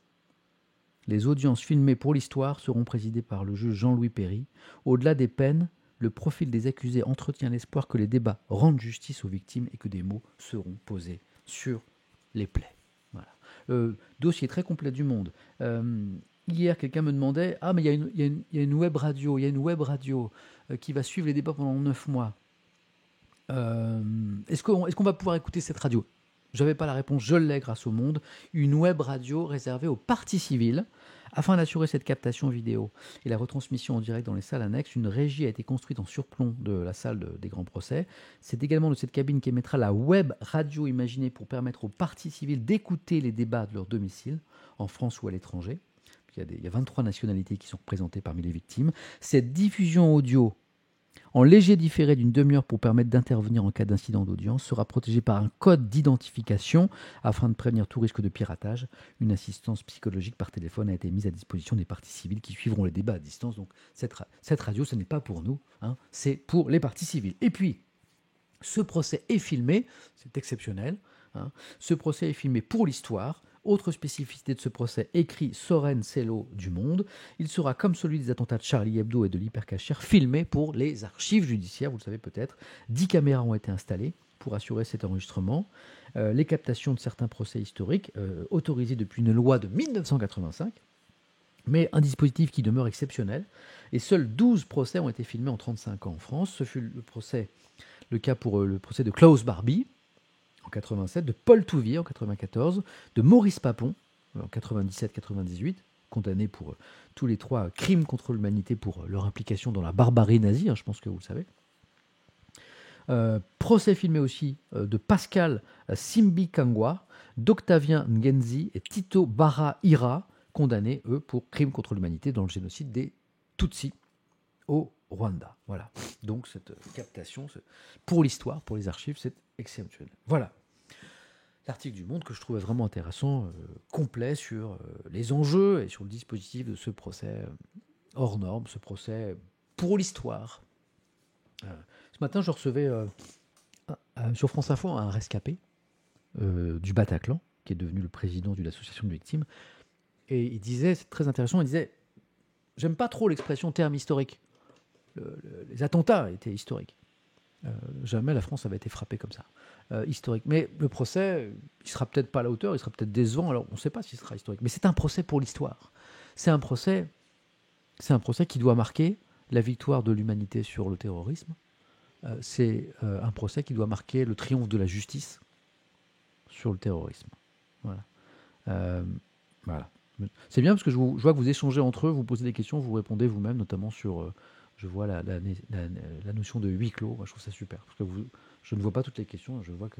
Les audiences filmées pour l'histoire seront présidées par le juge Jean-Louis Perry. Au-delà des peines, le profil des accusés entretient l'espoir que les débats rendent justice aux victimes et que des mots seront posés sur les plaies. Voilà. Dossier très complet du Monde. Hier, quelqu'un me demandait « Ah, mais il y a une web radio, qui va suivre les débats pendant 9 mois. Est-ce qu'on va pouvoir écouter cette radio ?» j'avais pas la réponse, je l'ai grâce au Monde, une web radio réservée aux parties civiles. Afin d'assurer cette captation vidéo et la retransmission en direct dans les salles annexes, une régie a été construite en surplomb de la salle des grands procès. C'est également de cette cabine qu'émettra la web radio imaginée pour permettre aux parties civiles d'écouter les débats de leur domicile, en France ou à l'étranger. Il y a 23 nationalités qui sont représentées parmi les victimes. Cette diffusion audio en léger différé d'une demi-heure pour permettre d'intervenir en cas d'incident d'audience, sera protégée par un code d'identification afin de prévenir tout risque de piratage. Une assistance psychologique par téléphone a été mise à disposition des parties civiles qui suivront les débats à distance. Donc cette radio, ce n'est pas pour nous, hein, c'est pour les parties civiles. Et puis, ce procès est filmé, c'est exceptionnel, hein, ce procès est filmé pour l'histoire. Autre spécificité de ce procès, écrit Soren Sello du Monde, il sera comme celui des attentats de Charlie Hebdo et de l'Hypercacher, filmé pour les archives judiciaires, vous le savez peut-être. 10 caméras ont été installées pour assurer cet enregistrement. Les captations de certains procès historiques, autorisées depuis une loi de 1985, mais un dispositif qui demeure exceptionnel. Et seuls 12 procès ont été filmés en 35 ans en France. Ce fut le cas pour le procès de Klaus Barbie, en 87, de Paul Touvier en 94, de Maurice Papon en 97-98, condamnés pour tous les 3 crimes contre l'humanité pour leur implication dans la barbarie nazie, hein, je pense que vous le savez. Procès filmé aussi de Pascal Simbi Kangwa, d'Octavien Ngenzi et Tito Barra Ira, condamnés, eux, pour crimes contre l'humanité dans le génocide des Tutsis au Rwanda. Voilà. Donc cette captation, pour l'histoire, pour les archives, c'est exceptionnel. Voilà. L'article du Monde que je trouvais vraiment intéressant, complet sur les enjeux et sur le dispositif de ce procès hors norme, ce procès pour l'histoire. Ce matin, je recevais sur France Info un rescapé du Bataclan, qui est devenu le président d'une association de victimes, et il disait, c'est très intéressant, il disait « J'aime pas trop l'expression terme historique. Les attentats étaient historiques. Jamais la France avait été frappée comme ça. Historique. Mais le procès, il sera peut-être pas à la hauteur, il sera peut-être décevant, alors on ne sait pas s'il sera historique. Mais c'est un procès pour l'histoire. C'est un procès qui doit marquer la victoire de l'humanité sur le terrorisme. C'est un procès qui doit marquer le triomphe de la justice sur le terrorisme. Voilà. Voilà. C'est bien parce que je vois que vous échangez entre eux, vous posez des questions, vous répondez vous-même, notamment sur, je vois la notion de huis clos. Moi, je trouve ça super. Parce que je ne vois pas toutes les questions, je vois que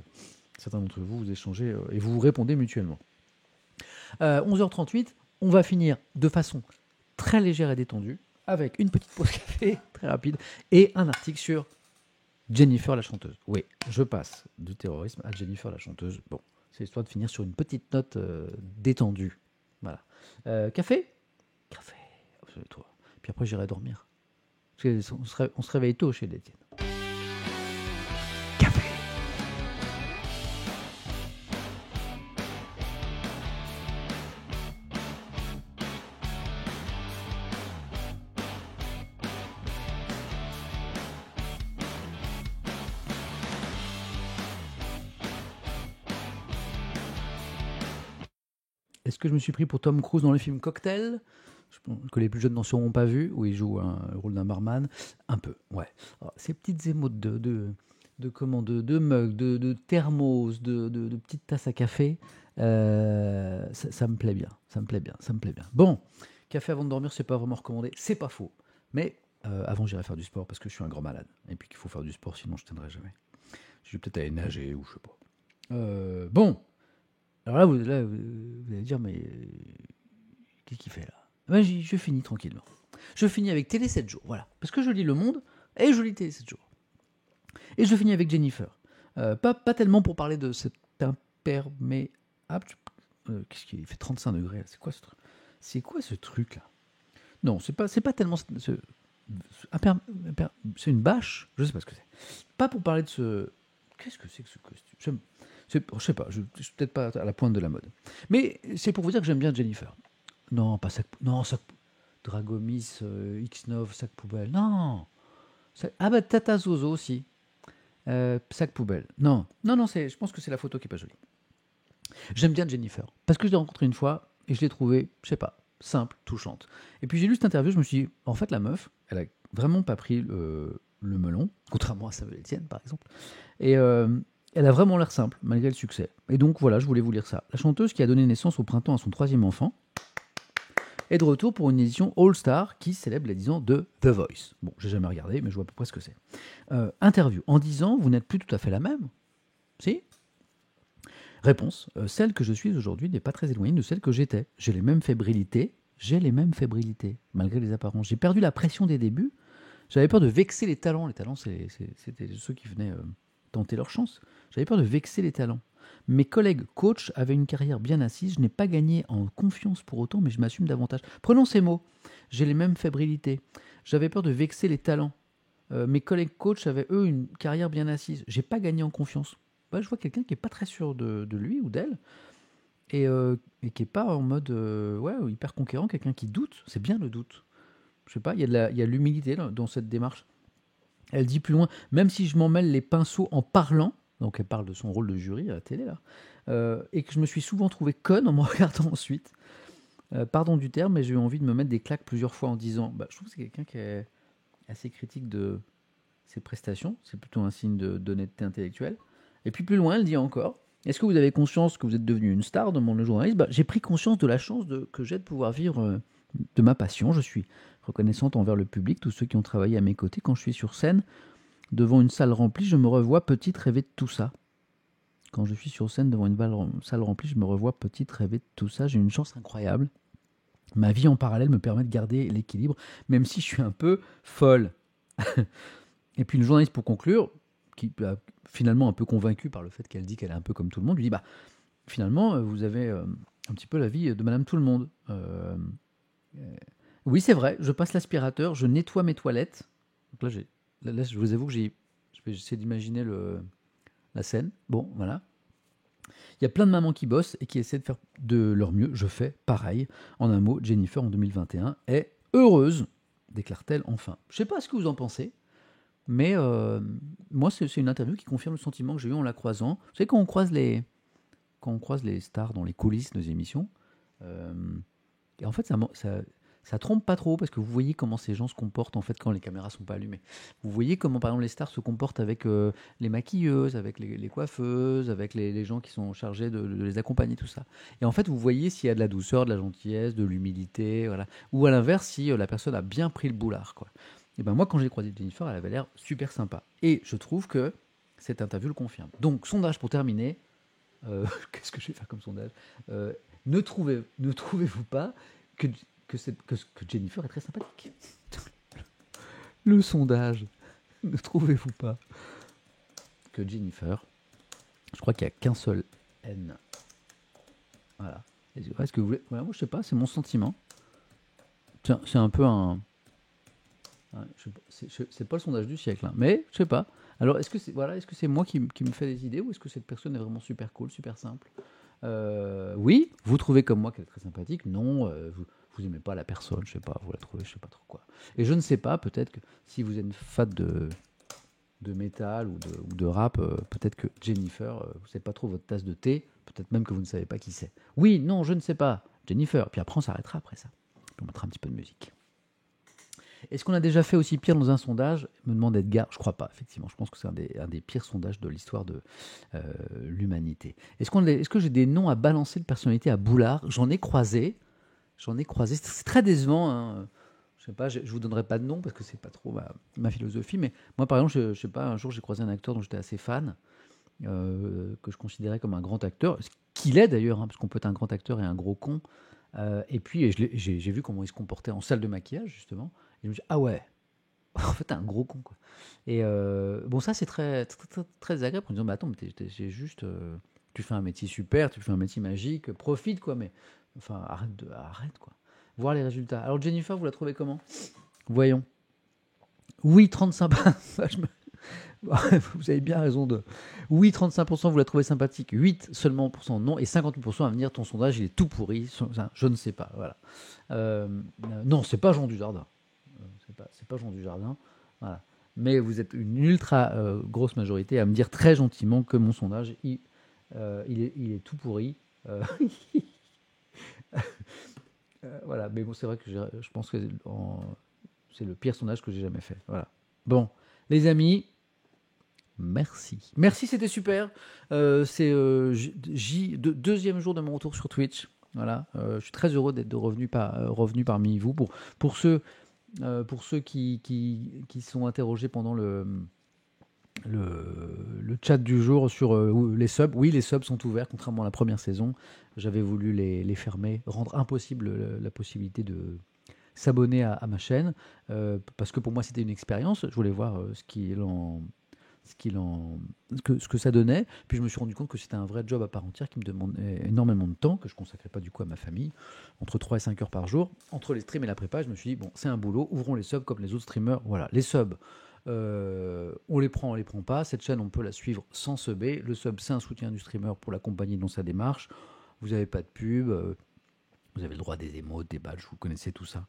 certains d'entre vous, vous échangez et vous vous répondez mutuellement. 11h38, on va finir de façon très légère et détendue, avec une petite pause café, très rapide, et un article sur Jennifer la chanteuse. Oui, je passe du terrorisme à Jennifer la chanteuse. Bon, c'est histoire de finir sur une petite note détendue. Voilà. Café ? Café, toi. Puis après, j'irai dormir. Parce qu'on se réveille tôt chez Détienne. Café. Est-ce que je me suis pris pour Tom Cruise dans le film Cocktail ? Je pense que les plus jeunes n'en seront pas vus, où il joue le rôle d'un barman. Un peu, ouais. Alors, ces petites émotes de mugs, de thermos, de petites tasses à café, ça me plaît bien. Ça me plaît bien. Bon, café avant de dormir, c'est pas vraiment recommandé. C'est pas faux. Mais avant, j'irai faire du sport parce que je suis un grand malade. Et puis qu'il faut faire du sport, sinon je tiendrai jamais. Je vais peut-être aller nager ou je sais pas. Bon. Alors là, vous allez dire, mais qu'est-ce qu'il fait là ? Ben, je finis tranquillement. Je finis avec Télé 7 jours, voilà. Parce que je lis Le Monde et je lis Télé 7 jours. Et je finis avec Jennifer. Pas tellement pour parler de cet imperméable. Qu'est-ce qu'il fait 35 degrés. C'est quoi ce truc là ? Non, c'est pas tellement. C'est une bâche. Je sais pas ce que c'est. Pas pour parler de ce. Qu'est-ce que c'est que ce costume ? Je sais pas, je suis peut-être pas à la pointe de la mode. Mais c'est pour vous dire que j'aime bien Jennifer. Non, pas sac. Non, sac. Dragomis, X9, sac poubelle. Non. Tata Zozo aussi. Sac poubelle. Non, je pense que c'est la photo qui est pas jolie. J'aime bien Jennifer. Parce que je l'ai rencontrée une fois et je l'ai trouvée, je sais pas, simple, touchante. Et puis j'ai lu cette interview, je me suis dit, en fait, la meuf, elle a vraiment pas pris le melon, contrairement à Samuel Etienne, par exemple. Et Elle a vraiment l'air simple, malgré le succès. Et donc voilà, je voulais vous lire ça. La chanteuse qui a donné naissance au printemps à son 3e enfant est de retour pour une édition All-Star qui célèbre les 10 ans de The Voice. Bon, j'ai jamais regardé, mais je vois à peu près ce que c'est. Interview. En 10 ans, vous n'êtes plus tout à fait la même. Si. Réponse. Celle que je suis aujourd'hui n'est pas très éloignée de celle que j'étais. J'ai les mêmes fébrilités, malgré les apparences. J'ai perdu la pression des débuts. J'avais peur de vexer les talents. Les talents, c'était ceux qui venaient tenter leur chance. J'avais peur de vexer les talents. Mes collègues coachs avaient une carrière bien assise. Je n'ai pas gagné en confiance pour autant, mais je m'assume davantage. Prenons ces mots. J'ai les mêmes fébrilités. J'avais peur de vexer les talents. Mes collègues coachs avaient, eux, une carrière bien assise. J'ai pas gagné en confiance. Je vois quelqu'un qui est pas très sûr de lui ou d'elle et qui est pas en mode hyper conquérant, quelqu'un qui doute. C'est bien le doute. Je sais pas, il y a de l'humilité dans cette démarche. Elle dit plus loin, même si je m'en mêle les pinceaux en parlant, donc elle parle de son rôle de jury à la télé là, et que je me suis souvent trouvé conne en me regardant ensuite. Pardon du terme, mais j'ai eu envie de me mettre des claques plusieurs fois en disant, je trouve que c'est quelqu'un qui est assez critique de ses prestations. C'est plutôt un signe d'honnêteté intellectuelle. Et puis plus loin, elle dit encore, est-ce que vous avez conscience que vous êtes devenu une star dans le monde du journalisme ? J'ai pris conscience de la chance que j'ai de pouvoir vivre de ma passion. Je suis reconnaissante envers le public, tous ceux qui ont travaillé à mes côtés. Quand je suis sur scène, devant une salle remplie, je me revois petite rêver de tout ça. Quand je suis sur scène devant une salle remplie, je me revois petite rêver de tout ça. J'ai une chance incroyable. Ma vie en parallèle me permet de garder l'équilibre, même si je suis un peu folle. Et puis le journaliste, pour conclure, qui est finalement un peu convaincu par le fait qu'elle dit qu'elle est un peu comme tout le monde, lui dit, finalement, vous avez un petit peu la vie de Madame Tout-le-Monde. Oui, c'est vrai, je passe l'aspirateur, je nettoie mes toilettes. Donc là, je vous avoue que j'essaie d'imaginer la scène. Bon, voilà. Il y a plein de mamans qui bossent et qui essaient de faire de leur mieux. Je fais pareil. En un mot, Jennifer, en 2021, est heureuse, déclare-t-elle enfin. Je ne sais pas ce que vous en pensez, mais moi, c'est une interview qui confirme le sentiment que j'ai eu en la croisant. Vous savez, quand on croise les stars dans les coulisses de nos émissions, et en fait, ça trompe pas trop parce que vous voyez comment ces gens se comportent en fait quand les caméras sont pas allumées. Vous voyez comment par exemple les stars se comportent avec les maquilleuses, avec les coiffeuses, avec les gens qui sont chargés de les accompagner, tout ça. Et en fait, vous voyez s'il y a de la douceur, de la gentillesse, de l'humilité, voilà. Ou à l'inverse, si la personne a bien pris le boulard, quoi. Et ben moi, quand j'ai croisé Jennifer, elle avait l'air super sympa. Et je trouve que cette interview le confirme. Donc, sondage pour terminer. Qu'est-ce que je vais faire comme sondage ne trouvez-vous pas que Jennifer est très sympathique? Le sondage. Ne trouvez-vous pas que Jennifer, je crois qu'il n'y a qu'un seul N. Voilà. Est-ce que vous voulez... Voilà, moi, je sais pas, c'est mon sentiment. C'est un peu un... C'est pas le sondage du siècle, hein, mais je sais pas. Alors, est-ce que c'est moi qui me fais des idées ou est-ce que cette personne est vraiment super cool, super simple? Oui, vous trouvez comme moi qu'elle est très sympathique. Non, vous aimez pas la personne, je sais pas, vous la trouvez, je sais pas trop quoi. Et je ne sais pas, peut-être que si vous êtes une fan de métal ou de rap, peut-être que Jennifer, c'est pas trop votre tasse de thé, peut-être même que vous ne savez pas qui c'est. Oui, non, je ne sais pas, Jennifer. Puis après, on s'arrêtera après ça. Puis on mettra un petit peu de musique. Est-ce qu'on a déjà fait aussi pire dans un sondage? Me demande Edgar. Je crois pas, effectivement. Je pense que c'est un des pires sondages de l'histoire de l'humanité. Est-ce que j'ai des noms à balancer de personnalités à Boulard? J'en ai croisé. C'est très décevant. Hein. Je sais pas, je vous donnerai pas de nom parce que c'est pas trop ma philosophie. Mais moi, par exemple, je sais pas, un jour, j'ai croisé un acteur dont j'étais assez fan, que je considérais comme un grand acteur. Ce qu'il est d'ailleurs, hein, parce qu'on peut être un grand acteur et un gros con. Et puis, j'ai vu comment il se comportait en salle de maquillage, justement. Et je me suis dit, ah ouais, en fait, t'es un gros con, quoi. Et bon, ça, c'est très, très, très, très agréable en disant, attends, mais c'est juste, tu fais un métier super, tu fais un métier magique, profite, quoi, mais enfin, arrête, quoi. Voir les résultats. Alors, Jennifer, vous la trouvez comment? Voyons. Oui, 35. Vous avez bien raison de. Oui, 35%, vous la trouvez sympathique. 8 seulement % non. Et 58% à venir, ton sondage, il est tout pourri. Je ne sais pas. Voilà. Non, c'est pas Jean Dujardin. C'est pas Jean Dujardin. Voilà. Mais vous êtes une ultra grosse majorité à me dire très gentiment que mon sondage, il est tout pourri. Voilà. Mais bon, c'est vrai que je pense que c'est le pire sondage que j'ai jamais fait. Voilà. Bon, les amis, Merci. Merci, c'était super. C'est deuxième jour de mon retour sur Twitch. Voilà, je suis très heureux d'être revenu parmi vous. Pour ceux qui sont interrogés pendant le chat du jour sur les subs. Oui, les subs sont ouverts, contrairement à la première saison. J'avais voulu les fermer, rendre impossible la possibilité de s'abonner à ma chaîne, parce que pour moi c'était une expérience. Je voulais voir ce que ça donnait. Puis je me suis rendu compte que c'était un vrai job à part entière qui me demandait énormément de temps, que je ne consacrais pas du coup à ma famille, entre 3 et 5 heures par jour. Entre les streams et la prépa, je me suis dit, bon, c'est un boulot, ouvrons les subs comme les autres streamers. Voilà, les subs, on les prend pas. Cette chaîne, on peut la suivre sans subber. Le sub, c'est un soutien du streamer pour l'accompagner dans sa démarche. Vous n'avez pas de pub, vous avez le droit des émotes, des badges, vous connaissez tout ça.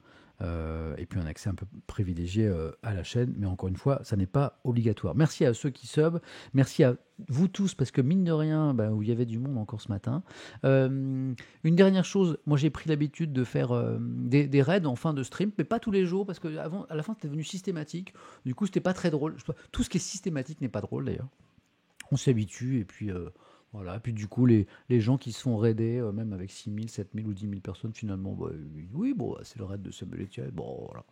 Et puis un accès un peu privilégié à la chaîne, mais encore une fois, ça n'est pas obligatoire. Merci à ceux qui sub, merci à vous tous, parce que mine de rien, où il y avait du monde encore ce matin. Une dernière chose, moi j'ai pris l'habitude de faire des raids en fin de stream, mais pas tous les jours, parce qu'à la fin c'était devenu systématique, du coup c'était pas très drôle. Tout ce qui est systématique n'est pas drôle d'ailleurs. On s'habitue, et puis... voilà, puis du coup, les gens qui se font raider, même avec 6 000, 7 000 ou 10 000 personnes, finalement, oui, bon, c'est le raid de Sebeletiel, bon, voilà.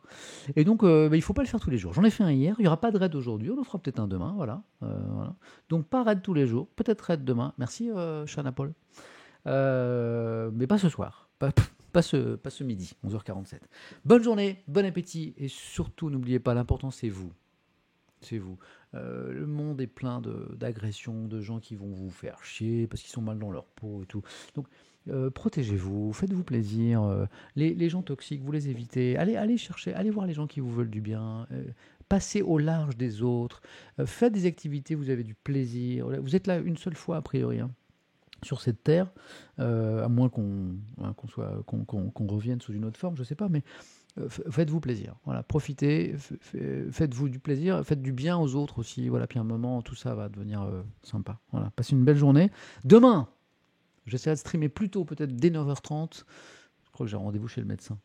Et donc, il ne faut pas le faire tous les jours. J'en ai fait un hier, il n'y aura pas de raid aujourd'hui, on en fera peut-être un demain, voilà. Voilà. Donc, pas raid tous les jours, peut-être raid demain. Merci, Shana Paul. Mais pas ce soir, pas ce midi, 11h47. Bonne journée, bon appétit, et surtout, n'oubliez pas, l'important, c'est vous. C'est vous. Le monde est plein d'agressions, de gens qui vont vous faire chier parce qu'ils sont mal dans leur peau et tout. Donc, protégez-vous, faites-vous plaisir. Les gens toxiques, vous les évitez. Allez chercher, allez voir les gens qui vous veulent du bien. Passez au large des autres. Faites des activités, vous avez du plaisir. Vous êtes là une seule fois, a priori, hein, sur cette terre, à moins qu'on revienne sous une autre forme, je ne sais pas, mais faites-vous plaisir. Voilà, profitez, faites-vous du plaisir, faites du bien aux autres aussi. Voilà, puis à un moment, tout ça va devenir sympa. Voilà, passez une belle journée. Demain, j'essaierai de streamer plus tôt, peut-être dès 9h30. Je crois que j'ai rendez-vous chez le médecin.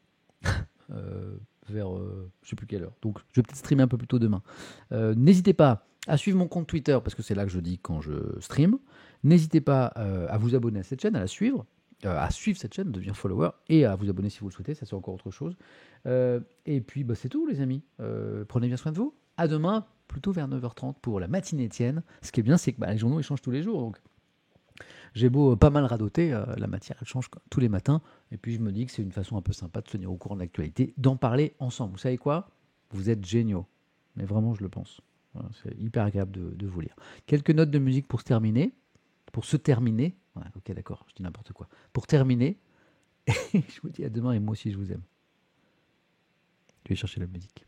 Vers je ne sais plus quelle heure. Donc, je vais peut-être streamer un peu plus tôt demain. N'hésitez pas à suivre mon compte Twitter, parce que c'est là que je dis quand je stream. N'hésitez pas à vous abonner à cette chaîne, à suivre cette chaîne, devenir follower, et à vous abonner si vous le souhaitez, ça c'est encore autre chose. Et puis c'est tout les amis, prenez bien soin de vous. À demain, plutôt vers 9h30 pour la matinée Étienne. Ce qui est bien, c'est que les journaux ils changent tous les jours, donc j'ai beau pas mal radoter, la matière elle change tous les matins, et puis je me dis que c'est une façon un peu sympa de se tenir au courant de l'actualité, d'en parler ensemble. Vous savez quoi ? Vous êtes géniaux, mais vraiment je le pense. Voilà, c'est hyper agréable de vous lire. Quelques notes de musique pour se terminer. Ouais, ok, d'accord, je dis n'importe quoi. Pour terminer, je vous dis à demain et moi aussi je vous aime. Je vais chercher la musique.